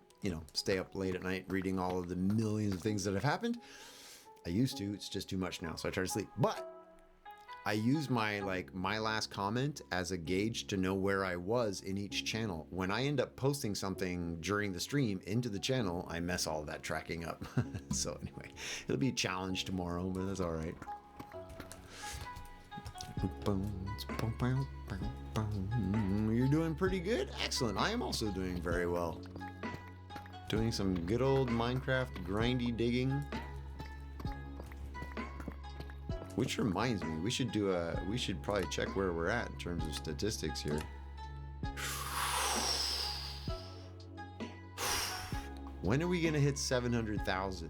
stay up late at night reading all of the millions of things that have happened. I used to, it's just too much now, so I try to sleep. But I use my last comment as a gauge to know where I was in each channel. When I end up posting something during the stream into the channel, I mess all of that tracking up. So anyway, it'll be a challenge tomorrow, but that's all right. You're doing pretty good? Excellent. I am also doing very well. Doing some good old Minecraft grindy digging. Which reminds me, we should probably check where we're at in terms of statistics here. When are we gonna hit 700,000?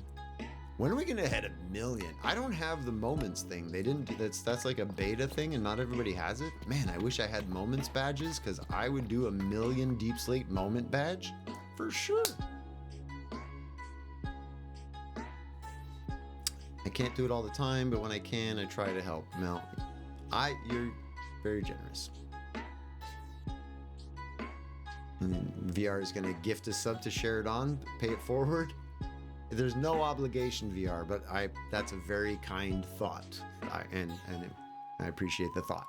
When are we gonna hit 1 million? I don't have the moments thing. They didn't. That's like a beta thing, and not everybody has it. Man, I wish I had moments badges, because I would do 1 million Deep Slate moment badge for sure. I can't do it all the time, but when I can, I try to help. Mel, you're very generous. And VR is going to gift a sub to share it on, pay it forward. There's no obligation, VR, but that's a very kind thought, and I appreciate the thought.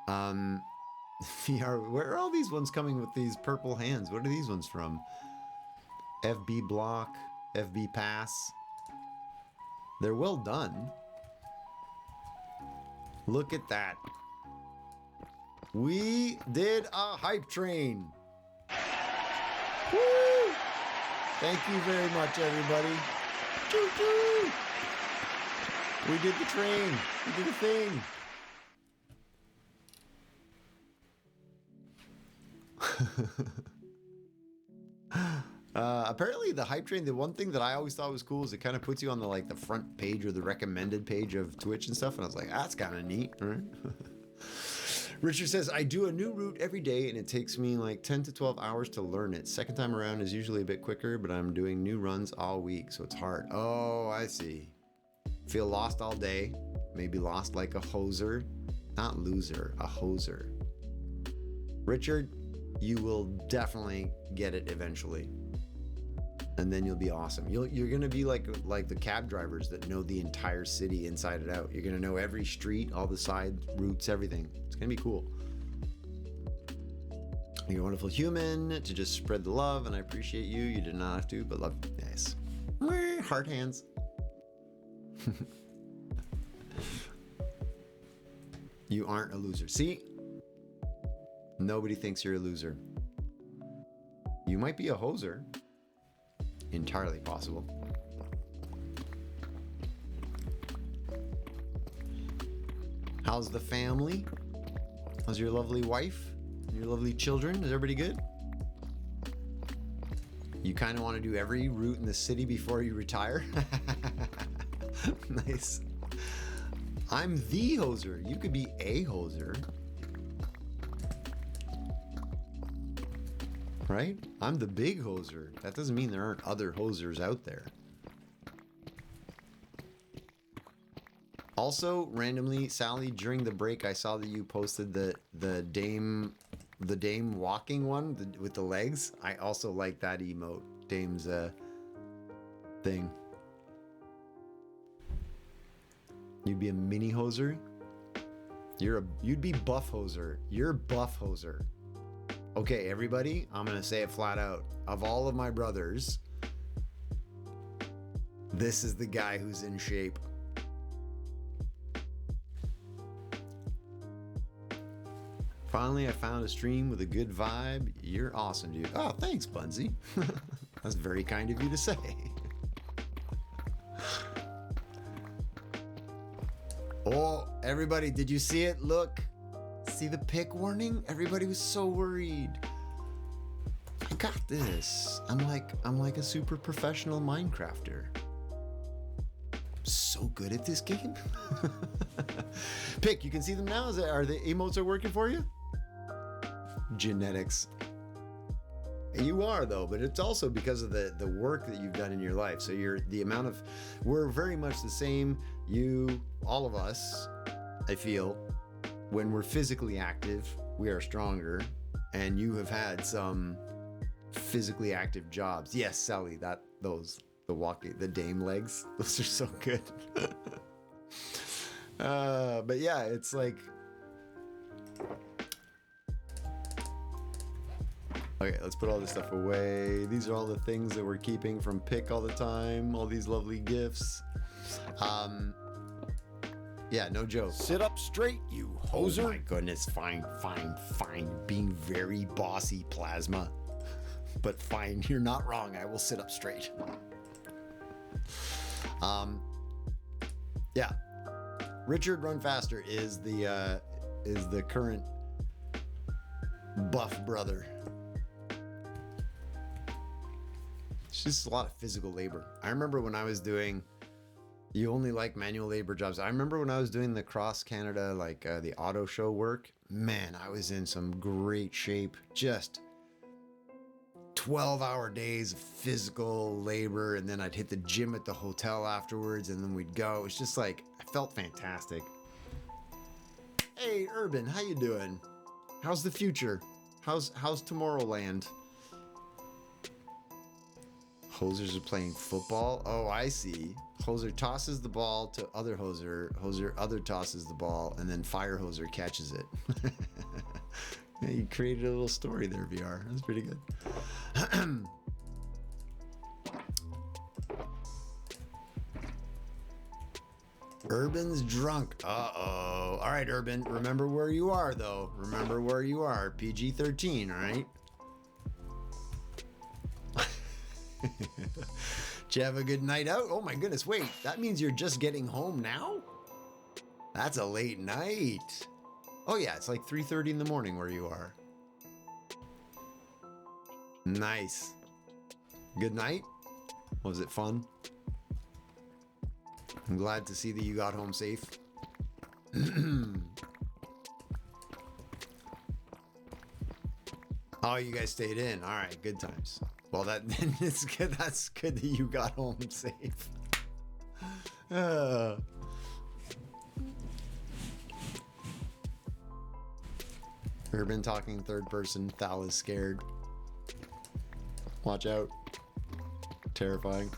VR, where are all these ones coming with these purple hands? What are these ones from? FB Block, FB Pass. They're well done. Look at that. We did a hype train. Woo! Thank you very much, everybody. Choo-choo! We did the train. We did a thing. Apparently the hype train, the one thing that I always thought was cool is it kind of puts you on the front page or the recommended page of Twitch and stuff, and I was like, that's kind of neat, right? Richard says, I do a new route every day and it takes me 10 to 12 hours to learn it. Second time around is usually a bit quicker, but I'm doing new runs all week, so it's hard. Oh, I see. Feel lost all day, maybe lost like a hoser. Not loser, a hoser. Richard, you will definitely get it eventually. And then you'll be awesome. You're gonna be like the cab drivers that know the entire city inside and out. You're gonna know every street, all the side routes, everything. It's gonna be cool. You're a wonderful human to just spread the love, and I appreciate you. You did not have to, but love. Nice. Heart hands. You aren't a loser. See? Nobody thinks you're a loser. You might be a hoser. Entirely possible. How's the family? How's your lovely wife? Your lovely children? Is everybody good? You kind of want to do every route in the city before you retire? Nice. I'm the hoser. You could be a hoser. Right? I'm the big hoser. That doesn't mean there aren't other hosers out there. Also, randomly, Sally, during the break, I saw that you posted the dame walking one with the legs. I also like that emote, Dame's thing. You'd be a mini hoser. You'd be buff hoser. You're buff hoser. Okay, everybody, I'm gonna say it flat out. Of all of my brothers, this is the guy who's in shape. Finally, I found a stream with a good vibe. You're awesome, dude. Oh, thanks, Bunsy. That's very kind of you to say. Oh, everybody, did you see it? Look. See the pick warning? Everybody was so worried. I got this. I'm like a super professional Minecrafter. So good at this game. Pick, you can see them now? Are the emotes working for you? Genetics. You are though, but it's also because of the work that you've done in your life. So we're very much the same. You, all of us, I feel, when we're physically active, we are stronger, and you have had some physically active jobs. Yes, Sally, the dame legs, those are so good. But yeah, it's like, okay, let's put all this stuff away. These are all the things that we're keeping from Pick all the time. All these lovely gifts. Yeah, no joke. Sit up straight, you hoser. Oh my goodness, fine. Being very bossy, Plasma. But fine, you're not wrong. I will sit up straight. Yeah. Richard Run Faster is the current buff brother. It's just a lot of physical labor. I remember when I was doing, you only like manual labor jobs. I remember when I was doing the cross Canada, the auto show work, man, I was in some great shape. Just 12-hour days of physical labor, and then I'd hit the gym at the hotel afterwards, and then we'd go. It was just like, I felt fantastic. Hey, Urban, how you doing? How's the future? How's Tomorrowland? Hosers are playing football? Oh, I see. Hoser tosses the ball to other hoser. Hoser other tosses the ball, and then fire hoser catches it. Yeah, you created a little story there, VR. That's pretty good. Urban's drunk. Uh-oh. All right, Urban. Remember where you are, though. Remember where you are. PG-13, all right? Did you have a good night out? Oh my goodness, wait. That means you're just getting home now? That's a late night. Oh yeah, it's like 3:30 in the morning where you are. Nice. Good night? Was it fun? I'm glad to see that you got home safe. Oh, you guys stayed in. All right, good times. Well, it's good. That's good that you got home safe. Urban talking third person. Thal is scared. Watch out. Terrifying.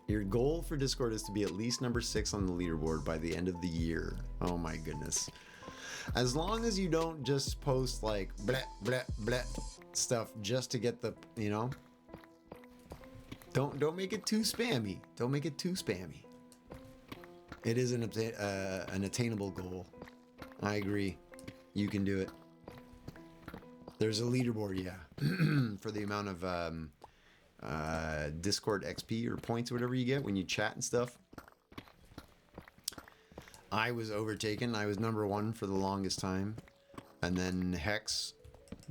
Your goal for Discord is to be at least number 6 on the leaderboard by the end of the year. Oh my goodness. As long as you don't just post like blah blah blah stuff just to get the, you know, don't make it too spammy. Don't make it too spammy. It is an attainable goal. I agree. You can do it. There's a leaderboard, yeah, for the amount of Discord XP or points or whatever you get when you chat and stuff. I was overtaken. I was number 1 for the longest time. And then Hex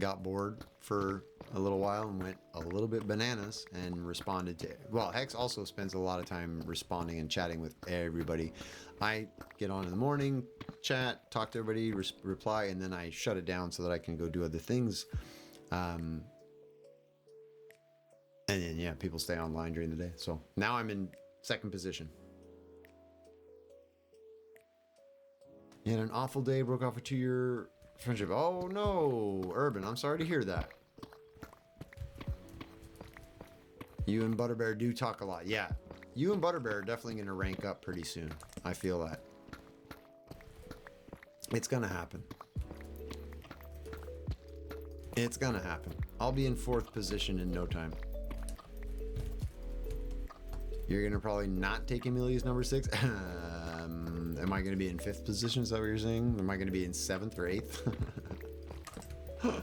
got bored for a little while and went a little bit bananas and responded to... Well, Hex also spends a lot of time responding and chatting with everybody. I get on in the morning, chat, talk to everybody, reply, and then I shut it down so that I can go do other things. And And then, yeah, people stay online during the day. So now I'm in second position. You had an awful day, broke off a 2-year friendship. Oh no, Urban, I'm sorry to hear that. You and Butterbear do talk a lot. Yeah, you and Butterbear are definitely going to rank up pretty soon. I feel that. It's going to happen. It's going to happen. I'll be in 4th position in no time. You're going to probably not take Amelia's number 6. Am I going to be in 5th position? Is that what you're saying? Am I going to be in 7th or 8th?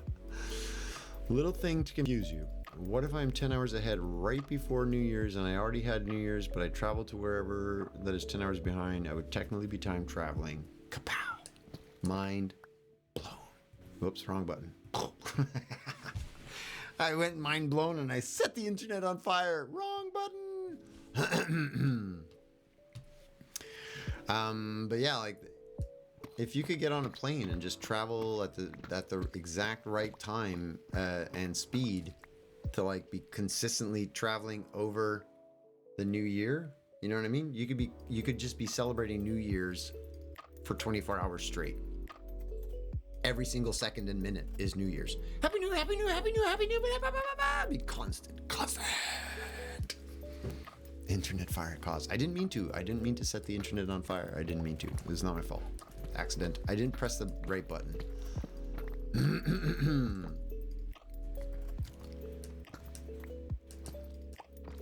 Little thing to confuse you. What if I'm 10 hours ahead right before New Year's and I already had New Year's, but I traveled to wherever that is 10 hours behind? I would technically be time traveling. Kapow. Mind blown. Whoops, wrong button. I went mind blown and I set the internet on fire. Wrong button. But yeah, like if you could get on a plane and just travel at the exact right time and speed to like be consistently traveling over the new year, you know what I mean? You could just be celebrating New Year's for 24 hours straight. Every single second and minute is New Year's. Happy New Year, Happy New Year, Happy New Year, Happy New Year, be constant. Internet fire cause. I didn't mean to set the internet on fire. I didn't mean to. It was not my fault. Accident. I didn't press the right button.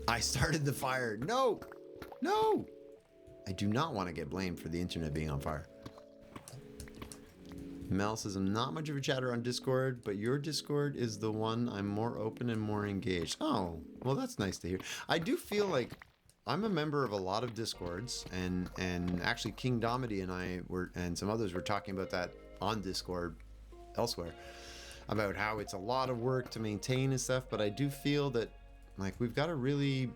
I started the fire. No. I do not want to get blamed for the internet being on fire. Mel says, I'm not much of a chatter on Discord, but your Discord is the one I'm more open and more engaged. Oh, well, that's nice to hear. I do feel like I'm a member of a lot of Discords, and actually King Domity and I were, and some others were talking about that on Discord elsewhere, about how it's a lot of work to maintain and stuff, but I do feel that like we've got a really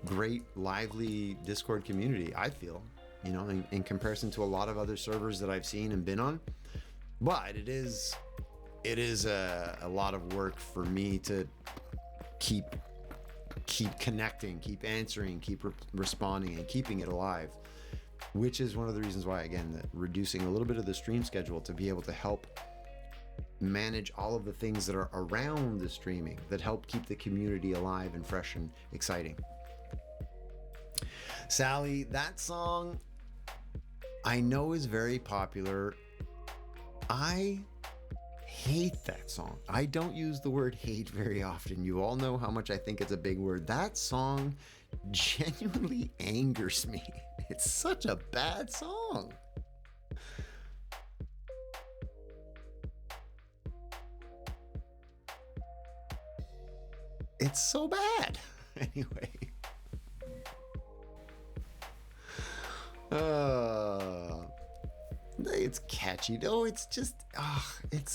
great, lively Discord community, I feel, you know, in comparison to a lot of other servers that I've seen and been on. But it is a lot of work for me to keep connecting, keep answering, keep responding, and keeping it alive, which is one of the reasons why, again, that reducing a little bit of the stream schedule to be able to help manage all of the things that are around the streaming that help keep the community alive and fresh and exciting. Sally, that song I know is very popular. I hate that song. I don't use the word hate very often. You all know how much I think it's a big word. That song genuinely angers me. It's such a bad song. It's so bad. Anyway. It's catchy. No, it's just, it's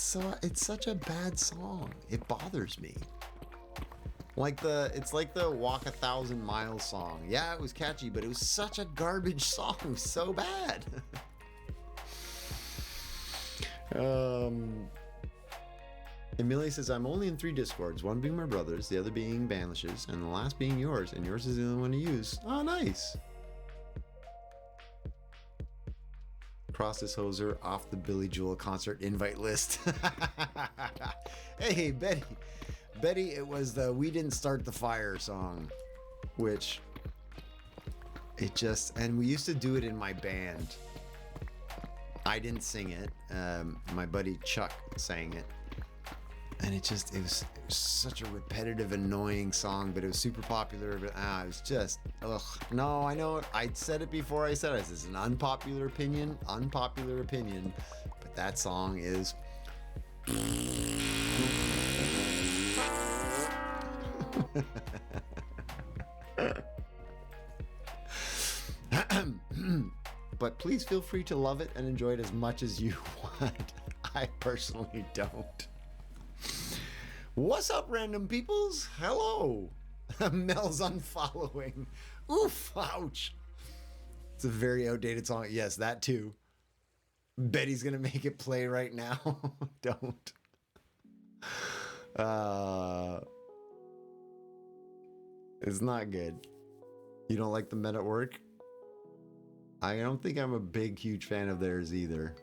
such a bad song. It bothers me. It's like the Walk 1,000 Miles song. Yeah, it was catchy, but it was such a garbage song. It was so bad. Amelia says, I'm only in 3 Discords, one being my brother's, the other being Banlish's, and the last being yours, and yours is the only one to use. Oh, nice. Cross this hoser off the Billy Joel concert invite list. Hey, Betty, it was the We Didn't Start the Fire song, which and we used to do it in my band. I didn't sing it. My buddy Chuck sang it. And it was such a repetitive, annoying song, but it was super popular. But it was just, no, I know. I said it before I said it. It's an unpopular opinion, but that song is. But please feel free to love it and enjoy it as much as you want. I personally don't. What's up, random peoples? Hello. Mel's unfollowing. Oof, ouch. It's a very outdated song. Yes, that too. Betty's gonna make it play right now. Don't. It's not good. You don't like the Men at Work? I don't think I'm a big, huge fan of theirs either.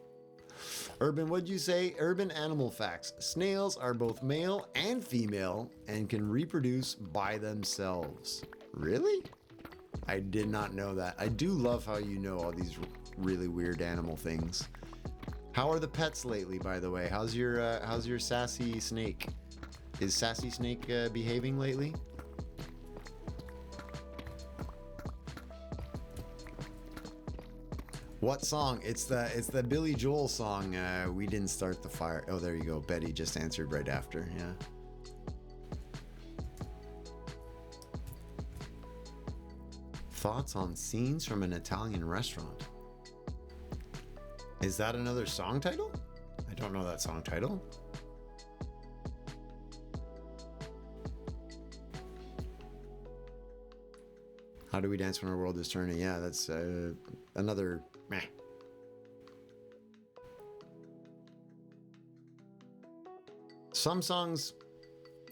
Urban, what'd you say? Urban animal facts. Snails are both male and female and can reproduce by themselves. Really? I did not know that. I do love how you know all these really weird animal things. How are the pets lately, by the way? How's your sassy snake? Is sassy snake behaving lately? What song? It's the Billy Joel song. We didn't start the fire. Oh, there you go. Betty just answered right after. Yeah. Thoughts on scenes from an Italian restaurant. Is that another song title? I don't know that song title. How do we dance when our world is turning? Yeah, that's another meh. Some songs,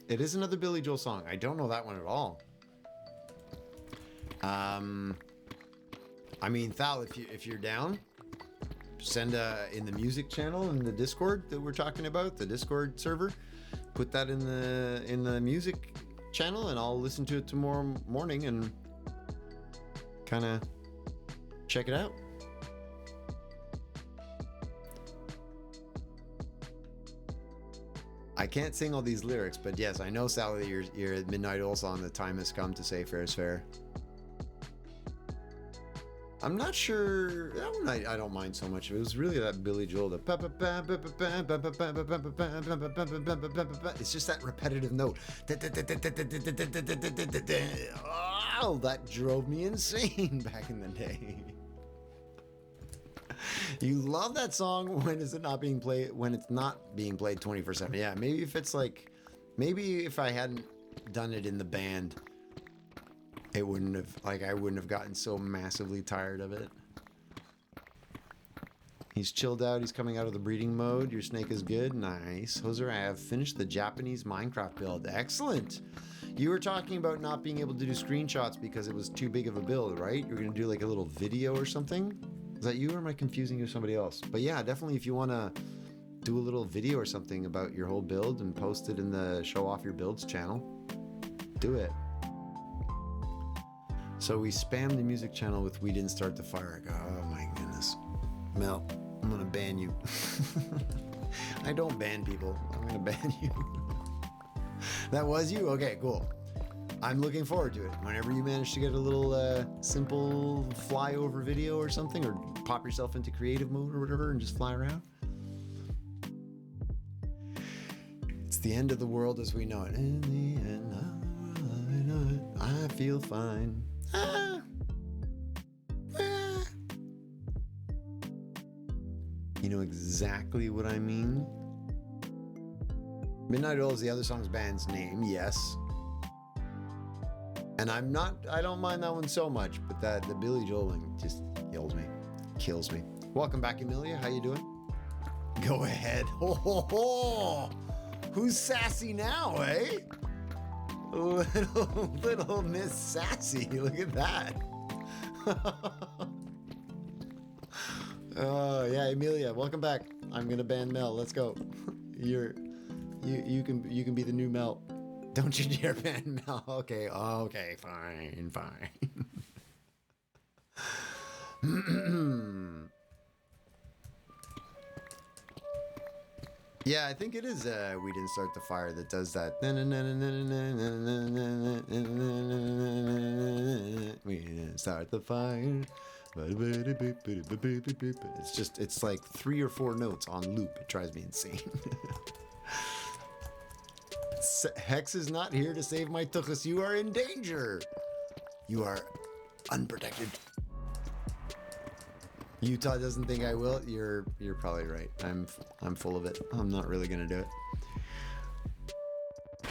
it is another Billy Joel song. I don't know that one at all. I mean, Thal, if you're down, send in the music channel in the Discord that we're talking about, the Discord server. Put that in the music channel, and I'll listen to it tomorrow morning and kind of check it out. I can't sing all these lyrics, but yes, I know, Sally, you're at Midnight Oil song. The time has come to say fair is fair. I'm not sure. That one I don't mind so much. It was really that Billy Joel. It's just that repetitive note. Oh, that drove me insane back in the day. You love that song. When is it not being played? When it's not being played 24/7. Yeah, maybe if it's like, maybe if I hadn't done it in the band, it wouldn't have, like, I wouldn't have gotten so massively tired of it. He's chilled out. He's coming out of the breeding mode. Your snake is good. Nice. Hoser, I have finished the Japanese Minecraft build. Excellent. You were talking about not being able to do screenshots because it was too big of a build, right? You're going to do like a little video or something? Is that you, or am I confusing you with somebody else? But yeah, definitely if you want to do a little video or something about your whole build and post it in the Show Off Your Builds channel, do it. So we spammed the music channel with We Didn't Start the Fire. Oh my goodness. Mel, I'm gonna ban you. I don't ban people. I'm gonna ban you. That was you? Okay, cool. I'm looking forward to it. Whenever you manage to get a little simple flyover video or something, or pop yourself into creative mode or whatever and just fly around. It's the end of the world as we know it. In the end of the world, I know it. I feel fine. You know exactly what I mean. Midnight Oil is the other song's band's name, yes. And I don't mind that one so much, but the Billy Joel one just kills me. Welcome back, Amelia. How you doing? Go ahead. Ho, ho, ho. Who's sassy now, eh? Little Miss Sassy. Look at that. Oh yeah, Amelia, welcome back. I'm gonna ban Mel. Let's go. You can be the new Mel. Don't you dare ban Mel. Okay, fine. Yeah, I think it is We Didn't Start the Fire that does that. We didn't start the fire. It's like 3 or 4 notes on loop. It drives me insane. Hex is not here to save my tuchus. You are in danger. You are unprotected. Utah doesn't think I will. You're probably right. I'm full of it. I'm not really gonna do it.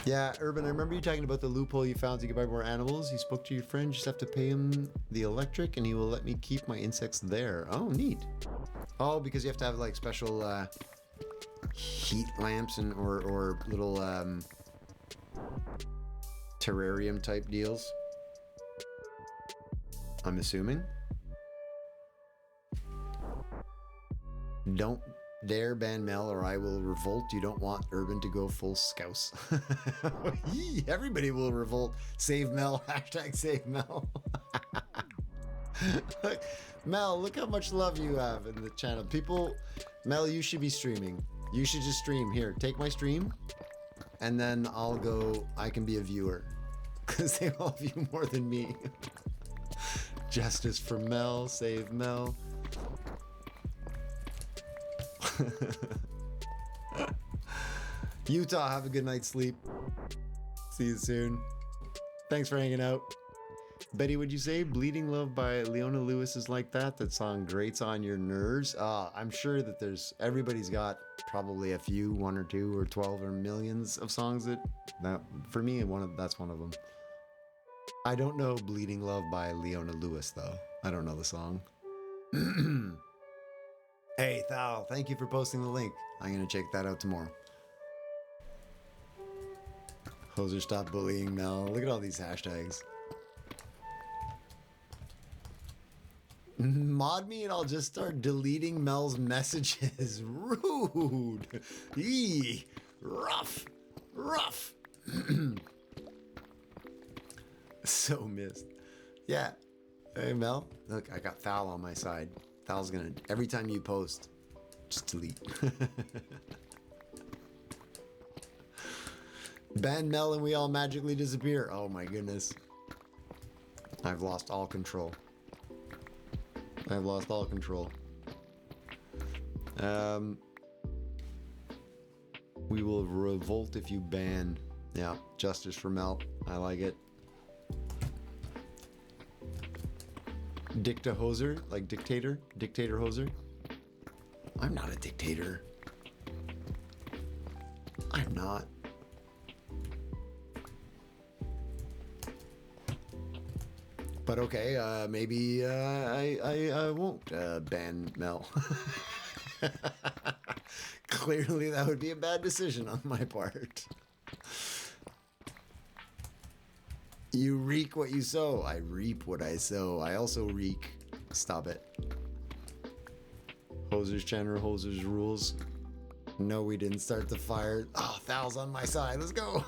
Yeah, Urban, I remember you talking about the loophole you found to get by more animals. You spoke to your friend, you just have to pay him the electric and he will let me keep my insects there. Oh, neat. Oh, because you have to have like special heat lamps or little terrarium type deals. I'm assuming. Don't dare ban Mel or I will revolt. You don't want Urban to go full scouse. Everybody will revolt. Save Mel. Hashtag save Mel. Mel, look how much love you have in the channel. People, Mel, you should be streaming. You should just stream. Here, take my stream. And then I'll go, I can be a viewer. Because they love you more than me. Justice for Mel. Save Mel. Utah, have a good night's sleep. See you soon. Thanks for hanging out. Betty, would you say Bleeding Love by Leona Lewis is like that? That song grates on your nerves. I'm sure that everybody's got probably a few, 1 or 2 or 12 or millions of songs that for me, that's one of them. I don't know Bleeding Love by Leona Lewis though. I don't know the song. Hey, Thal, thank you for posting the link. I'm going to check that out tomorrow. Hoser, stop bullying Mel. Look at all these hashtags. Mod me and I'll just start deleting Mel's messages. Rude. Eee. Rough. Rough. So missed. Yeah. Hey, Mel. Look, I got Thal on my side. Thal's gonna, every time you post, just delete. Ban Mel and we all magically disappear. Oh my goodness. I've lost all control. I've lost all control. We will revolt if you ban. Yeah, justice for Mel. I like it. Dicta Hoser, like dictator? Dictator Hoser? I'm not a dictator. I'm not. But okay, maybe I won't ban Mel. Clearly that would be a bad decision on my part. You reap what you sow. I reap what I sow. I also reek. Stop it. Hoser's channel, Hoser's rules. No, we didn't start the fire. Oh, Thal's on my side. Let's go.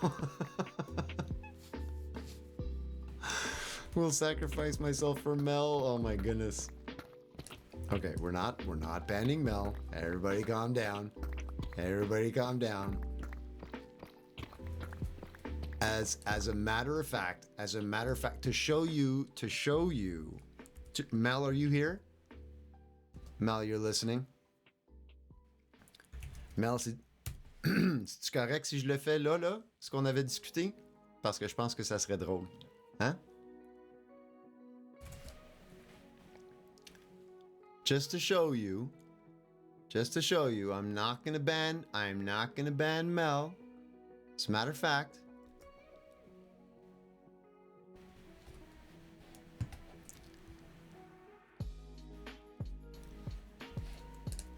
Will sacrifice myself for Mel. Oh my goodness. Okay, we're not banning Mel. Everybody calm down. Everybody calm down. As a matter of fact, to show you, Mel, are you here? Mel, you're listening? Mel, c'est correct si je le fais là, ce qu'on avait discuté? Parce que je pense que ça serait drôle. Hein? Just to show you, I'm not gonna ban Mel. As a matter of fact,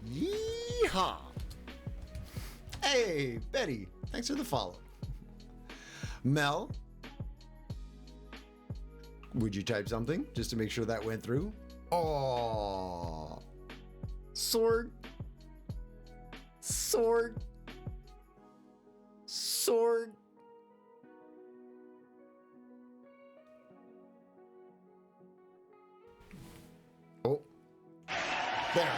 yeehaw! Hey, Betty, thanks for the follow. Mel, would you type something just to make sure that went through? Oh, sword. Oh, there.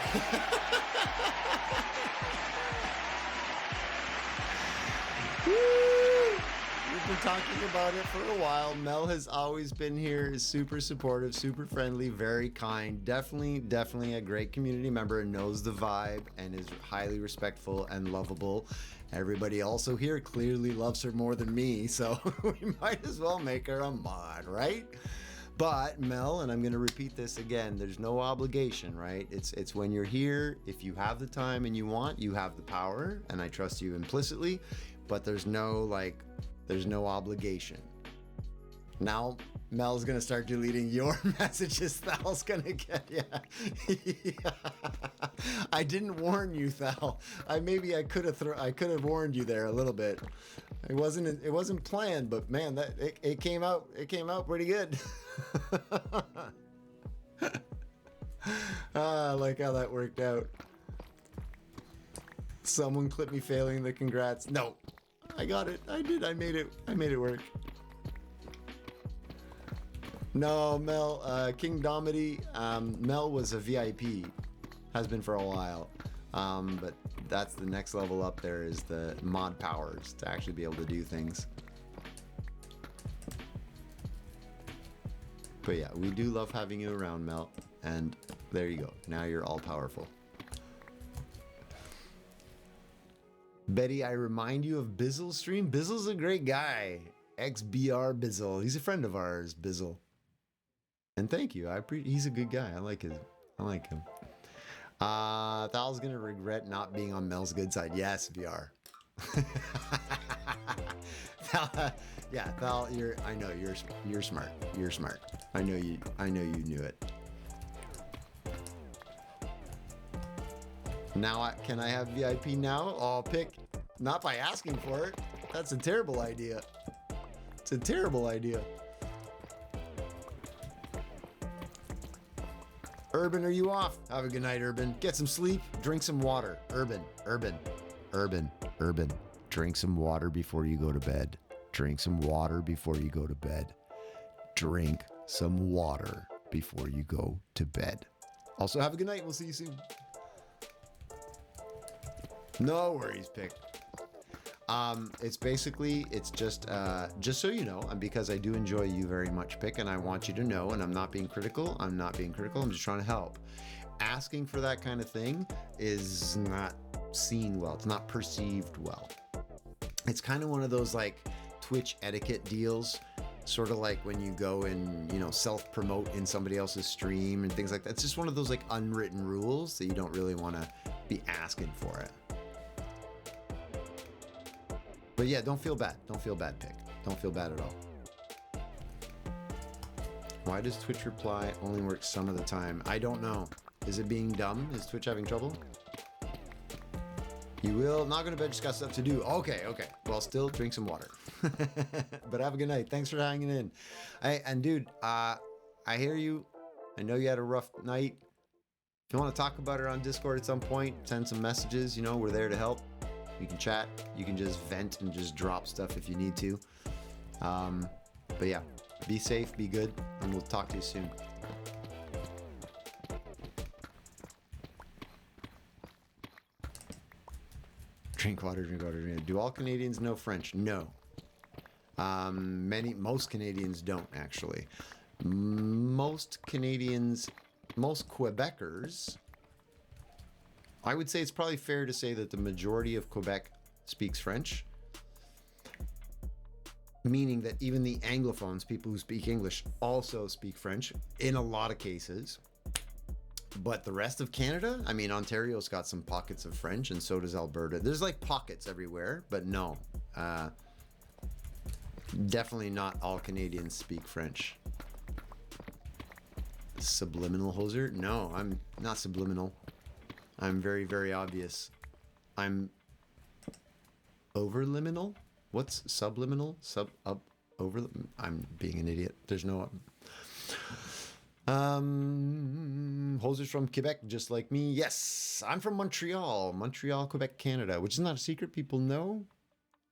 We've been talking about it for a while. Mel has always been here, is super supportive, super friendly, very kind. Definitely a great community member and knows the vibe and is highly respectful and lovable. Everybody also here clearly loves her more than me, so we might as well make her a mod, right? But Mel, and I'm going to repeat this again, there's no obligation, right? It's when you're here, if you have the time and you want, you have the power, and I trust you implicitly, but there's no obligation. Now, Mel's going to start deleting your messages. Thal's going to get, yeah. I didn't warn you, Thal. I could have warned you there a little bit. It wasn't planned, but man, it came out pretty good. I like how that worked out. Someone clipped me failing the congrats. No, I got it. I did. I made it work. No, Mel, King Domity, Mel was a VIP. Has been for a while. But that's the next level up there is the mod powers to actually be able to do things. But yeah, we do love having you around, Mel. And there you go. Now you're all powerful. Betty, I remind you of Bizzle's stream. Bizzle's a great guy. XBR Bizzle. He's a friend of ours, Bizzle. And thank you. He's a good guy. I like him. Thal's gonna regret not being on Mel's good side. Yes, VR. Thal, yeah, Thal, I know you're smart. You're smart. I know you knew it. Now, can I have VIP now? I'll pick, not by asking for it. That's a terrible idea. It's a terrible idea. Urban, are you off? Have a good night, Urban. Get some sleep. Drink some water. Urban. Drink some water before you go to bed. Drink some water before you go to bed. Drink some water before you go to bed. Also, have a good night. We'll see you soon. No worries, Pick. It's just so you know, and because I do enjoy you very much, Pick, and I want you to know, and I'm not being critical. I'm just trying to help. Asking for that kind of thing is not seen well. It's not perceived well. It's kind of one of those like Twitch etiquette deals, sort of like when you go and, self-promote in somebody else's stream and things like that. It's just one of those like unwritten rules that you don't really want to be asking for it. But yeah, don't feel bad. Don't feel bad, Pick. Don't feel bad at all. Why does Twitch reply only work some of the time? I don't know. Is it being dumb? Is Twitch having trouble? You will. Not going to bed, just got stuff to do. Okay. Well, still drink some water. But have a good night. Thanks for hanging in. Dude, I hear you. I know you had a rough night. If you want to talk about it on Discord at some point, send some messages. We're there to help. You can chat. You can just vent and just drop stuff if you need to. But yeah, be safe, be good, and we'll talk to you soon. Drink water. Do all Canadians know French? No. Most Canadians don't, actually. Most Quebecers, I would say it's probably fair to say that the majority of Quebec speaks French, meaning that even the Anglophones, people who speak English, also speak French in a lot of cases. But the rest of Canada, Ontario's got some pockets of French, and so does Alberta. There's like pockets everywhere, but no. Definitely not all Canadians speak French. Subliminal hoser? No, I'm not subliminal. I'm very, very obvious. I'm overliminal? What's subliminal? I'm being an idiot. There's no... Hoser's from Quebec, just like me. Yes, I'm from Montreal, Quebec, Canada, which is not a secret. People know.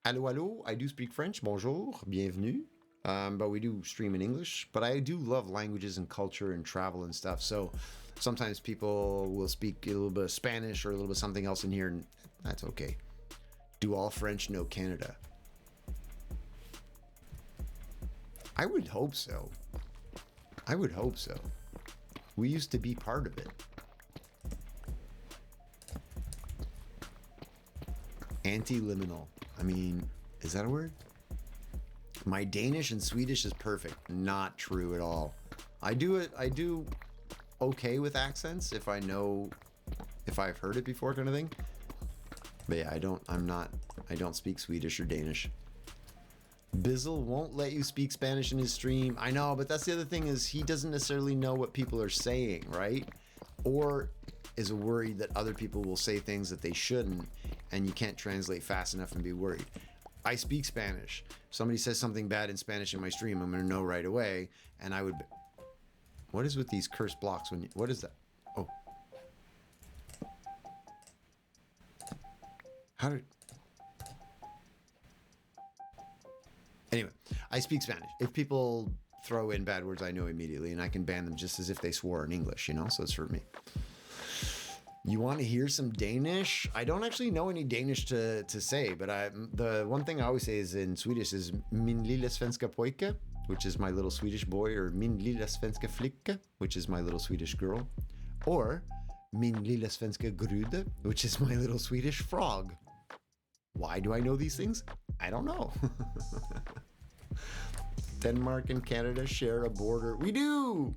Allô, I do speak French. Bonjour, bienvenue. But we do stream in English. But I do love languages and culture and travel and stuff. So sometimes people will speak a little bit of Spanish or a little bit of something else in here, and that's okay. Do all French know Canada? I would hope so. We used to be part of it. Anti-liminal. Is that a word? My Danish and Swedish is perfect. Not true at all. I do okay with accents if I've heard it before, kind of thing. But yeah, I don't speak Swedish or Danish. Bizzle won't let you speak Spanish in his stream. I know, but that's the other thing, is he doesn't necessarily know what people are saying, right? Or is worried that other people will say things that they shouldn't, and you can't translate fast enough and be worried. I speak Spanish. If somebody says something bad in Spanish in my stream, I'm going to know right away, and I would... What is with these cursed blocks when you, what is that? Oh. How did... Anyway, I speak Spanish. If people throw in bad words, I know immediately, and I can ban them just as if they swore in English, you know? So it's for me. You want to hear some Danish? I don't actually know any Danish to say, but the one thing I always say is in Swedish is min lilla svenska pojke, which is my little Swedish boy, or min lilla svenska flicka, which is my little Swedish girl, or min lilla svenska grude, which is my little Swedish frog. Why do I know these things? I don't know. Denmark and Canada share a border. We do!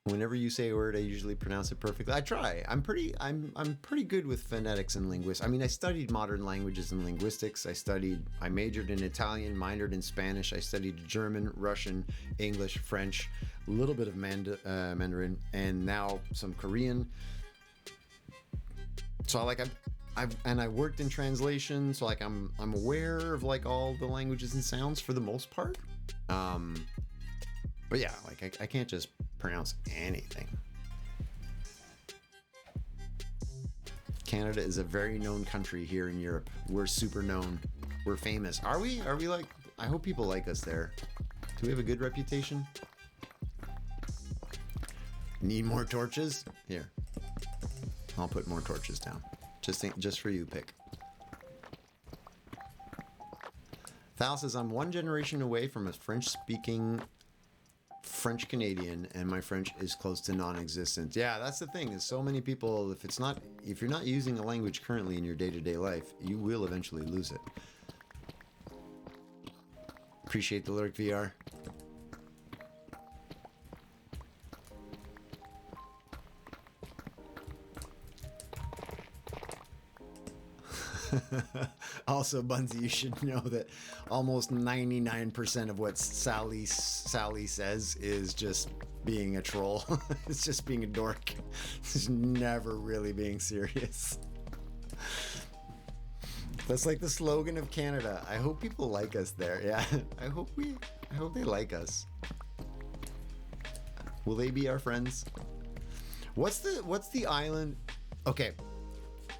Whenever you say a word, I usually pronounce it perfectly. I try. I'm pretty good with phonetics and linguistics. I mean, I studied modern languages and linguistics. I majored in Italian, minored in Spanish. I studied German, Russian, English, French, a little bit of Mandarin, and now some Korean. So I worked in translation, so like I'm aware of like all the languages and sounds for the most part. But yeah, like I can't just pronounce anything. Canada is a very known country here in Europe. We're super known. We're famous. Are we? Are we like? I hope people like us there. Do we have a good reputation? Need more torches? Here. I'll put more torches down. Just for you, Pick. Thal says, I'm one generation away from a French-speaking French Canadian, and my French is close to non-existent. Yeah, that's the thing. Is so many people, if you're not using a language currently in your day-to-day life, you will eventually lose it. Appreciate the lurk, VR. Also, Bunzy, you should know that almost 99% of what Sally says is just being a troll. It's just being a dork. It's never really being serious. That's like the slogan of Canada. I hope people like us there. Yeah, I hope they like us. Will they be our friends? What's the island? Okay,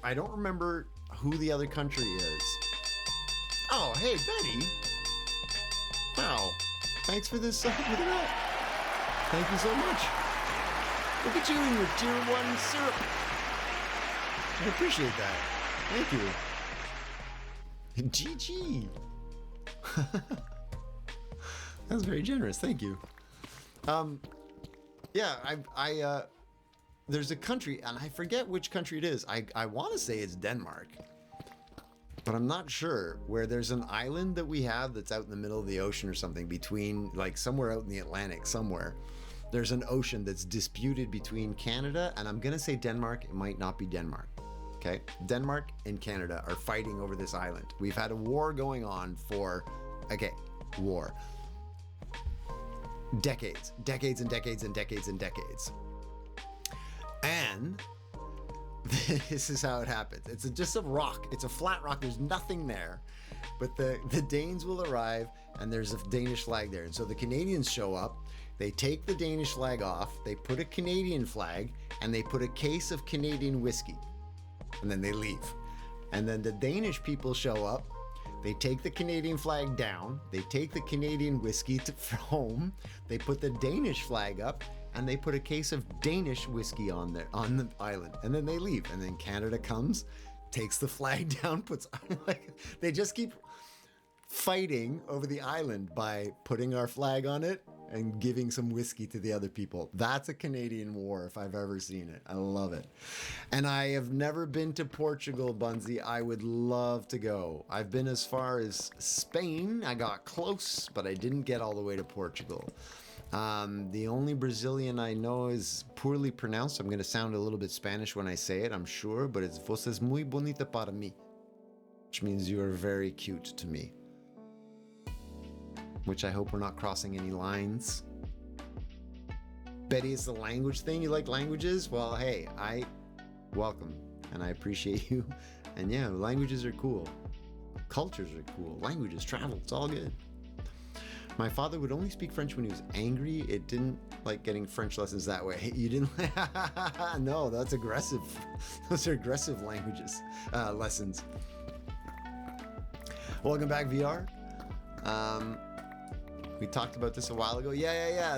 I don't remember who the other country is. Oh, hey, Betty. Wow. Thanks for this. Look at that. Thank you so much. Look at you and your tier 1 syrup. I appreciate that. Thank you. GG. That's very generous. Thank you. Yeah, there's a country, and I forget which country it is. I want to say it's Denmark, but I'm not sure, where there's an island that we have that's out in the middle of the ocean or something, between, like, somewhere out in the Atlantic somewhere. There's an ocean that's disputed between Canada, and I'm going to say Denmark. It might not be Denmark. Okay? Denmark and Canada are fighting over this island. We've had a war going on for, war. Decades and decades and decades and decades. And this is how it happens. It's just a rock. It's a flat rock. There's nothing there. But the Danes will arrive, and there's a Danish flag there. And so the Canadians show up. They take the Danish flag off. They put a Canadian flag, and they put a case of Canadian whiskey. And then they leave. And then the Danish people show up. They take the Canadian flag down. They take the Canadian whiskey to home. They put the Danish flag up, and they put a case of Danish whiskey on the island, and then they leave. And then Canada comes, takes the flag down, they just keep fighting over the island by putting our flag on it and giving some whiskey to the other people. That's a Canadian war if I've ever seen it. I love it. And I have never been to Portugal, Bunzy. I would love to go. I've been as far as Spain. I got close, but I didn't get all the way to Portugal. The only Brazilian I know is poorly pronounced. I'm going to sound a little bit Spanish when I say it, I'm sure, but it's "Você é muito bonita para mim," which means you are very cute to me. Which I hope we're not crossing any lines. Betty, it's the language thing. You like languages? Well, hey, I welcome and I appreciate you. And yeah, languages are cool. Cultures are cool. Languages, travel, it's all good. My father would only speak French when he was angry. It didn't like getting French lessons that way. You didn't? No, that's aggressive. Those are aggressive languages, lessons. Welcome back, VR. We talked about this a while ago. Yeah.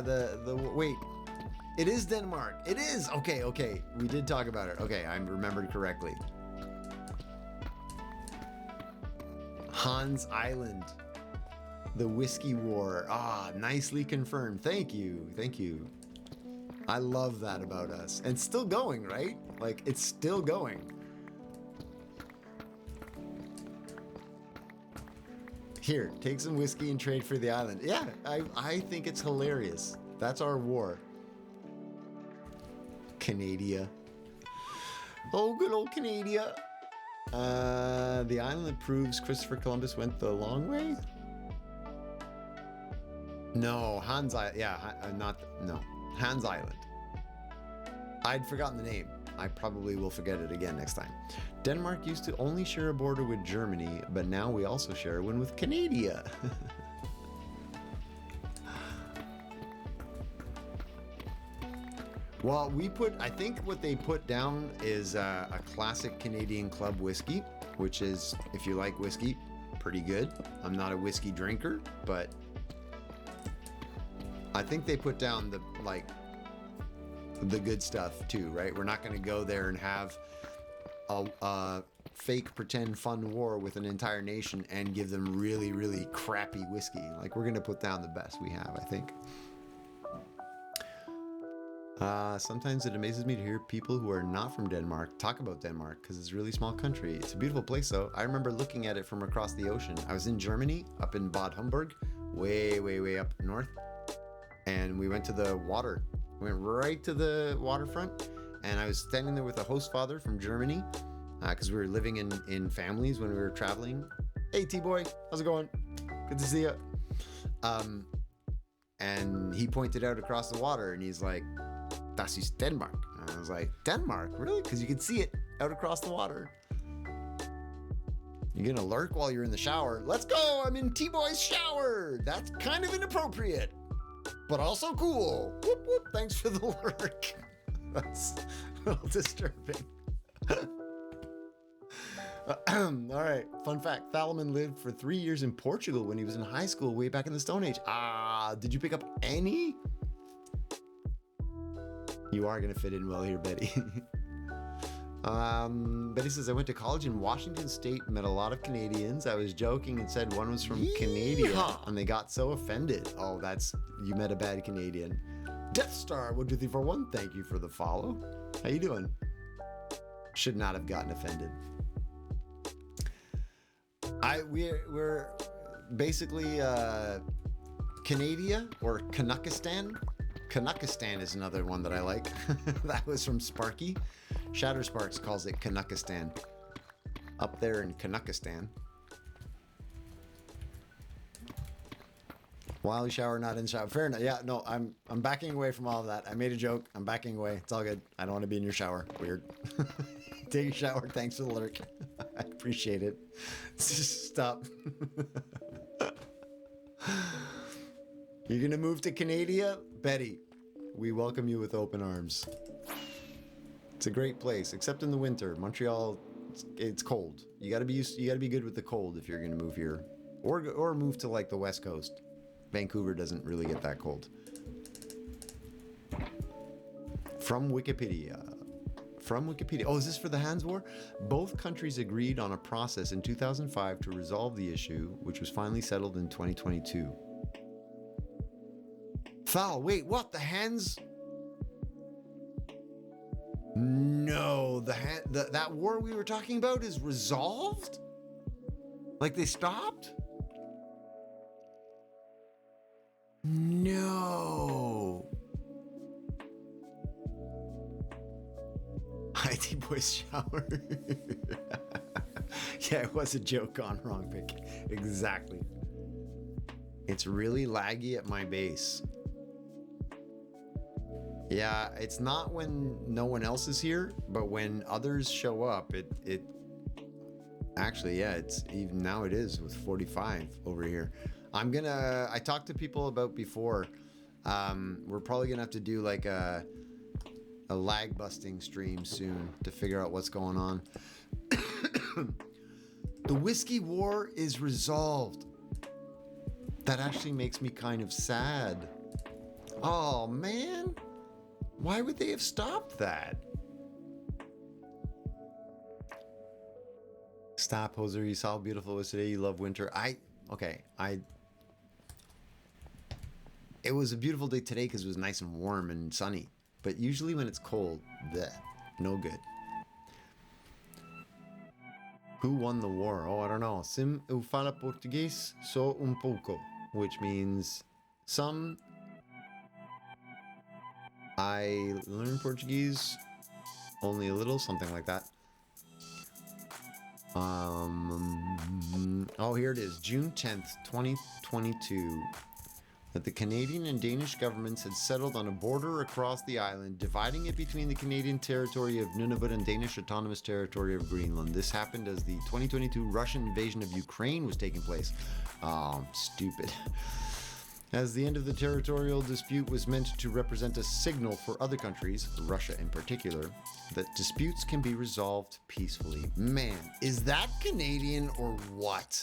Wait. It is Denmark. It is. Okay. We did talk about it. Okay, I remembered correctly. Hans Island. The Whiskey War. Nicely confirmed. Thank you. I love that about us. And it's still going, right? Like, it's still going. Here, take some whiskey and trade for the island. Yeah, I think it's hilarious. That's our war. Canada. Oh, good old Canada. The island that proves Christopher Columbus went the long way? No, Hans Island. Yeah, Hans Island. I'd forgotten the name. I probably will forget it again next time. Denmark used to only share a border with Germany, but now we also share one with Canada. Well, I think what they put down is a classic Canadian club whiskey, which is, if you like whiskey, pretty good. I'm not a whiskey drinker, but I think they put down the good stuff too, right? We're not going to go there and have a fake pretend fun war with an entire nation and give them really, really crappy whiskey. Like, we're going to put down the best we have, I think. Sometimes it amazes me to hear people who are not from Denmark talk about Denmark because it's a really small country. It's a beautiful place though. I remember looking at it from across the ocean. I was in Germany, up in Bad Homburg, way up north. And we went to the water. We went right to the waterfront. And I was standing there with a host father from Germany because we were living in families when we were traveling. Hey, T-Boy, how's it going? Good to see you. And he pointed out across the water and he's like, "Das ist Denmark." And I was like, "Denmark? Really?" Because you can see it out across the water. You're gonna lurk while you're in the shower. Let's go, I'm in T-Boy's shower. That's kind of inappropriate, but also cool. Whoop, whoop, thanks for the lurk. That's a little disturbing. All right, fun fact. Thalman lived for 3 years in Portugal when he was in high school way back in the Stone Age. Did you pick up any? You are going to fit in well here, Betty. Betty says, I went to college in Washington State, met a lot of Canadians. I was joking and said one was from Canada, and they got so offended. Oh, you met a bad Canadian. Death Star 12341, thank you for the follow. How you doing? Should not have gotten offended. We're basically Canada or Canuckistan. Canuckistan is another one that I like. That was from Sparky. Shatter Sparks calls it Canuckistan. Up there in Canuckistan. While you shower, not in shower. Fair enough. Yeah, no, I'm backing away from all of that. I made a joke. I'm backing away. It's all good. I don't want to be in your shower. Weird. Take a shower. Thanks for the lurk. I appreciate it. Just stop. You're going to move to Canada? Betty, we welcome you with open arms. It's a great place, except in the winter. Montreal, it's cold. You got to be good with the cold if you're going to move here. Or move to like the West Coast. Vancouver doesn't really get that cold. From Wikipedia. Oh, is this for the Hands War? Both countries agreed on a process in 2005 to resolve the issue, which was finally settled in 2022. Foul, wait, what? The Hands? No, that war we were talking about is resolved? Like they stopped? No. IT Boys shower. Yeah, it was a joke on wrong pick. Exactly. It's really laggy at my base. Yeah, it's not when no one else is here, but when others show up, it actually, yeah, it's even now it is with 45 over here. I talked to people about before. We're probably gonna have to do like a lag busting stream soon to figure out what's going on. The whiskey war is resolved. That actually makes me kind of sad. Oh man, why would they have stopped that? Stop, Hoser. You saw how beautiful it was today. You love winter. It was a beautiful day today because it was nice and warm and sunny. But usually when it's cold, bleh, no good. Who won the war? Oh, I don't know. Sim eu fala português só pouco, which means some. I learned Portuguese only a little, something like that. Oh, here it is. June 10th, 2022. That the Canadian and Danish governments had settled on a border across the island, dividing it between the Canadian territory of Nunavut and Danish autonomous territory of Greenland. This happened as the 2022 Russian invasion of Ukraine was taking place. Oh, stupid. As the end of the territorial dispute was meant to represent a signal for other countries, Russia in particular, that disputes can be resolved peacefully. Man, is that Canadian or what?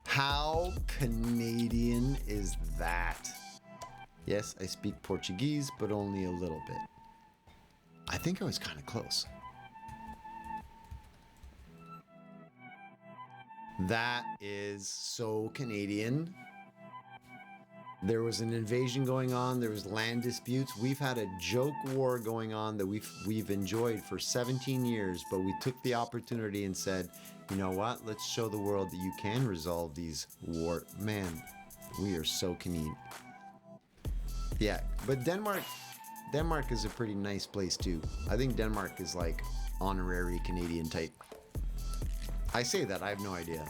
How Canadian is that? Yes, I speak Portuguese, but only a little bit. I think I was kind of close. That is so Canadian. There was an invasion going on. There was land disputes. We've had a joke war going on that we've enjoyed for 17 years, but we took the opportunity and said, you know what? Let's show the world that you can resolve these war. Man, we are so Canadian. Yeah, but Denmark is a pretty nice place too. I think Denmark is like honorary Canadian type. I say that, I have no idea.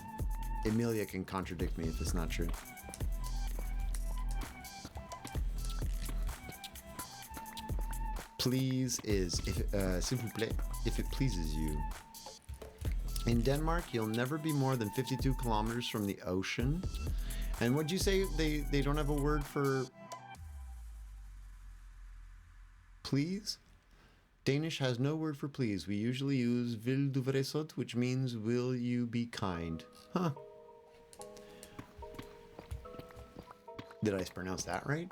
Emilia can contradict me if it's not true. Please is, s'il vous plaît, if it pleases you. In Denmark, you'll never be more than 52 kilometers from the ocean. And what'd you say? They don't have a word for please? Danish has no word for please. We usually use vil du være sød, which means will you be kind. Huh. Did I pronounce that right?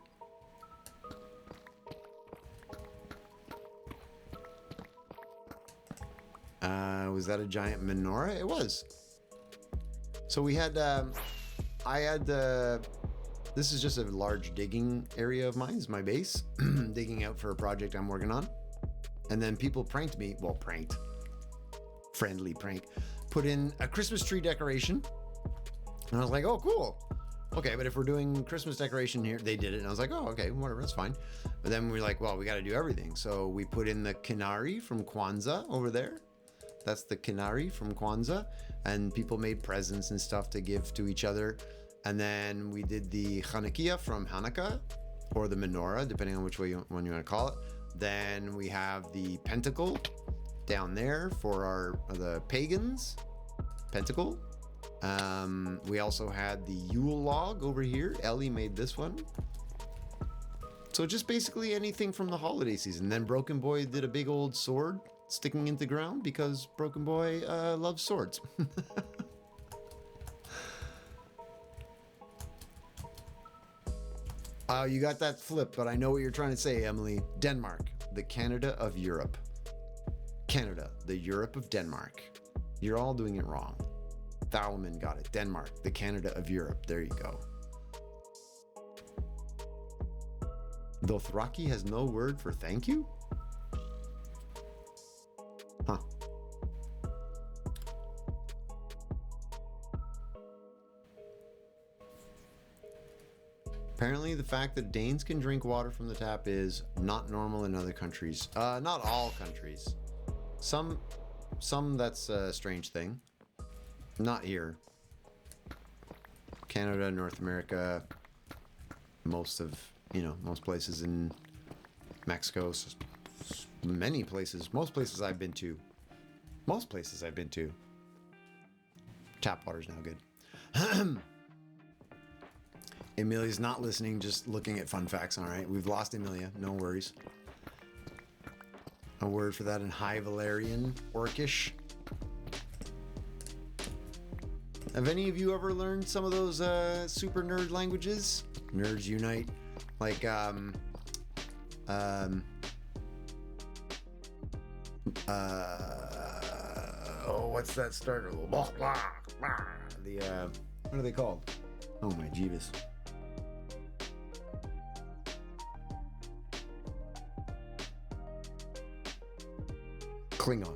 Was that a giant menorah? It was. So we had, this is just a large digging area of mine. It's my base, digging out for a project I'm working on. And then people pranked me, well, pranked, friendly prank, put in a Christmas tree decoration. And I was like, oh, cool. Okay, but if we're doing Christmas decoration here, they did it. And I was like, oh, okay, whatever, that's fine. But then we were like, well, we got to do everything. So we put in the Kinari from Kwanzaa over there. That's the Kinari from Kwanzaa. And people made presents and stuff to give to each other. And then we did the Hanukkah from Hanukkah, or the menorah, depending on which one you want to call it. Then we have the pentacle down there for the pagans. Pentacle. We also had the Yule log over here. Ellie made this one. So just basically anything from the holiday season. Then Broken Boy did a big old sword sticking into the ground because Broken Boy loves swords. You got that flip, but I know what you're trying to say, Emily. Denmark, the Canada of Europe. Canada, the Europe of Denmark. You're all doing it wrong. Thalman got it. Denmark, the Canada of Europe. There you go. Dothraki has no word for thank you? Huh. Apparently, the fact that Danes can drink water from the tap is not normal in other countries. Not all countries. Some that's a strange thing. Not here. Canada, North America. most places in Mexico, most places I've been to, tap water's now good. Amelia's not listening, just looking at fun facts. All right, we've lost Amelia, no worries. A word for that in High Valerian, Orcish. Have any of you ever learned some of those super nerd languages? Nerds unite. Like, what's that starter? The, what are they called? Oh my Jeeves. Klingon.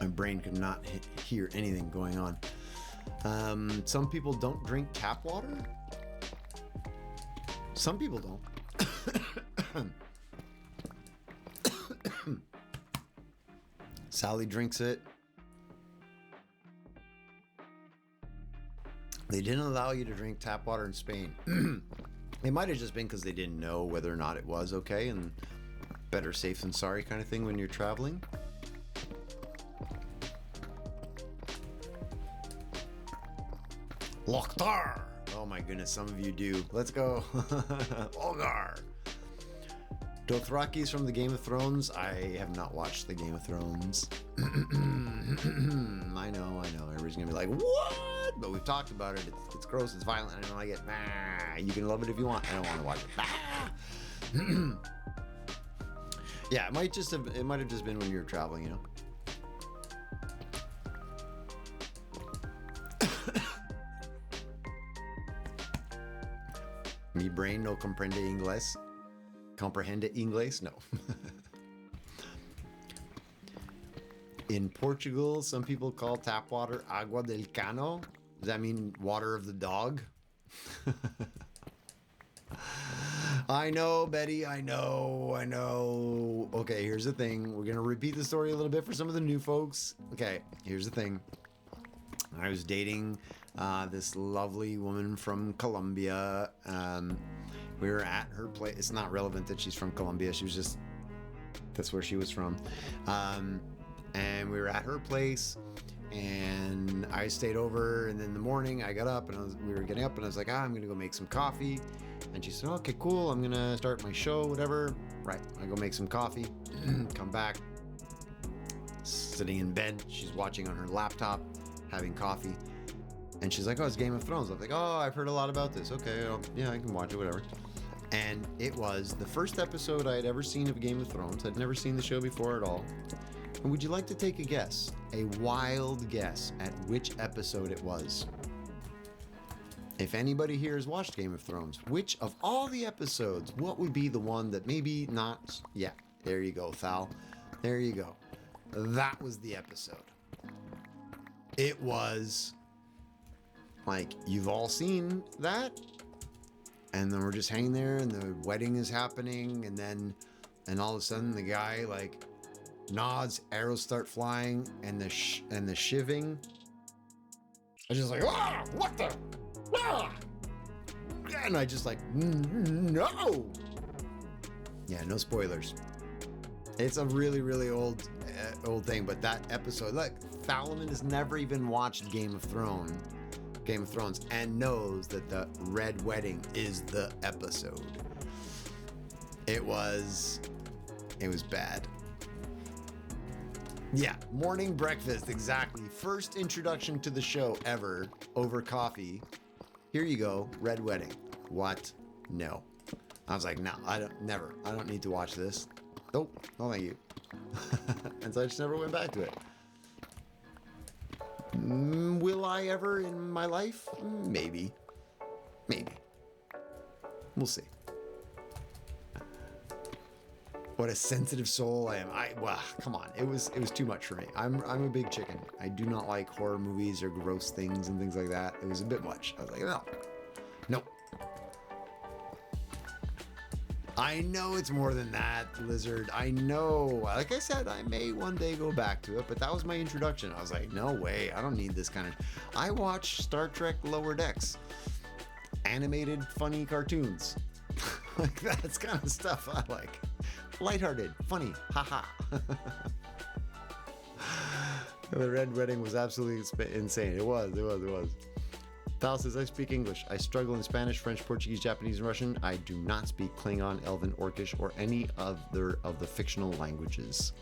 My brain could not hear anything going on. Some people don't drink tap water. Some people don't. Sally drinks it. They didn't allow you to drink tap water in Spain. It might have just been because they didn't know whether or not it was okay, and better safe than sorry kind of thing when you're traveling. Lochtar! Oh my goodness, some of you do. Let's go. Olgar! Dothrakis from the Game of Thrones. I have not watched the Game of Thrones. I know. Everybody's gonna be like, what? But we've talked about it. It's gross, it's violent, I don't like it. You can love it if you want. I don't want to watch it. Yeah, it might have just been when you were traveling, you know. Mi brain no comprende inglés. Comprehende inglés? No. In Portugal, some people call tap water agua del cano. Does that mean water of the dog? I know, Betty. I know. Okay, here's the thing. We're going to repeat the story a little bit for some of the new folks. Okay, here's the thing. I was dating this lovely woman from Colombia. We were at her place. It's not relevant that she's from Colombia. That's where she was from. And we were at her place, and I stayed over, and then in the morning I got up, and we were getting up, and I was like, I'm going to go make some coffee. And she said, okay, cool. I'm going to start my show, whatever. Right. I go make some coffee, come back, sitting in bed. She's watching on her laptop, having coffee. And she's like, oh, it's Game of Thrones. I'm like, oh, I've heard a lot about this. Okay, yeah, I can watch it, whatever. And it was the first episode I had ever seen of Game of Thrones. I'd never seen the show before at all. And would you like to take a guess? A wild guess at which episode it was? If anybody here has watched Game of Thrones, which of all the episodes, what would be the one that maybe not? Yeah, there you go, Thal. There you go. That was the episode. It was like, you've all seen that? And then we're just hanging there, and the wedding is happening, and all of a sudden the guy like nods, arrows start flying, and the shivving. I was just like, ah, what the? Ah! And I just like, no. Yeah, no spoilers. It's a really, really old thing, but that episode, look, Thalamin has never even watched Game of Thrones, and knows that the Red Wedding is the episode. It was bad. Yeah, morning breakfast, exactly. First introduction to the show ever over coffee. Here you go, Red Wedding. What? No. I was like, no, I don't need to watch this. Nope, no thank you. And so I just never went back to it. Will I ever in my life? Maybe. We'll see. What a sensitive soul I am. Well, come on. It was too much for me. I'm a big chicken. I do not like horror movies or gross things and things like that. It was a bit much. I was like, no. Nope. I know it's more than that, Lizard. I know. Like I said, I may one day go back to it, but that was my introduction. I was like, no way. I don't need this kind of... I watched Star Trek Lower Decks. animated, funny cartoons. Like that's kind of stuff I like. Lighthearted, funny, haha. The Red Wedding was absolutely insane. It was. Thal says, I speak English. I struggle in Spanish, French, Portuguese, Japanese, and Russian. I do not speak Klingon, Elven, Orcish, or any other of the fictional languages.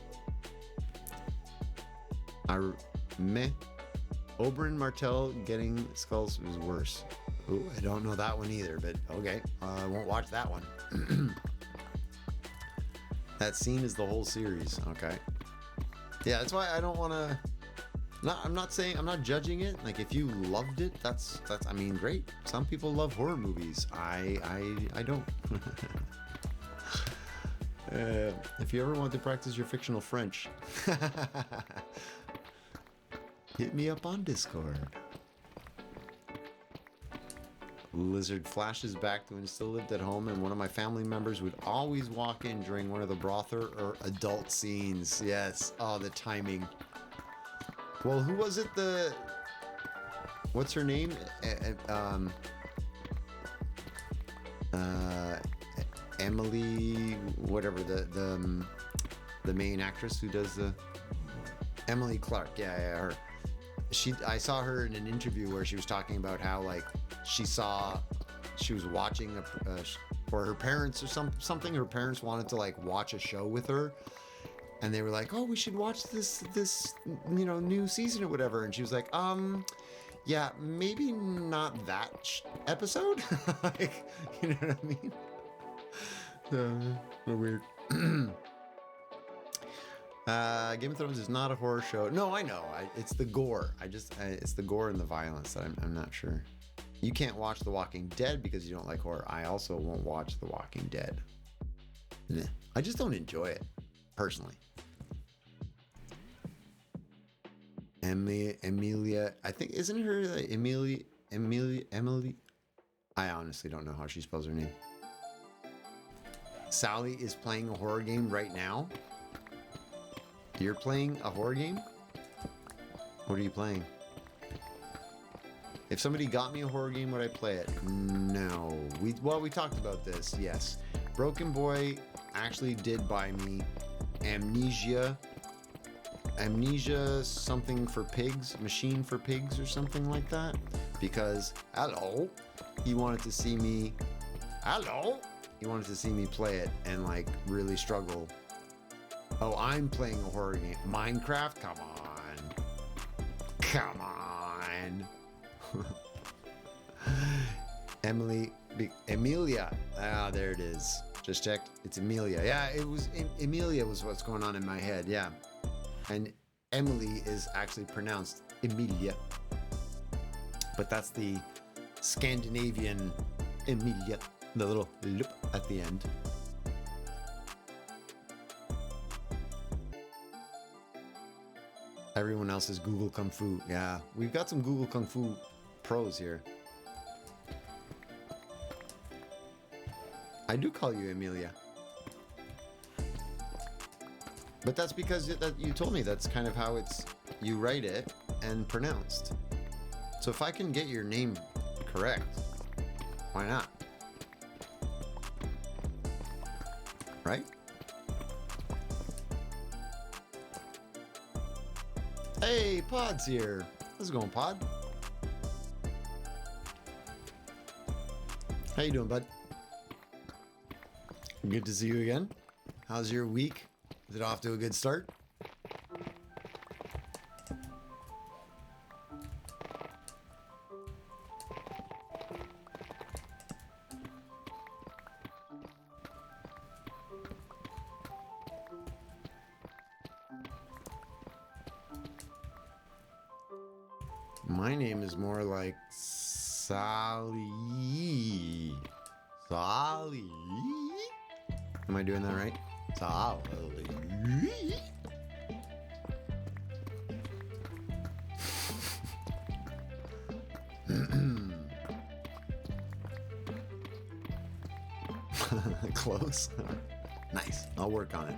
Oberyn Martell getting skulls is worse. Ooh, I don't know that one either, but okay. I won't watch that one. That scene is the whole series. Okay. Yeah, that's why I don't want to... I'm not saying, I'm not judging it. Like, if you loved it, that's I mean, great. Some people love horror movies. I don't. If you ever want to practice your fictional French, hit me up on Discord. Lizard flashes back to when he still lived at home, and one of my family members would always walk in during one of the brother or adult scenes. Yes. Oh, the timing. Well, who was it? What's her name? Emily, whatever, the main actress who does the Emily Clark. Yeah, her. I saw her in an interview where she was talking about how like she was watching or her parents or something. Her parents wanted to like watch a show with her. And they were like, "Oh, we should watch this new season or whatever." And she was like, yeah, maybe not that episode." Like, you know what I mean? Weird. Game of Thrones is not a horror show. No, I know. It's the gore. It's the gore and the violence that I'm not sure. You can't watch The Walking Dead because you don't like horror. I also won't watch The Walking Dead. I just don't enjoy it, personally. Emilia, I think, isn't her Emily? I honestly don't know how she spells her name. Sally is playing a horror game right now. You're playing a horror game? What are you playing? If somebody got me a horror game, would I play it? No. We talked about this, yes. Broken Boy actually did buy me Amnesia something for pigs, machine for pigs or something like that, because he wanted to see me play it and like really struggle. Oh, I'm playing a horror game. Minecraft? Come on. Emilia. Ah, there it is. Just checked. It's Emilia. Yeah, Emilia was what's going on in my head. Yeah. And Emily is actually pronounced Emilia. But that's the Scandinavian Emilia. The little lip at the end. Everyone else is Google Kung Fu. Yeah, we've got some Google Kung Fu pros here. I do call you Emilia. But that's because you told me that's kind of how you write it and pronounced. So if I can get your name correct, why not? Right? Hey, Pod's here. How's it going, Pod? How you doing, bud? Good to see you again. How's your week? Is it off to a good start? My name is more like Sally. Sally. Am I doing that right? Sally. Close. Nice. I'll work on it.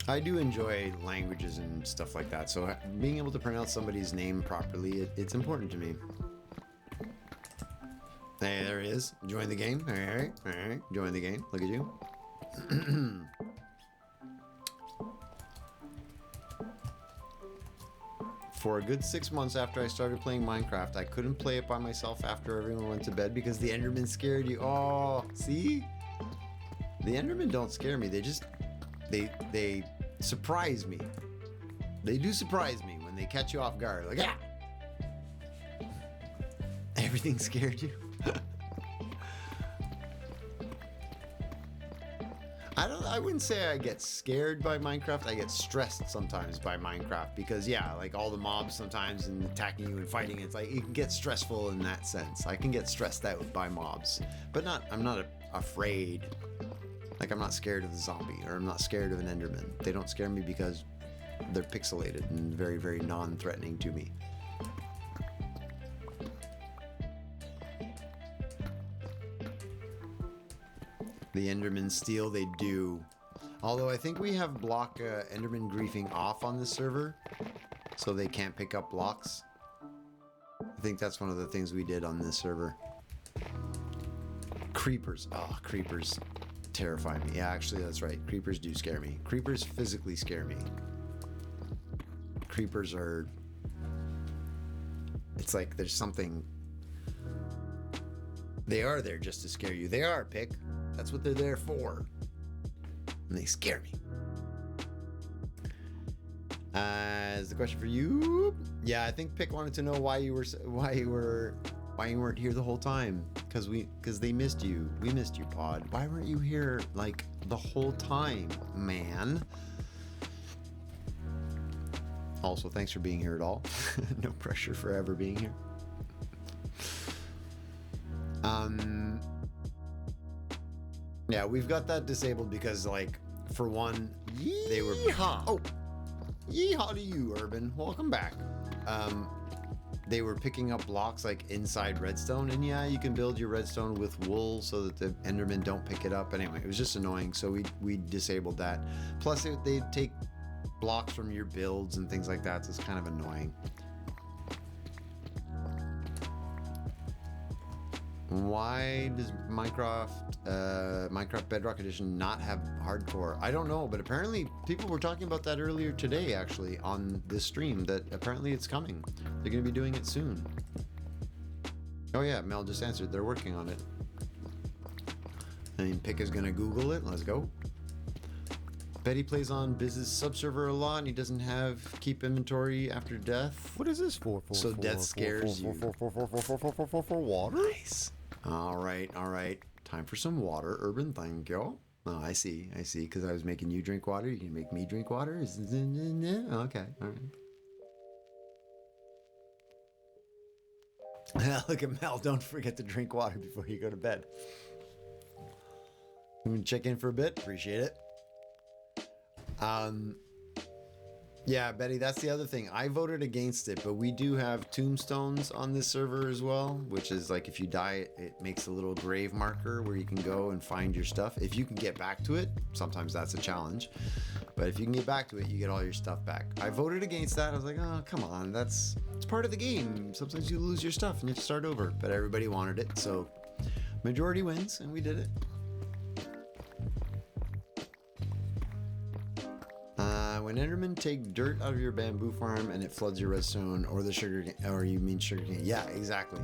I do enjoy languages and stuff like that, so being able to pronounce somebody's name properly, it's important to me. Hey, there he is. Join the game. All right. Join the game. Look at you. For a good 6 months after I started playing Minecraft, I couldn't play it by myself after everyone went to bed because the Endermen scared you. Oh, see? The Endermen don't scare me. They just, they surprise me. They do surprise me when they catch you off guard. Like, ah! Everything scared you? I wouldn't say I get scared by Minecraft. I get stressed sometimes by Minecraft because, yeah, like all the mobs sometimes and attacking you and fighting, it's like it can get stressful in that sense. I can get stressed out by mobs, but I'm not afraid. Like, I'm not scared of the zombie or I'm not scared of an Enderman. They don't scare me because they're pixelated and very, very non-threatening to me. The Endermen steal, they do. Although I think we have block Enderman griefing off on this server, so they can't pick up blocks. I think that's one of the things we did on this server. Creepers. Oh, creepers terrify me. Yeah, actually, that's right. Creepers do scare me. Creepers physically scare me. Creepers are... It's like there's something... They are there just to scare you. They are, Pick. That's what they're there for. And they scare me. Is the question for you? Yeah, I think Pick wanted to know why you weren't here the whole time. Because they missed you. We missed you, Pod. Why weren't you here like the whole time, man? Also, thanks for being here at all. No pressure for ever being here. Yeah, we've got that disabled because, like, for one, they were... Oh! Yeehaw to you, Urban. Welcome back. They were picking up blocks, like, inside redstone. And, yeah, you can build your redstone with wool so that the Endermen don't pick it up. Anyway, it was just annoying, so we disabled that. Plus, they take blocks from your builds and things like that, so it's kind of annoying. Why does Minecraft Bedrock Edition not have hardcore? I don't know, but apparently people were talking about that earlier today, actually, on this stream, that apparently it's coming. They're going to be doing it soon. Oh yeah, Mel just answered. They're working on it. I mean, Pick is going to Google it. Let's go. Betty plays on Biz's subserver a lot, and he doesn't have keep inventory after death. What is this for? So death scares you. For water? Nice. All right. Time for some water, Urban. Thank you. Oh, I see. Because I was making you drink water. You can make me drink water? Okay. All right. Look at Mel. Don't forget to drink water before you go to bed. I'm going to check in for a bit. Appreciate it. Yeah, Betty, that's the other thing. I voted against it, but we do have tombstones on this server as well, which is like if you die, it makes a little grave marker where you can go and find your stuff. If you can get back to it, sometimes that's a challenge, but if you can get back to it, you get all your stuff back. I voted against that. I was like, oh, come on, it's part of the game. Sometimes you lose your stuff and you have to start over, but everybody wanted it, so majority wins, and we did it. When Endermen take dirt out of your bamboo farm and it floods your redstone or the sugar cane, or you mean sugar cane? Yeah, exactly.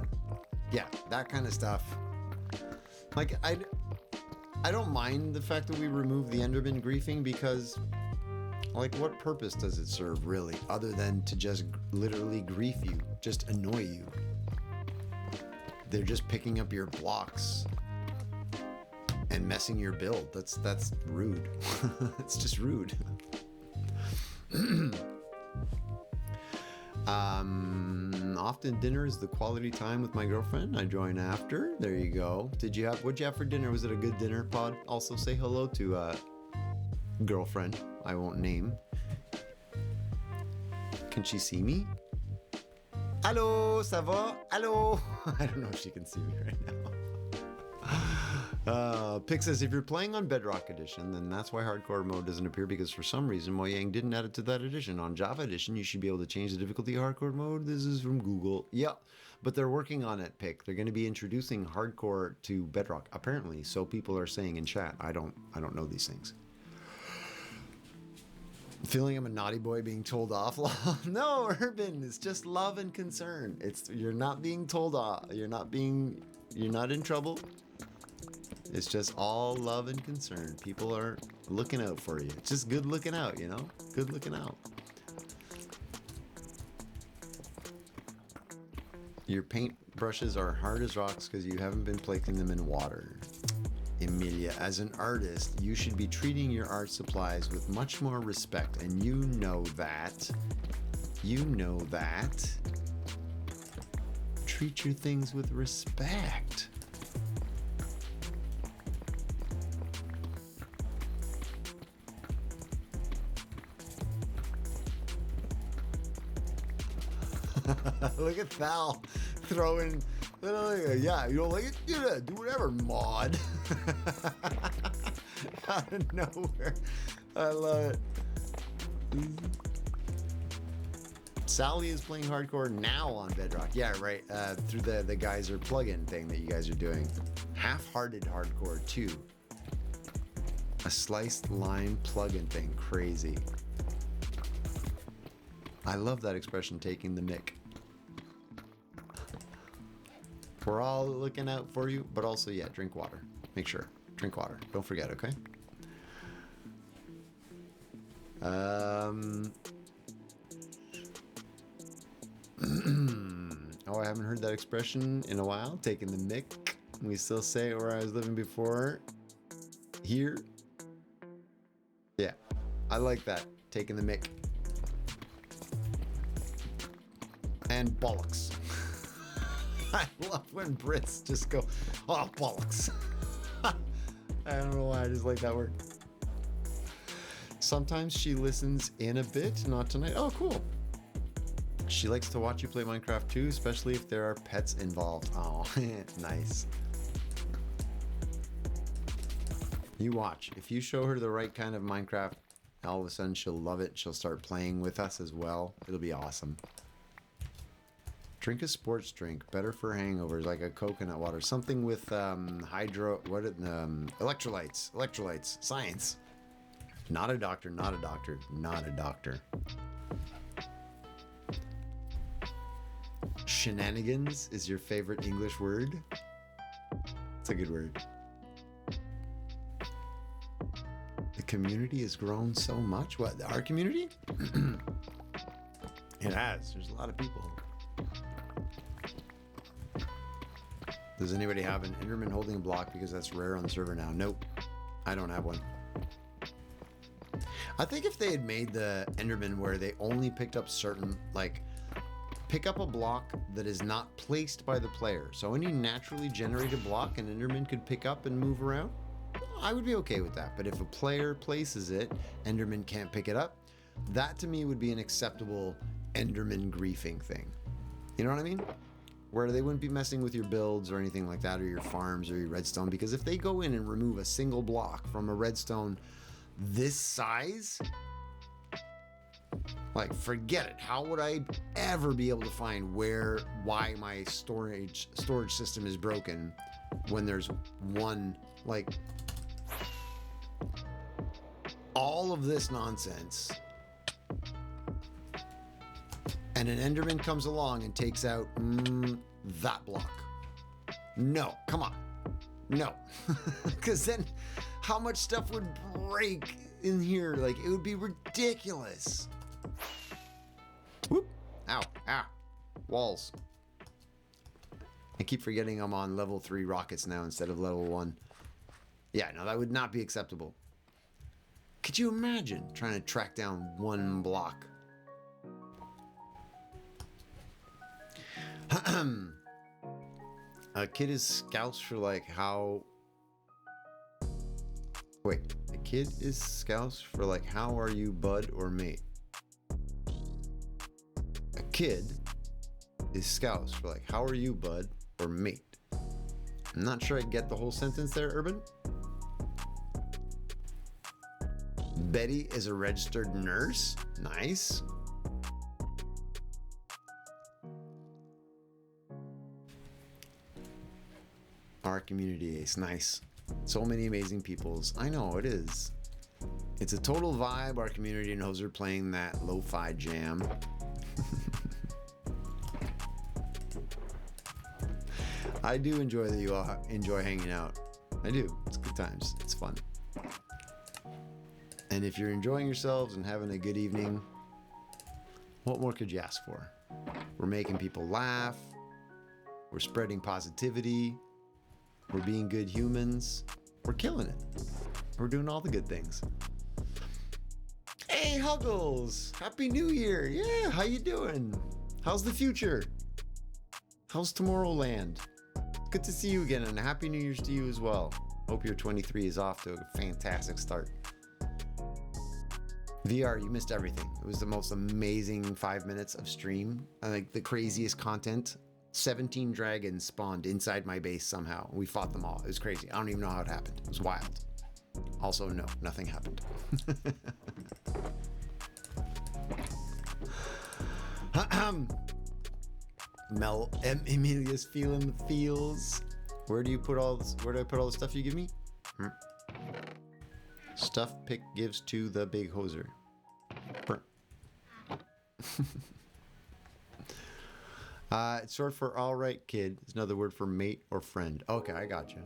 Yeah, that kind of stuff. Like, I don't mind the fact that we remove the Enderman griefing because, like, what purpose does it serve really, other than to just literally grief you, just annoy you? They're just picking up your blocks and messing your build. That's rude. It's just rude. Often dinner is the quality time with my girlfriend. I join after. There you go. What'd you have for dinner? Was it a good dinner, Pod? Also say hello to girlfriend, I won't name. Can she see me? Allô, ça va? Allô? I don't know if she can see me right now. Pick says, if you're playing on Bedrock Edition, then that's why hardcore mode doesn't appear, because for some reason Mojang didn't add it to that edition. On Java Edition, you should be able to change the difficulty of hardcore mode. This is from Google. Yeah, but they're working on it, Pick. They're going to be introducing hardcore to Bedrock, apparently. So people are saying in chat. I don't know these things. Feeling I'm a naughty boy being told off? No, Urban, it's just love and concern. You're not being told off. You're not in trouble. It's just all love and concern. People are looking out for you. It's just good looking out, you know? Good looking out. Your paint brushes are hard as rocks because you haven't been placing them in water. Emilia, as an artist, you should be treating your art supplies with much more respect, and you know that. You know that. Treat your things with respect. Look at Thal throwing. Yeah, you don't like it? Yeah, do whatever, mod. Out of nowhere. I love it. Sally is playing hardcore now on Bedrock. Yeah, right. Through the geyser plugin thing that you guys are doing. Half-hearted hardcore too. A sliced lime plugin thing. Crazy. I love that expression, taking the mic. We're all looking out for you, but also, yeah, drink water. Make sure. Drink water. Don't forget, okay? Oh, I haven't heard that expression in a while. Taking the mic. We still say it where I was living before. Here. Yeah, I like that. Taking the mic. And bollocks. I love when Brits just go, oh, bollocks. I don't know why, I just like that word. Sometimes she listens in a bit, not tonight. Oh, cool. She likes to watch you play Minecraft too, especially if there are pets involved. Oh, nice. You watch. If you show her the right kind of Minecraft, all of a sudden she'll love it. She'll start playing with us as well. It'll be awesome. Drink a sports drink, better for hangovers, like a coconut water, something with electrolytes, science. Not a doctor, not a doctor, not a doctor. Shenanigans is your favorite English word? It's a good word. The community has grown so much. What, our community? It has. There's a lot of people. Does anybody have an Enderman holding a block, because that's rare on the server now? Nope. I don't have one. I think if they had made the Enderman where they only picked up certain, like, pick up a block that is not placed by the player. So any naturally generated block an Enderman could pick up and move around, I would be okay with that. But if a player places it, Enderman can't pick it up. That to me would be an acceptable Enderman griefing thing. You know what I mean? Where they wouldn't be messing with your builds or anything like that, or your farms or your redstone, because if they go in and remove a single block from a redstone this size, like, forget it. How would I ever be able to find why my storage system is broken when there's one, like, all of this nonsense, and an Enderman comes along and takes out that block? No, come on. No. Because then how much stuff would break in here? Like, it would be ridiculous. Whoop. Ow. Ah. Walls. I keep forgetting I'm on level 3 rockets now instead of level 1. Yeah, no, that would not be acceptable. Could you imagine trying to track down one block? A kid is scouts for, like, how Wait, a kid is Scouse for like, how are you, bud or mate? A kid is Scouse for like, how are you, bud or mate? I'm not sure I get the whole sentence there, Urban. Betty is a registered nurse. Nice. Our community is nice. So many amazing peoples. I know it is. It's a total vibe. Our community knows they're playing that lo-fi jam. I do enjoy that you all enjoy hanging out. I do. It's good times. It's fun. And if you're enjoying yourselves and having a good evening, what more could you ask for? We're making people laugh. We're spreading positivity. We're being good humans. We're killing it. We're doing all the good things. Hey, Huggles! Happy New Year! Yeah, how you doing? How's the future? How's Tomorrowland? Good to see you again, and Happy New Year's to you as well. Hope your 23 is off to a fantastic start. VR, you missed everything. It was the most amazing 5 minutes of stream. Like the craziest content. 17 dragons spawned inside my base somehow. We fought them all. It was crazy. I don't even know how it happened. It was wild. Also, no, nothing happened. Emilia's feeling the feels. Where do you put all this, where do I put all the stuff you give me? Stuff Pick gives to the big hoser. It's short for all right, kid. It's another word for mate or friend. Okay, I got you.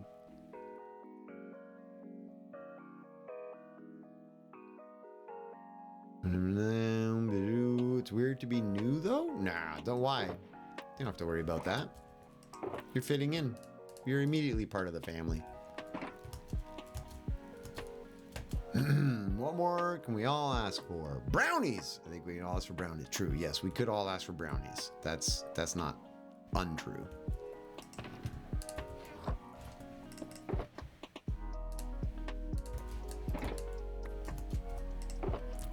It's weird to be new though? Nah, don't lie. You don't have to worry about that. You're fitting in. You're immediately part of the family. What more can we all ask for? Brownies! I think we can all ask for brownies. True, yes, we could all ask for brownies. That's not untrue.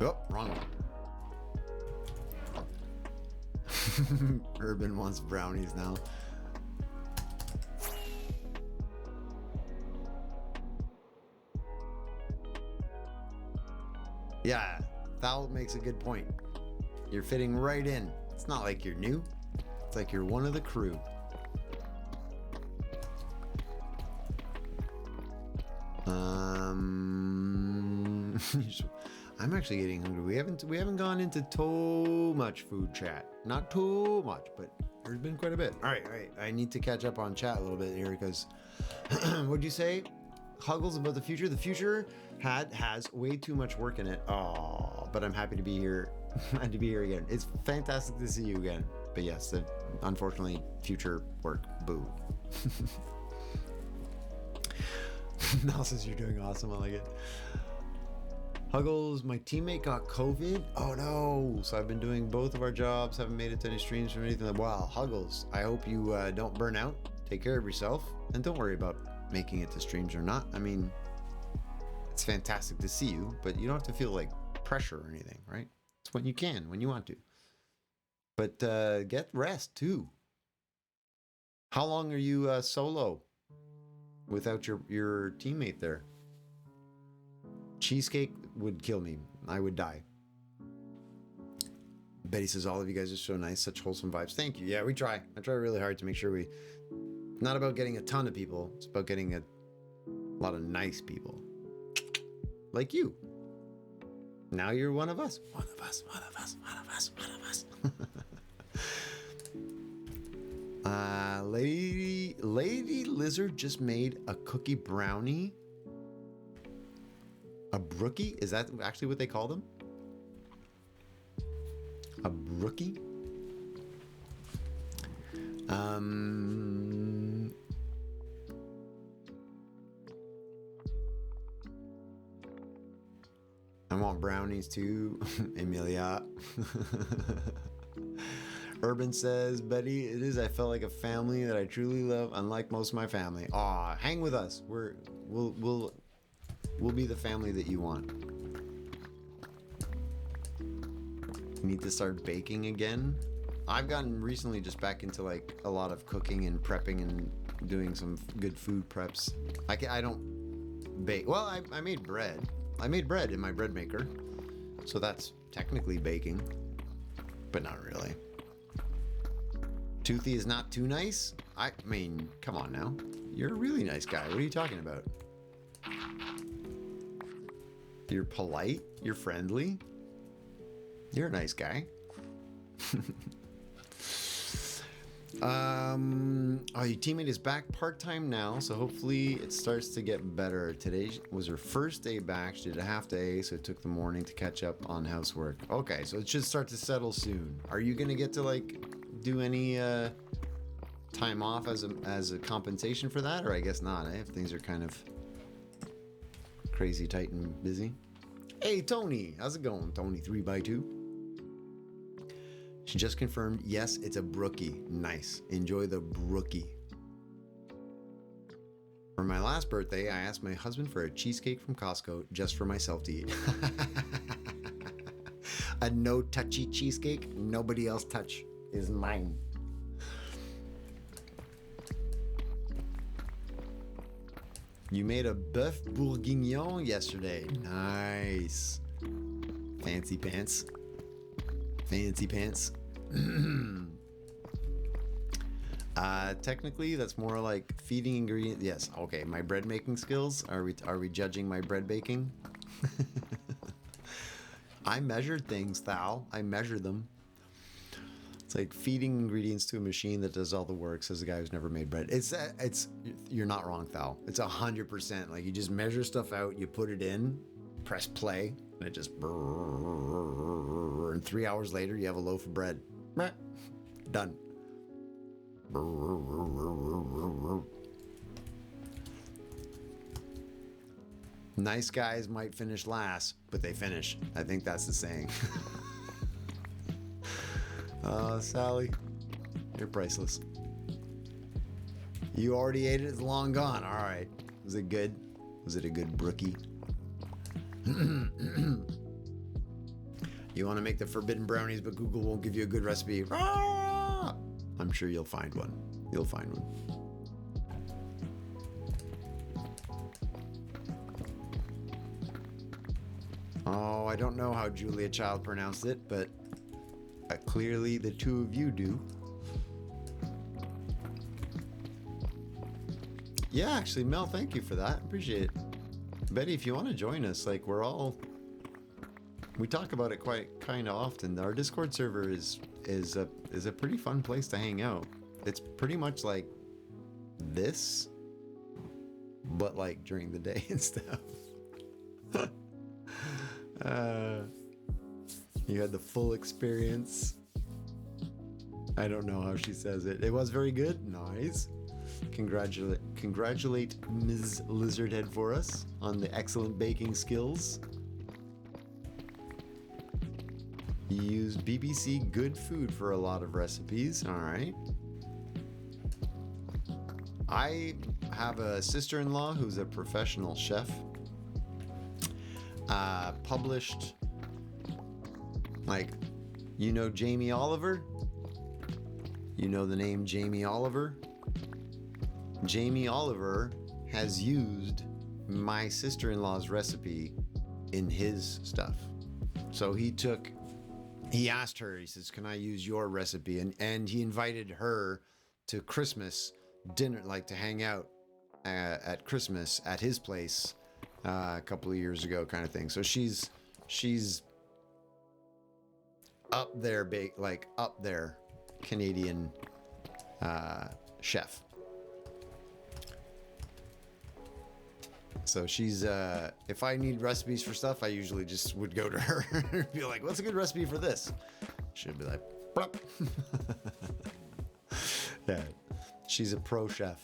Oh, wrong one. Urban wants brownies now. Yeah, Thal makes a good point. You're fitting right in. It's not like you're new. It's like you're one of the crew. I'm actually getting hungry. We haven't gone into too much food chat. Not too much, but there's been quite a bit. All right. I need to catch up on chat a little bit here because what'd you say? Huggles about the future. The future has way too much work in it. Oh, but I'm happy to be here. And to be here again. It's fantastic to see you again. But yes, unfortunately, future work. Boo. Nal says you're doing awesome. I like it. Huggles, my teammate got COVID. Oh no! So I've been doing both of our jobs. Haven't made it to any streams or anything. Wow, Huggles. I hope you don't burn out. Take care of yourself, and don't worry about making it to streams or not. I mean, it's fantastic to see you, but you don't have to feel like pressure or anything, right? It's when you can, when you want to. But get rest too. How long are you solo without your teammate there? Cheesecake would kill me. I would die. Betty says, all of you guys are so nice, such wholesome vibes. Thank you. Yeah, we try. I try really hard to make sure we... Not about getting a ton of people. It's about getting a lot of nice people. Like you. Now you're one of us. One of us. Lady Lizard just made a cookie brownie. A brookie? Is that actually what they call them? A brookie? I want brownies too, Emilia. Urban says, Betty, it is. I felt like a family that I truly love, unlike most of my family. Aw, hang with us. We'll We'll be the family that you want. You need to start baking again. I've gotten recently just back into like a lot of cooking and prepping and doing some good food preps. I don't bake. Well, I made bread. I made bread in my bread maker. So that's technically baking, but not really. Toothy is not too nice? I mean, come on now. You're a really nice guy. What are you talking about? You're polite. You're friendly. You're a nice guy. Your teammate is back part-time now, so hopefully it starts to get better. Today was her first day back. She did a half day, so it took the morning to catch up on housework. Okay, so it should start to settle soon. Are you gonna get to like do any time off as a compensation for that, or I guess not, eh? If things are kind of crazy tight and busy. Hey Tony, how's it going, Tony 3x2? She just confirmed, yes, it's a brookie. Nice. Enjoy the brookie. For my last birthday, I asked my husband for a cheesecake from Costco just for myself to eat. A no-touchy cheesecake, nobody else touch, is mine. You made a bœuf bourguignon yesterday. Nice. Fancy pants. Fancy pants. Technically, that's more like feeding ingredients. Yes. Okay. My bread making skills. Are we judging my bread baking? I measured things, Thal. I measure them. It's like feeding ingredients to a machine that does all the work, says the guy who's never made bread. It's you're not wrong, Thal. It's 100%. Like you just measure stuff out, you put it in, press play, and it just and 3 hours later you have a loaf of bread. Done. Nice guys might finish last, but they finish. I think that's the saying. Sally, you're priceless. You already ate it, it's long gone. All right. Was it good? Was it a good brookie? You want to make the forbidden brownies, but Google won't give you a good recipe. I'm sure you'll find one. You'll find one. Oh, I don't know how Julia Child pronounced it, but clearly the two of you do. Yeah, actually, Mel, thank you for that. Appreciate it. Betty, if you want to join us, like we talk about it quite kind of often. Our Discord server is a pretty fun place to hang out. It's pretty much like this, but like during the day and stuff. You had the full experience. I don't know how she says it. It was very good. Nice. Congratulate Ms. Lizardhead for us on the excellent baking skills. You use BBC Good Food for a lot of recipes. All right. I have a sister-in-law who's a professional chef. Published, like, you know Jamie Oliver? You know the name Jamie Oliver? Jamie Oliver has used my sister-in-law's recipe in his stuff. So he asked her, he says, can I use your recipe? And he invited her to Christmas dinner, like to hang out at Christmas at his place a couple of years ago, kind of thing. So she's up there, up there, Canadian chef. So she's, if I need recipes for stuff, I usually just would go to her and be like, what's a good recipe for this? She'd be like, plop. Yeah, she's a pro chef,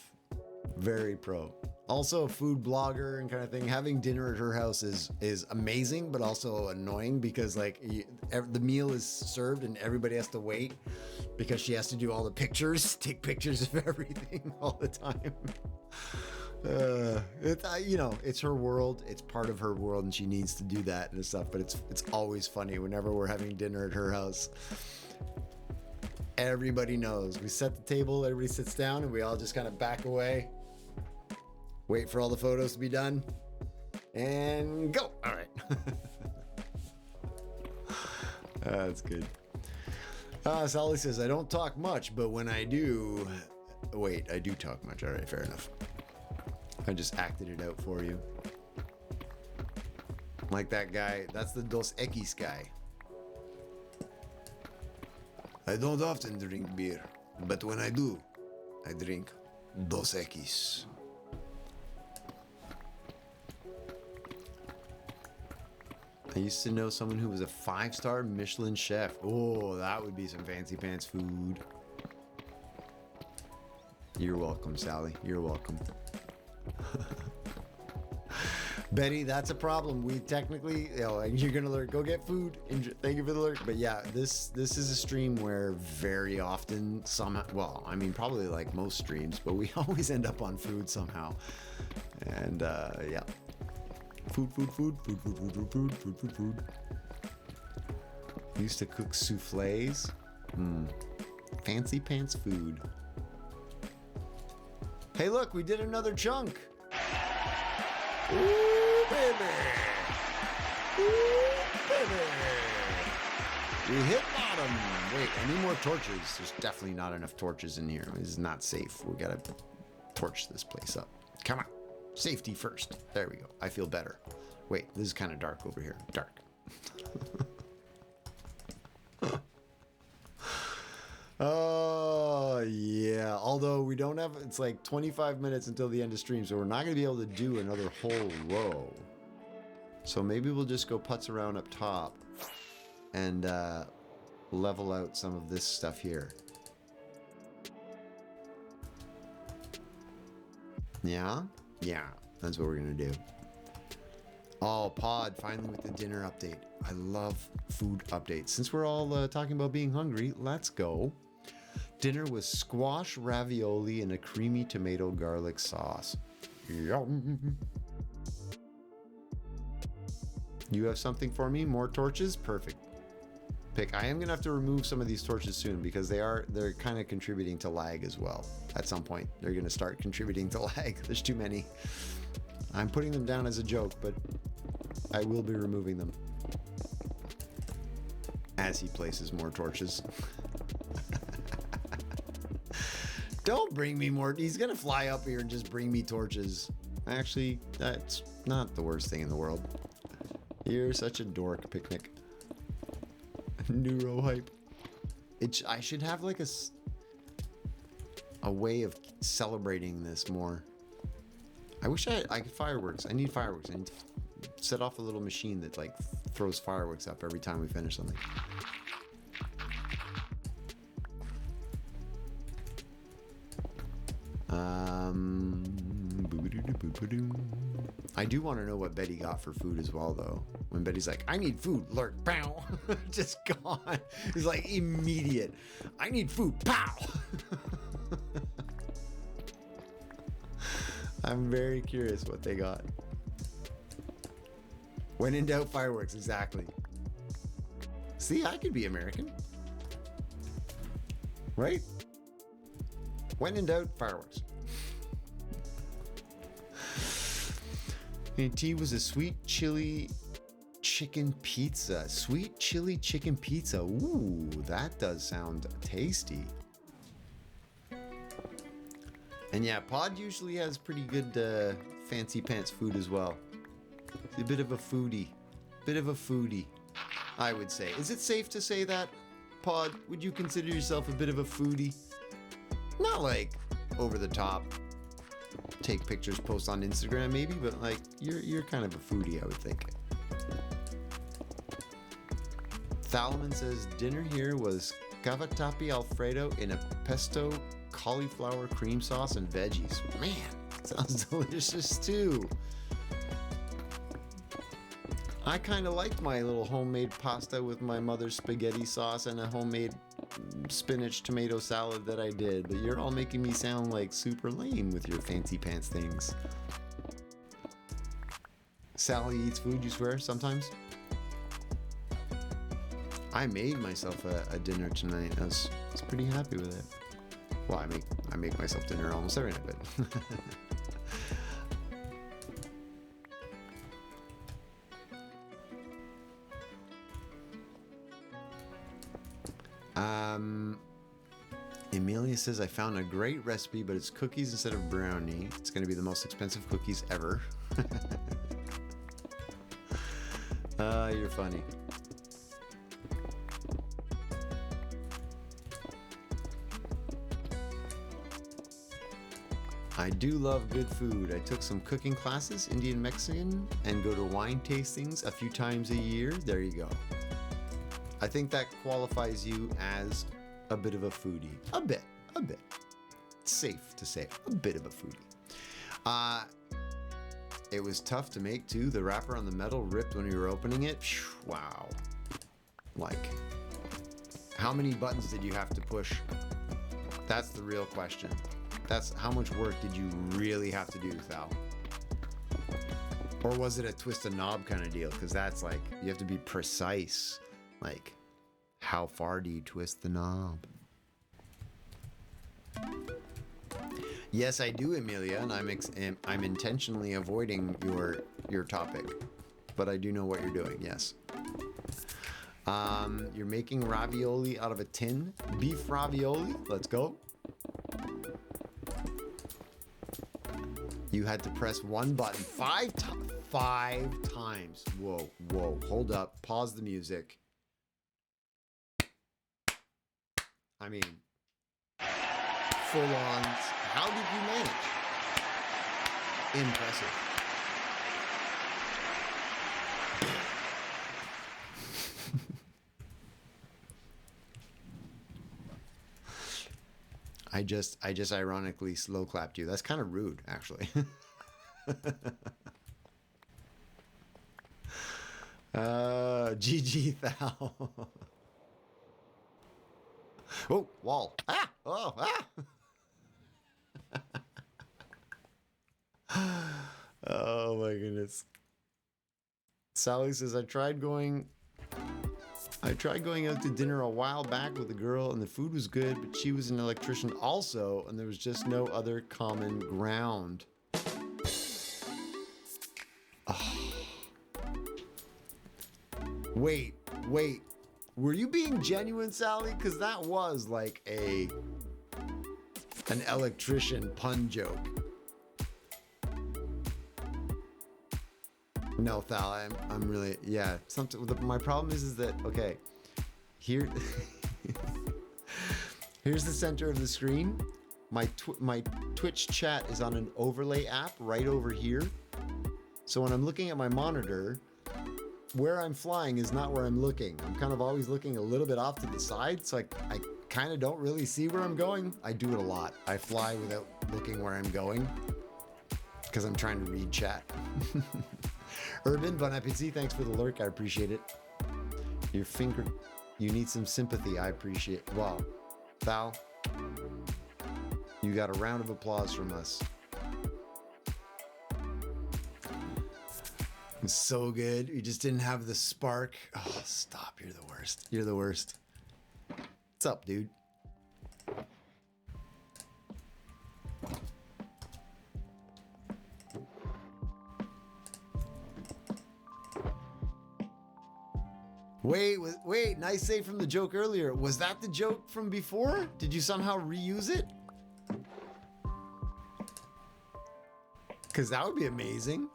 very pro. Also a food blogger and kind of thing. Having dinner at her house is amazing, but also annoying because like the meal is served and everybody has to wait because she has to do all the pictures, take pictures of everything all the time. It's her world. It's part of her world, and she needs to do that and stuff. But it's always funny whenever we're having dinner at her house. Everybody knows. We set the table, everybody sits down, and we all just kind of back away. Wait for all the photos to be done. And go. All right. That's good. Sally says, I don't talk much, but when I do... Wait, I do talk much. All right, fair enough. I just acted it out for you. Like that guy. That's the Dos Equis guy. I don't often drink beer, but when I do, I drink Dos Equis. I used to know someone who was a 5-star Michelin chef. Oh, that would be some fancy pants food. You're welcome, Sally. You're welcome. Betty, that's a problem. We technically, you're gonna learn. Go get food. Thank you for the alert. But yeah, this is a stream where very often probably like most streams, but we always end up on food somehow. And yeah. Food. Used to cook soufflés. Fancy pants food. Hey, look, we did another chunk. Ooh, baby. Ooh, baby. We hit bottom. Wait, I need more torches. There's definitely not enough torches in here. This is not safe. We gotta torch this place up. Come on. Safety first. There we go. I feel better. Wait, this is kind of dark over here. Dark. Oh, yeah. Although we don't have... It's like 25 minutes until the end of stream, so we're not going to be able to do another whole row. So maybe we'll just go putz around up top and level out some of this stuff here. Yeah? Yeah. That's what we're going to do. Oh, Pod, finally with the dinner update. I love food updates. Since we're all talking about being hungry, let's go. Dinner was squash ravioli and a creamy tomato garlic sauce. Yum. You have something for me? More torches? Perfect. Pick. I am going to have to remove some of these torches soon because they're kind of contributing to lag as well. At some point, they're going to start contributing to lag. There's too many. I'm putting them down as a joke, but I will be removing them as he places more torches. Don't bring me more. He's going to fly up here and just bring me torches. Actually, that's not the worst thing in the world. You're such a dork, Picnic. Neuro hype. I should have like a way of celebrating this more. I wish I could fireworks. I need fireworks. I need to set off a little machine that like throws fireworks up every time we finish something. I do want to know what Betty got for food as well, though. When Betty's like, I need food, lurk, pow, just gone. It's like immediate. I need food, pow. I'm very curious what they got. When in doubt, fireworks, exactly. See, I could be American. Right? When in doubt, fireworks. And tea was a sweet chili chicken pizza. Sweet chili chicken pizza. Ooh, that does sound tasty. And yeah, Pod usually has pretty good fancy pants food as well. He's a bit of a foodie. I would say. Is it safe to say that, Pod? Would you consider yourself a bit of a foodie? Not like over the top, take pictures, post on Instagram maybe, but like you're kind of a foodie, I would think. Thalman says dinner here was cavatappi alfredo in a pesto cauliflower cream sauce and veggies. Man, sounds delicious too. I kind of like my little homemade pasta with my mother's spaghetti sauce and a homemade spinach tomato salad that I did, but you're all making me sound like super lame with your fancy pants things. Sally eats food, you swear, sometimes? I made myself a dinner tonight. I was pretty happy with it. Well, I make myself dinner almost every night, but Amelia says I found a great recipe, but it's cookies instead of brownie. It's going to be the most expensive cookies ever. You're funny. I do love good food. I took some cooking classes, Indian, Mexican, and go to wine tastings a few times a year. There you go. I think that qualifies you as a bit of a foodie. A bit. It's safe to say, a bit of a foodie. It was tough to make too. The wrapper on the metal ripped when you were opening it. Wow. Like, how many buttons did you have to push? That's the real question. That's how much work did you really have to do, Thal? Or was it a twist a knob kind of deal? Because that's like, you have to be precise. Like, how far do you twist the knob? Yes, I do, Amelia, and I'm intentionally avoiding your topic, but I do know what you're doing. Yes. You're making ravioli out of a tin. Beef ravioli. Let's go. You had to press one button five times. Whoa. Hold up. Pause the music. I mean, full on. How did you manage? Impressive. I just ironically slow clapped you. That's kind of rude, actually. GG Thal. Oh, wall. Ah! Oh, ah! Oh my goodness. Sally says, I tried going out to dinner a while back with a girl and the food was good, but she was an electrician also, and there was just no other common ground. Oh. Wait. Were you being genuine, Sally? Because that was like an electrician pun joke. No, Thal, I'm really, yeah. My problem is that, okay, here's the center of the screen. My Twitch chat is on an overlay app right over here. So when I'm looking at my monitor, where I'm flying is not where I'm looking. I'm kind of always looking a little bit off to the side, so I kind of don't really see where I'm going. I do it a lot. I fly without looking where I'm going because I'm trying to read chat. Urban, Bon Appetit, thanks for the lurk. I appreciate it. You need some sympathy. I appreciate it. Wow. Thal, you got a round of applause from us. It's so good. You just didn't have the spark. Oh, stop. You're the worst. You're the worst. What's up, dude? Wait, nice save from the joke earlier. Was that the joke from before? Did you somehow reuse it? Because that would be amazing.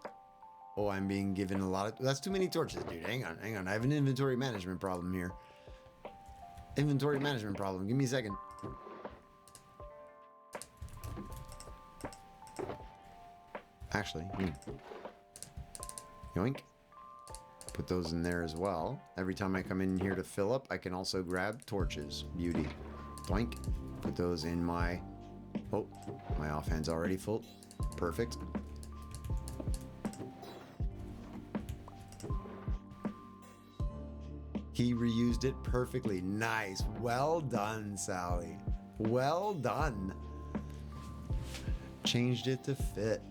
Oh, I'm being given a lot of... That's too many torches, dude. Hang on. I have an inventory management problem here. Inventory management problem. Give me a second. Actually, yoink. Put those in there as well. Every time I come in here to fill up, I can also grab torches. Beauty. Doink. Put those in my... Oh, my offhand's already full. Perfect. He reused it perfectly. Nice. Well done, Sally. Well done. Changed it to fit.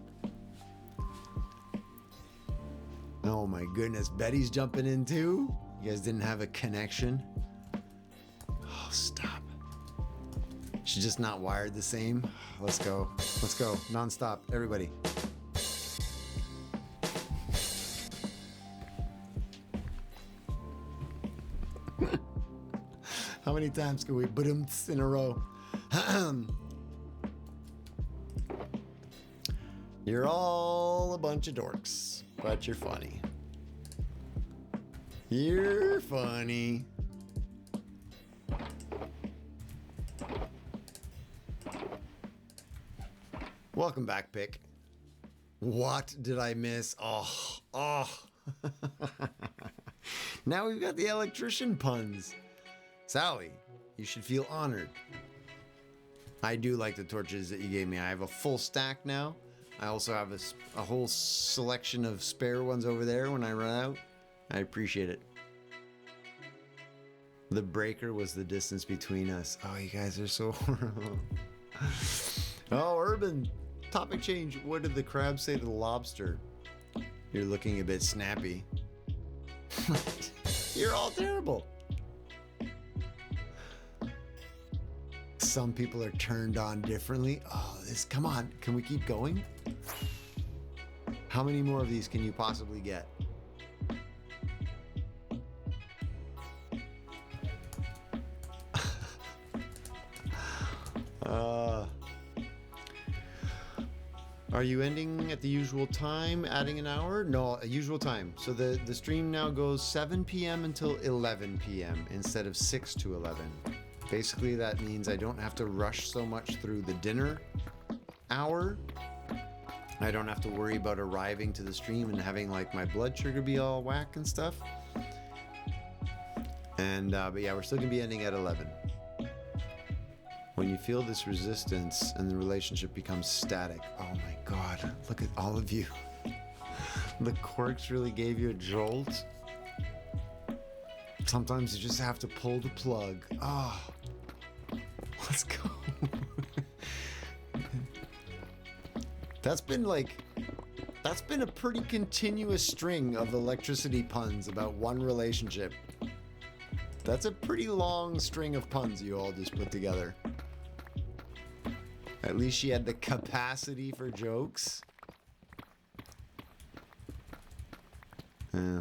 Oh my goodness. Betty's jumping in too. You guys didn't have a connection. Oh, stop. She's just not wired the same. Let's go. Let's go. Non-stop. Everybody. How many times can we ba-dum-ts in a row? You're all a bunch of dorks, but you're funny. You're funny. Welcome back, Pick. What did I miss? Oh. Now we've got the electrician puns. Sally, you should feel honored. I do like the torches that you gave me. I have a full stack now. I also have a whole selection of spare ones over there when I run out. I appreciate it. The breaker was the distance between us. Oh, you guys are so horrible. Oh, Urban. Topic change. What did the crab say to the lobster? You're looking a bit snappy. You're all terrible. Some people are turned on differently. Oh, come on. Can we keep going? How many more of these can you possibly get? Are you ending at the usual time, adding an hour? No, usual time. So the stream now goes 7 p.m. until 11 p.m. instead of 6 to 11. Basically, that means I don't have to rush so much through the dinner hour. I don't have to worry about arriving to the stream and having like my blood sugar be all whack and stuff. And but yeah, we're still gonna be ending at 11. When you feel this resistance and the relationship becomes static, oh my God, look at all of you. The quirks really gave you a jolt. Sometimes you just have to pull the plug. Oh, let's go. That's been a pretty continuous string of electricity puns about one relationship. That's a pretty long string of puns you all just put together. At least she had the capacity for jokes. Yeah.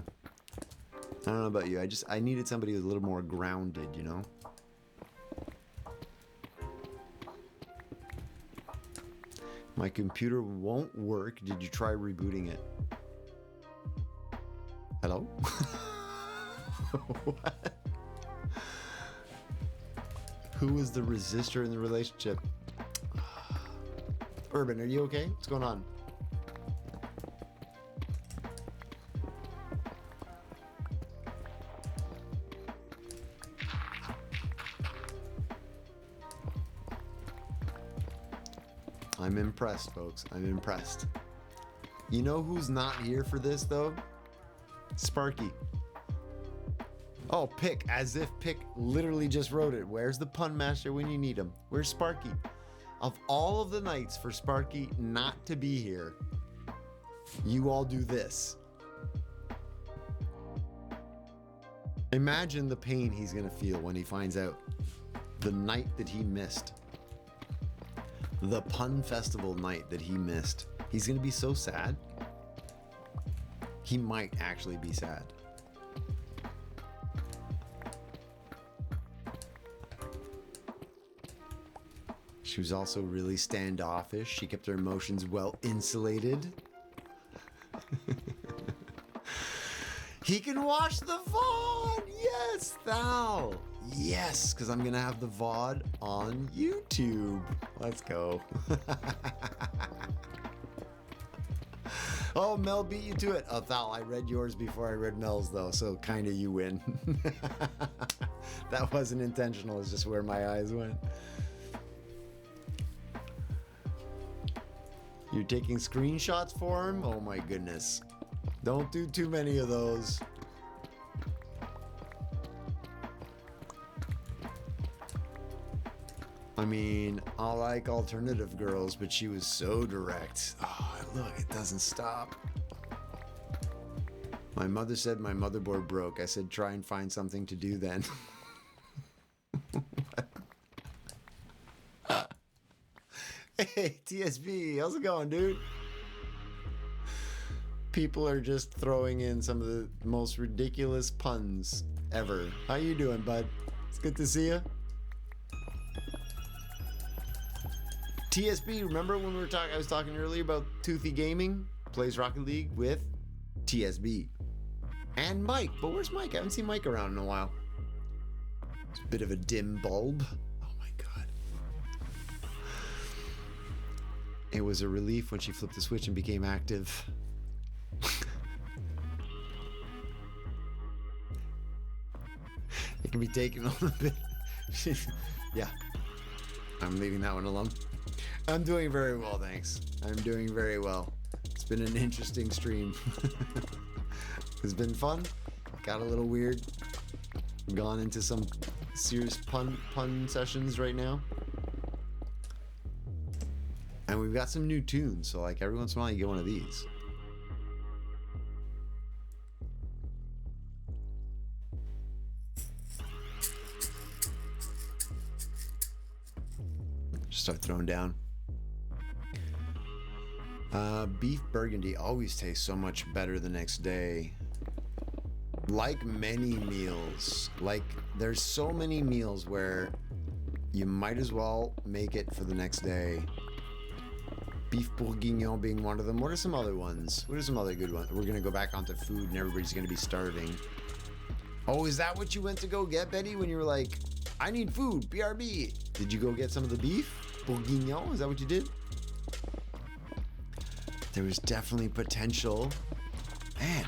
I don't know about you. I needed somebody who's a little more grounded, you know? My computer won't work. Did you try rebooting it? Hello? What? Who was the resistor in the relationship? Urban, are you okay? What's going on? I'm impressed, folks. I'm impressed. You know who's not here for this, though? Sparky. Oh, Pick. As if Pick literally just wrote it. Where's the pun master when you need him? Where's Sparky? Of all of the nights for Sparky not to be here, you all do this. Imagine the pain he's gonna feel when he finds out the night that he missed. The pun festival night that he missed. He's gonna be so sad. He might actually be sad. She was also really standoffish. She kept her emotions well insulated. He can watch the VOD! Yes, thou! Yes, because I'm going to have the VOD on YouTube. Let's go. Oh, Mel beat you to it. Oh, Thal, I read yours before I read Mel's, though, so kind of you win. That wasn't intentional. It's just where my eyes went. You're taking screenshots for him? Oh my goodness. Don't do too many of those. I mean, I like alternative girls, but she was so direct. Oh, look, it doesn't stop. My mother said my motherboard broke. I said, try and find something to do then. Hey, TSB, how's it going, dude? People are just throwing in some of the most ridiculous puns ever. How you doing, bud? It's good to see you. TSB, remember when we were talking? I was talking earlier about Toothy Gaming plays Rocket League with TSB and Mike. But where's Mike? I haven't seen Mike around in a while. It's a bit of a dim bulb. Oh my god! It was a relief when she flipped the switch and became active. It can be taken a little bit. Yeah, I'm leaving that one alone. I'm doing very well, thanks. I'm doing very well. It's been an interesting stream. It's been fun. Got a little weird. Gone into some serious pun sessions right now. And we've got some new tunes, so like every once in a while you get one of these. Just start throwing down. Beef burgundy always tastes so much better the next day. Like many meals, like there's so many meals where you might as well make it for the next day. Beef bourguignon being one of them. What are some other ones? What are some other good ones? We're gonna go back onto food and everybody's gonna be starving. Oh, is that what you went to go get, Betty, when you were like, I need food, BRB? Did you go get some of the beef bourguignon? Is that what you did? There was definitely potential. Man,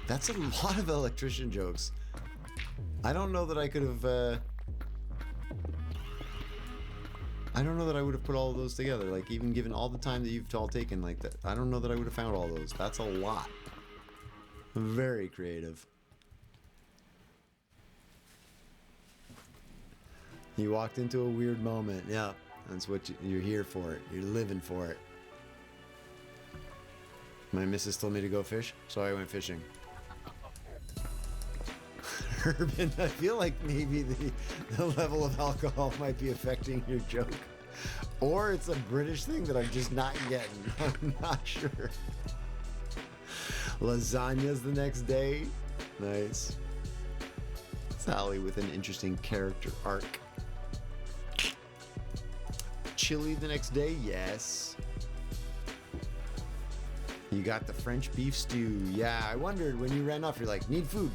that's a lot of electrician jokes. I don't know that I could have, I don't know that I would have put all of those together. Like, even given all the time that you've all taken like that, I don't know that I would have found all those. That's a lot. Very creative. You walked into a weird moment. Yeah, that's what you're here for it. You're living for it. My missus told me to go fish, so I went fishing. Urban, I feel like maybe the level of alcohol might be affecting your joke. Or it's a British thing that I'm just not getting. I'm not sure. Lasagna's the next day. Nice. Sally with an interesting character arc. Chili the next day? Yes. You got the French beef stew. Yeah, I wondered when you ran off, you're like, need food.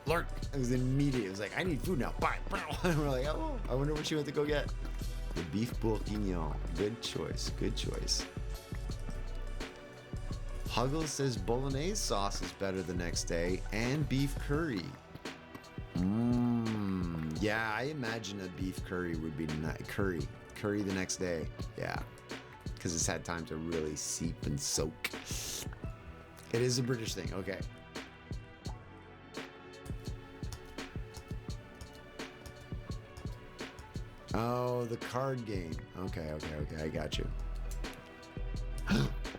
Lurk. It was immediate. It was like, I need food now. Bye. And we're like, oh, I wonder what she went to go get. The beef bourguignon. Good choice. Good choice. Huggles says bolognese sauce is better the next day, and beef curry. Yeah, I imagine a beef curry would be nice. Curry the next day. Yeah. Because it's had time to really seep and soak. It is a British thing. Okay. Oh, the card game. Okay. I got you.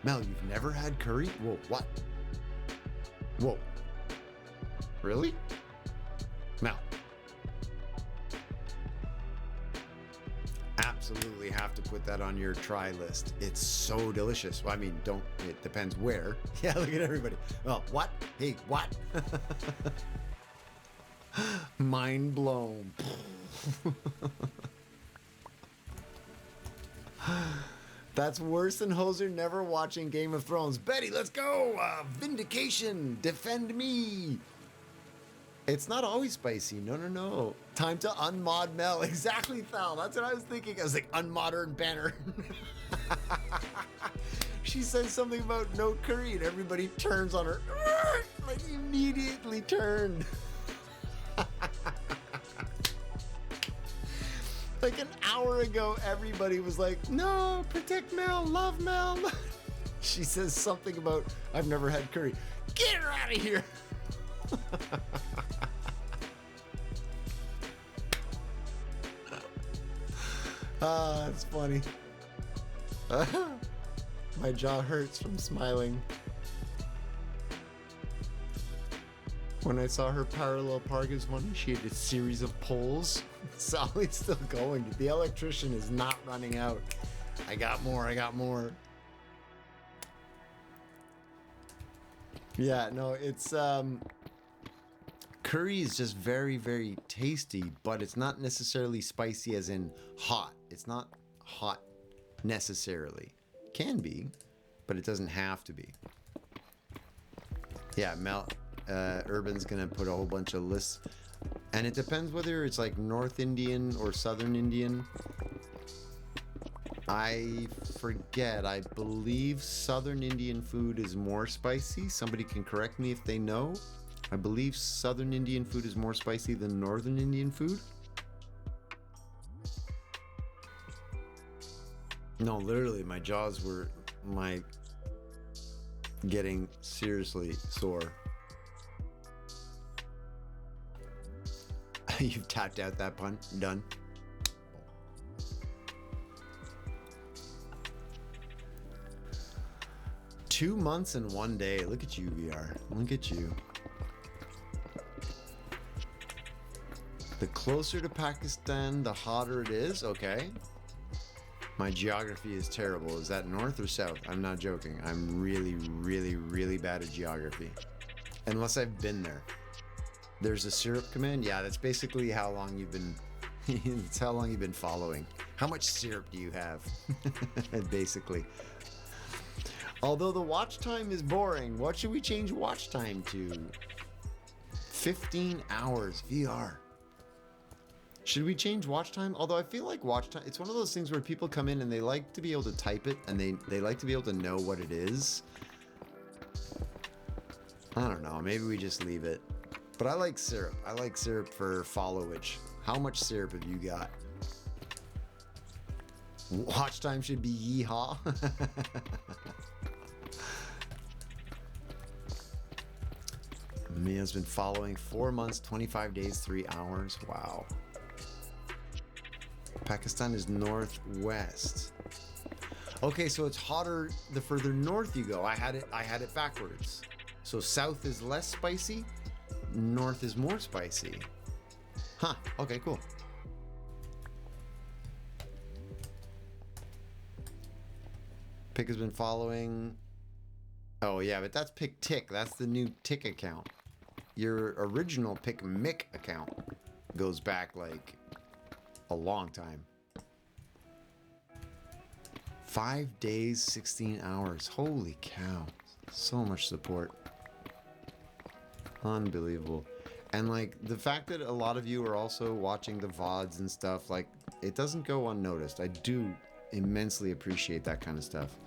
Mel, you've never had curry? Whoa, what? Whoa. Really? Mel. Absolutely have to put that on your try list. It's so delicious. Well, I mean, it depends where. Yeah, look at everybody. Oh, what? Hey, what? Mind blown. That's worse than Hoser never watching Game of Thrones. Betty, let's go! Vindication! Defend me! It's not always spicy. No. Time to unmod Mel. Exactly, Thal. That's what I was thinking. I was like, unmodern banner. She says something about no curry and everybody turns on her. Like, immediately turned. Like an hour ago, everybody was like, no, protect Mel, love Mel. She says something about, I've never had curry. Get her out of here. Ah, that's funny. My jaw hurts from smiling. When I saw her parallel park is funny, she had a series of poles. Sally's still going. The electrician is not running out. I got more. Yeah, no, it's curry is just very, very tasty, but it's not necessarily spicy as in hot. It's not hot necessarily. Can be, but it doesn't have to be. Yeah, Urban's gonna put a whole bunch of lists, and it depends whether it's like North Indian or Southern Indian. I forget. I believe Southern Indian food is more spicy. Somebody can correct me if they know. I believe Southern Indian food is more spicy than Northern Indian food. No, literally, my jaws were getting seriously sore. You've tapped out that pun. Done. 2 months and 1 day. Look at you, VR. Look at you. The closer to Pakistan, the hotter it is. Okay. My geography is terrible. Is that north or south? I'm not joking. I'm really, really, really bad at geography. Unless I've been there. There's a syrup command. Yeah, that's basically how long you've been. It's how long you've been following. How much syrup do you have? Basically. Although the watch time is boring, what should we change watch time to? 15 hours VR. Should we change watch time? Although I feel like watch time, it's one of those things where people come in and they like to be able to type it and they like to be able to know what it is. I don't know, maybe we just leave it. But I like syrup. I like syrup for followage. How much syrup have you got? Watch time should be yeehaw. Mia's been following 4 months, 25 days, 3 hours. Wow. Pakistan is northwest. Okay, so it's hotter the further north you go. I had it backwards. So south is less spicy, north is more spicy. Huh, okay, cool. Pick has been following. Oh yeah, but that's Pick Tick. That's the new Tick account. Your original Pick Mick account goes back like a long time. 5 days, 16 hours. Holy cow. So much support. Unbelievable. And like the fact that a lot of you are also watching the VODs and stuff, like it doesn't go unnoticed. I do immensely appreciate that kind of stuff.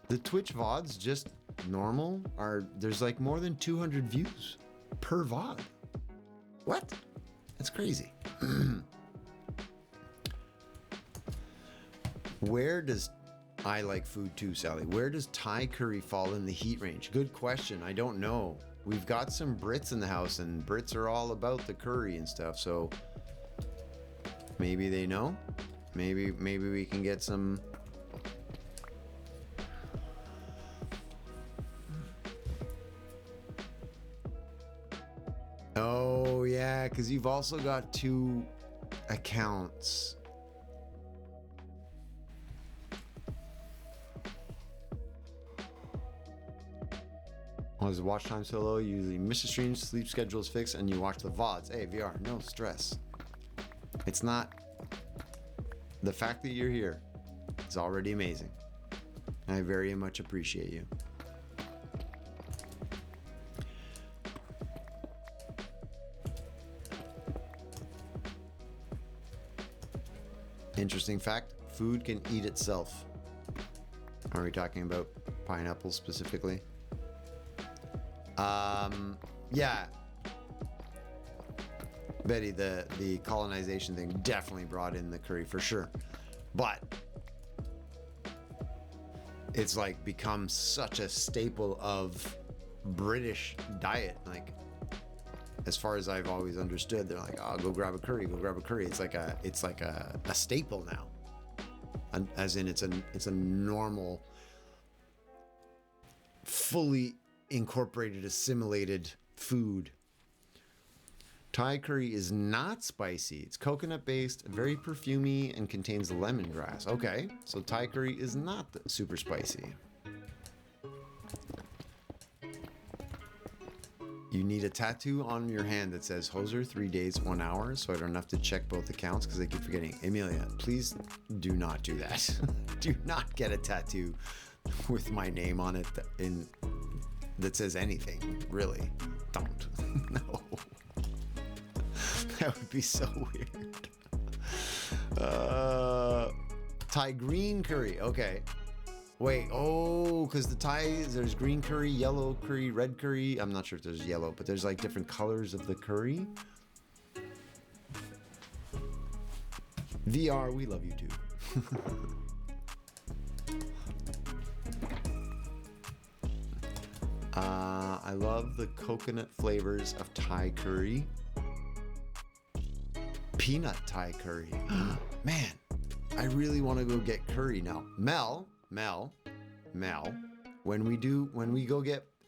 The Twitch VODs, just normal, there's like more than 200 views per VOD. What? That's crazy. Where does I like food too, Sally? Where does Thai curry fall in the heat range? Good question. I don't know. We've got some Brits in the house, and Brits are all about the curry and stuff. So maybe they know. Maybe we can get some. Oh yeah, because you've also got 2 accounts. Is watch time so low? You usually miss the streams, sleep schedule is fixed, and you watch the VODs. Hey, VR, no stress. It's not. The fact that you're here is already amazing. I very much appreciate you. Interesting fact, food can eat itself. Are we talking about pineapple specifically? Yeah. Betty, the colonization thing definitely brought in the curry for sure. But it's like become such a staple of British diet. Like as far as I've always understood, they're like, oh, go grab a curry, go grab a curry. It's like a staple now. As in, it's a normal, fully incorporated, assimilated food. Thai curry is not spicy. It's coconut based, very perfumey, and contains lemongrass. Okay, so Thai curry is not super spicy. You need a tattoo on your hand that says Hoser 3 days, 1 hour, so I don't have to check both accounts because I keep forgetting. Amelia, please do not do that. Do not get a tattoo with my name on it that says anything. Really, don't. No. That would be so weird. Thai green curry. Okay. Wait. Oh, because the Thai, there's green curry, yellow curry, red curry. I'm not sure if there's yellow, but there's like different colors of the curry. VR, we love you too. I love the coconut flavors of Thai curry. Peanut Thai curry. Man, I really want to go get curry now. Mel,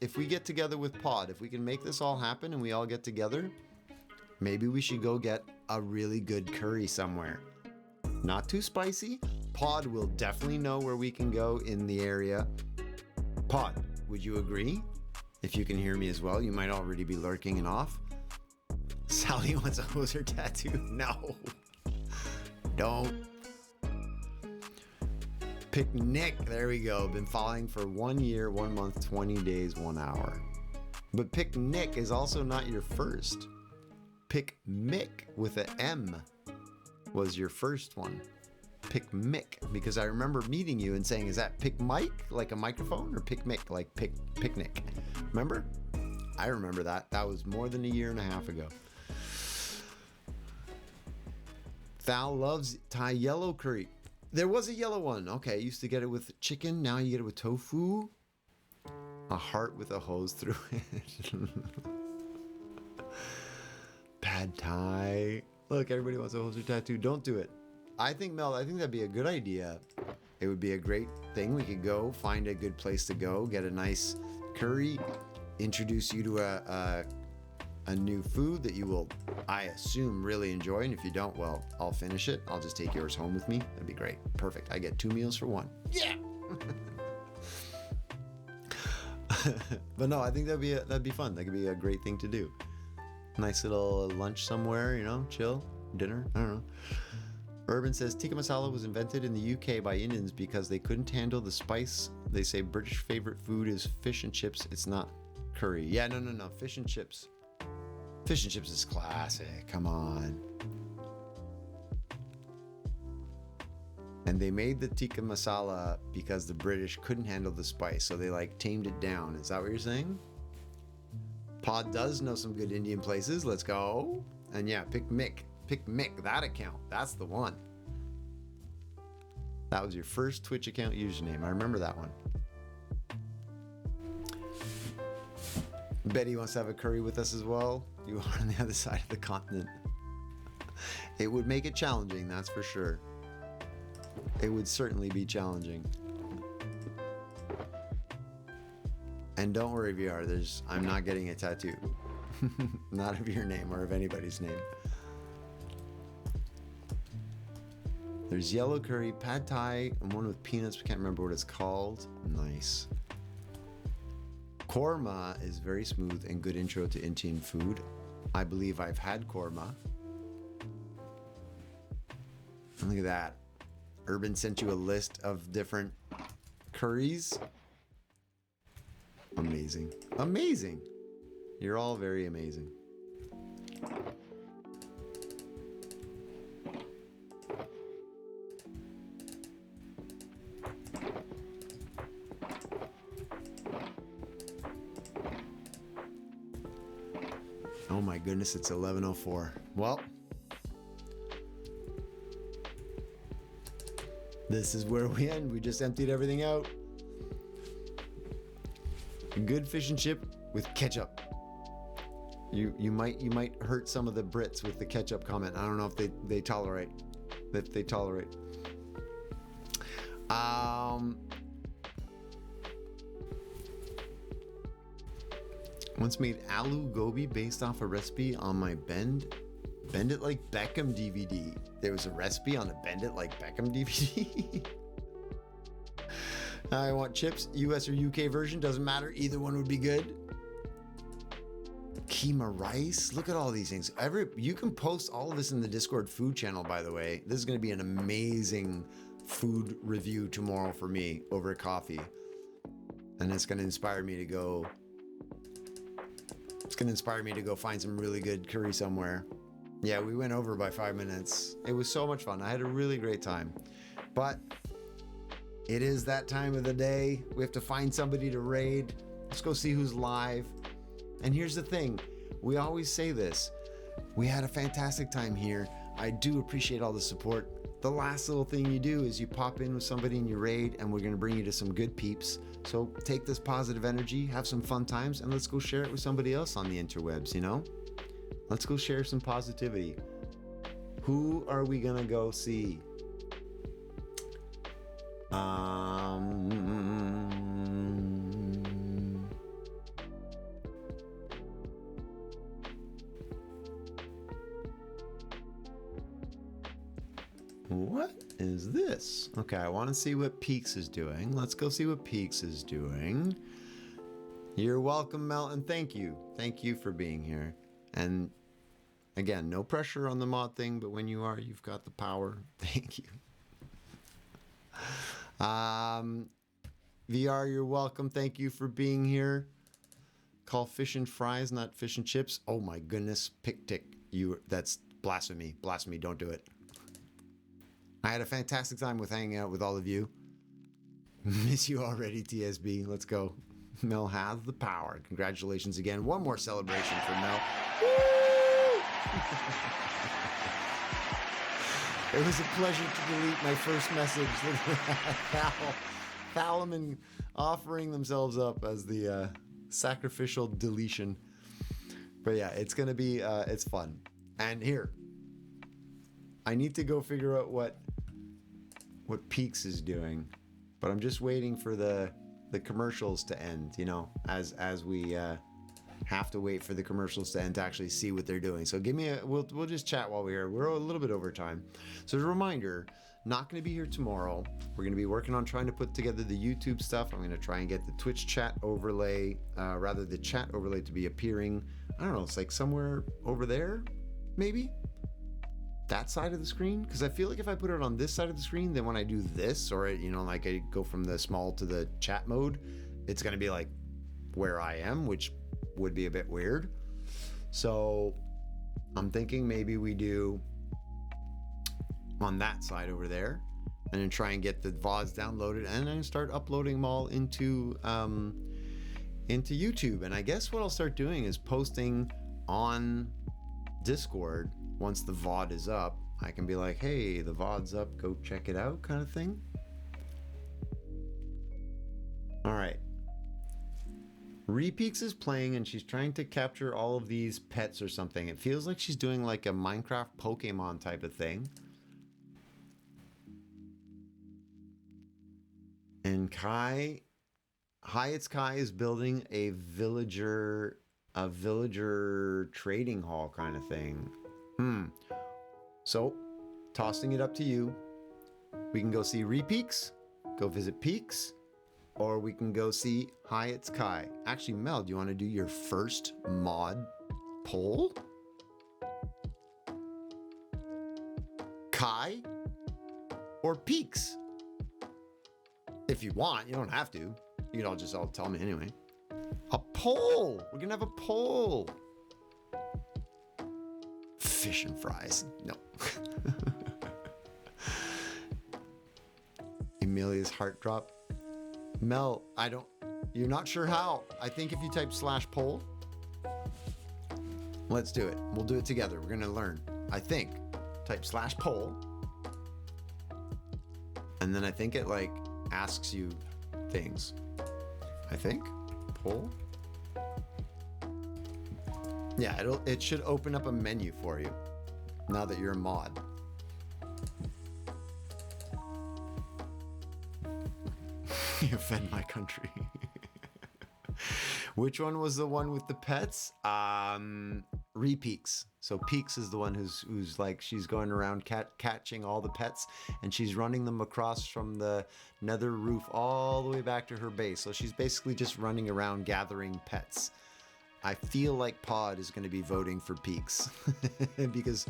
if we get together with Pod, if we can make this all happen and we all get together, maybe we should go get a really good curry somewhere. Not too spicy. Pod will definitely know where we can go in the area. Pod, would you agree? If you can hear me as well, you might already be lurking and off. Sally wants a hoser tattoo. No. Don't. Pick Nick. There we go. Been following for 1 year, 1 month, 20 days, 1 hour. But Pick Nick is also not your first. Pick Mick with an M was your first one. Pick Mick, because I remember meeting you and saying, is that Pick Mike, like a microphone, or Pick Mick, like picnic? Remember? I remember that. That was more than a year and a half ago. Thal loves Thai yellow curry. There was a yellow one. Okay, used to get it with chicken. Now you get it with tofu. A heart with a hose through it. Pad Thai. Look, everybody wants a hoser tattoo. Don't do it. I think, Mel, that'd be a good idea. It would be a great thing. We could go find a good place to go, get a nice curry, introduce you to a new food that you will, I assume, really enjoy. And if you don't, well, I'll finish it. I'll just take yours home with me. That'd be great. Perfect. I get 2 meals for 1. Yeah. But no, I think that'd be fun. That could be a great thing to do. Nice little lunch somewhere, you know, chill, dinner. I don't know. Urban says tikka masala was invented in the UK by Indians because they couldn't handle the spice. They say British favorite food is fish and chips. It's not curry. Yeah, no. Fish and chips. Fish and chips is classic. Come on. And they made the tikka masala because the British couldn't handle the spice, so they like tamed it down. Is that what you're saying? Pod does know some good Indian places. Let's go. And yeah, pick Mick. Pick Mick, that account. That's the one. That was your first Twitch account username. I remember that one. Betty wants to have a curry with us as well. You are on the other side of the continent. It would make it challenging, that's for sure. It would certainly be challenging. And don't worry, VR, I'm not getting a tattoo. Not of your name or of anybody's name. There's yellow curry, pad thai, and one with peanuts. We can't remember what it's called. Nice. Korma is very smooth and good intro to Indian food. I believe I've had korma. And look at that. Urban sent you a list of different curries. Amazing. Amazing. You're all very amazing. Oh my goodness, it's 11:04. Well, this is where we end. We just emptied everything out. A good fish and chip with ketchup. You might hurt some of the Brits with the ketchup comment. I don't know if they tolerate. If they tolerate. Once made aloo gobi based off a recipe on my Bend It Like Beckham DVD. There was a recipe on a Bend It Like Beckham DVD. I want chips, US or UK version, doesn't matter. Either one would be good. Keema rice. Look at all these things. You can post all of this in the Discord food channel, by the way. This is going to be an amazing food review tomorrow for me over coffee. And it's going to inspire me to go. It's going to inspire me to go find some really good curry somewhere. Yeah, we went over by 5 minutes. It was so much fun. I had a really great time. But it is that time of the day. We have to find somebody to raid. Let's go see who's live. And here's the thing. We always say this. We had a fantastic time here. I do appreciate all the support. The last little thing you do is you pop in with somebody in your raid, and we're going to bring you to some good peeps. So take this positive energy, have some fun times, and let's go share it with somebody else on the interwebs, you know? Let's go share some positivity. Who are we going to go see? What is this? Okay, I want to see what Peaks is doing. Let's go see what Peaks is doing. You're welcome, Mel, and thank you. Thank you for being here. And again, no pressure on the mod thing, but when you are, you've got the power. Thank you. VR, you're welcome. Thank you for being here. Call fish and fries, not fish and chips. Oh my goodness, pick-tick. That's blasphemy. Blasphemy, don't do it. I had a fantastic time with hanging out with all of you. Miss you already, TSB. Let's go. Mel has the power. Congratulations again. One more celebration for Mel. Woo! It was a pleasure to delete my first message. Thalaman offering themselves up as the sacrificial deletion. But yeah, it's going to be, it's fun. And here, I need to go figure out what Peaks is doing, but I'm just waiting for the commercials to end, you know, as we have to wait for the commercials to end to actually see what they're doing. So we'll just chat while we're here. We're a little bit over time. So as a reminder, not going to be here tomorrow. We're going to be working on trying to put together the YouTube stuff. I'm going to try and get the Twitch chat overlay, the chat overlay to be appearing. I don't know, it's like somewhere over there, maybe? That side of the screen, because I feel like if I put it on this side of the screen, then when I do this, or you know, like I go from the small to the chat mode, it's going to be like where I am, which would be a bit weird. So I'm thinking maybe we do on that side over there, and then try and get the VODs downloaded, and then start uploading them all into YouTube. And I guess what I'll start doing is posting on Discord. Once the VOD is up, I can be like, hey, the VOD's up, go check it out, kind of thing. All right. Repeaks is playing, and she's trying to capture all of these pets or something. It feels like she's doing like a Minecraft Pokemon type of thing. And Kai, Hi, it's Kai is building a villager trading hall kind of thing. So, tossing it up to you. We can go see Repeaks, go visit Peaks, or we can go see Hi, it's Kai. Actually, Mel, do you want to do your first mod poll? Kai or Peaks? If you want, you don't have to. You can all tell me anyway. A poll! We're gonna have a poll! Fish and fries. No. Amelia's heart drop. Mel, you're not sure how. I think if you type /poll, let's do it. We'll do it together. We're gonna learn. I think. Type /poll. And then I think it like asks you things. I think. Poll. Yeah, it should open up a menu for you now that you're a mod. You fed my country. Which one was the one with the pets? Repeaks. So Peaks is the one who's like, she's going around catching all the pets, and she's running them across from the nether roof all the way back to her base. So she's basically just running around gathering pets. I feel like Pod is going to be voting for Peaks because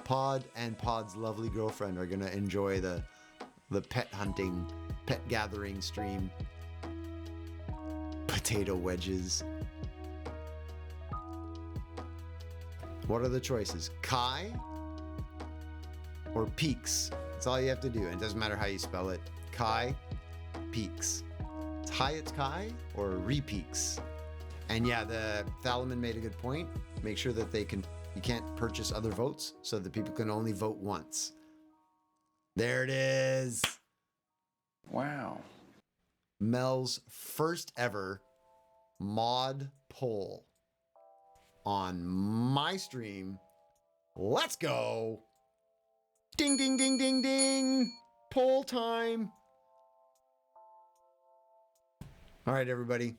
Pod and Pod's lovely girlfriend are going to enjoy the pet hunting, pet gathering stream. Potato wedges. What are the choices? Kai or Peaks? That's all you have to do. And it doesn't matter how you spell it. Kai, Peaks. It's Kai or Repeaks. And yeah, the Thalaman made a good point. Make sure that you can't purchase other votes, so that people can only vote once. There it is. Wow. Mel's first ever mod poll on my stream. Let's go. Ding, ding, ding, ding, ding. Poll time. All right, everybody.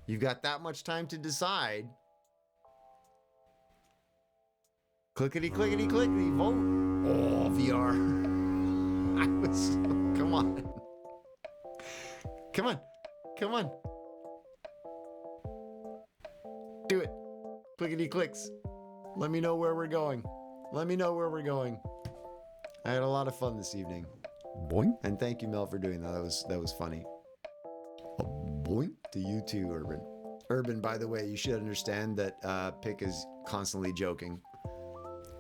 You've got that much time to decide. Clickety, clickety, clickety, vote. Oh, VR. Come on. Come on. Come on. Do it. Clickety clicks. Let me know where we're going. Let me know where we're going. I had a lot of fun this evening. Boing. And thank you, Mel, for doing that. That was funny. Boing to you too, Urban. Urban, by the way, you should understand that Pick is constantly joking.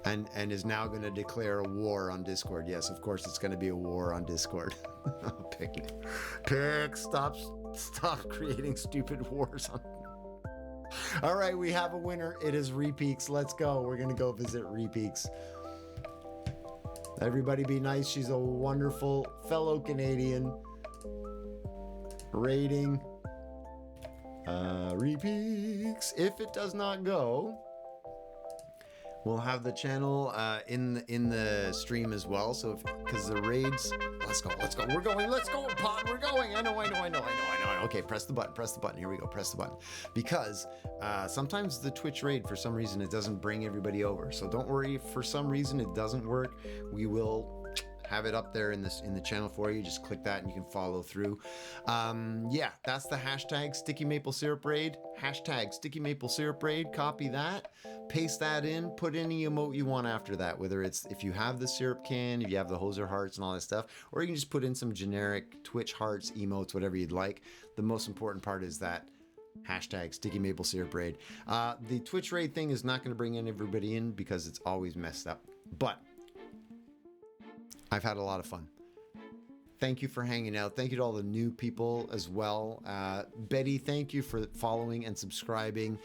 And is now going to declare a war on Discord. Yes, of course, it's going to be a war on Discord. Pick, stop creating stupid wars on. All right, we have a winner. It is Repeaks. Let's go. We're going to go visit Repeaks. Everybody be nice. She's a wonderful fellow Canadian. Rating. Repeaks. If it does not go, we'll have the channel in the stream as well. So because the raids, let's go. We're going. Let's go, Pod. We're going. I know. Okay, press the button. Here we go. Press the button. Because sometimes the Twitch raid, for some reason, it doesn't bring everybody over. So don't worry. If for some reason it doesn't work, we will have it up there in the channel for you. Just click that and you can follow through. Yeah, that's the hashtag Sticky Maple Syrup Raid. Hashtag Sticky Maple Syrup Raid. Copy that, paste that in, put any emote you want after that, whether it's if you have the syrup can, if you have the hoser hearts and all that stuff, or you can just put in some generic Twitch hearts, emotes, whatever you'd like. The most important part is that hashtag Sticky Maple Syrup Raid. The Twitch raid thing is not going to bring everybody in because it's always messed up, but I've had a lot of fun. Thank you for hanging out. Thank you to all the new people as well. Betty, thank you for following and subscribing.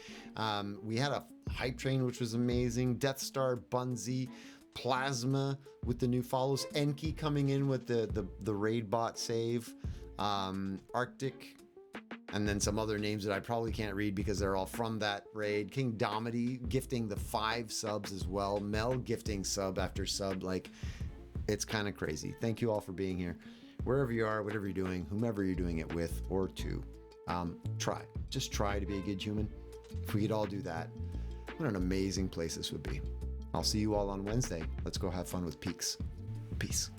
We had a hype train, which was amazing. Death Star, Bunzy, Plasma with the new follows. Enki coming in with the raid bot save. Arctic, and then some other names that I probably can't read because they're all from that raid. King Domity gifting the 5 subs as well. Mel gifting sub after sub. Like, it's kind of crazy. Thank you all for being here. Wherever you are, whatever you're doing, whomever you're doing it with or to, just try to be a good human. If we could all do that, what an amazing place this would be. I'll see you all on Wednesday. Let's go have fun with Peaks. Peace.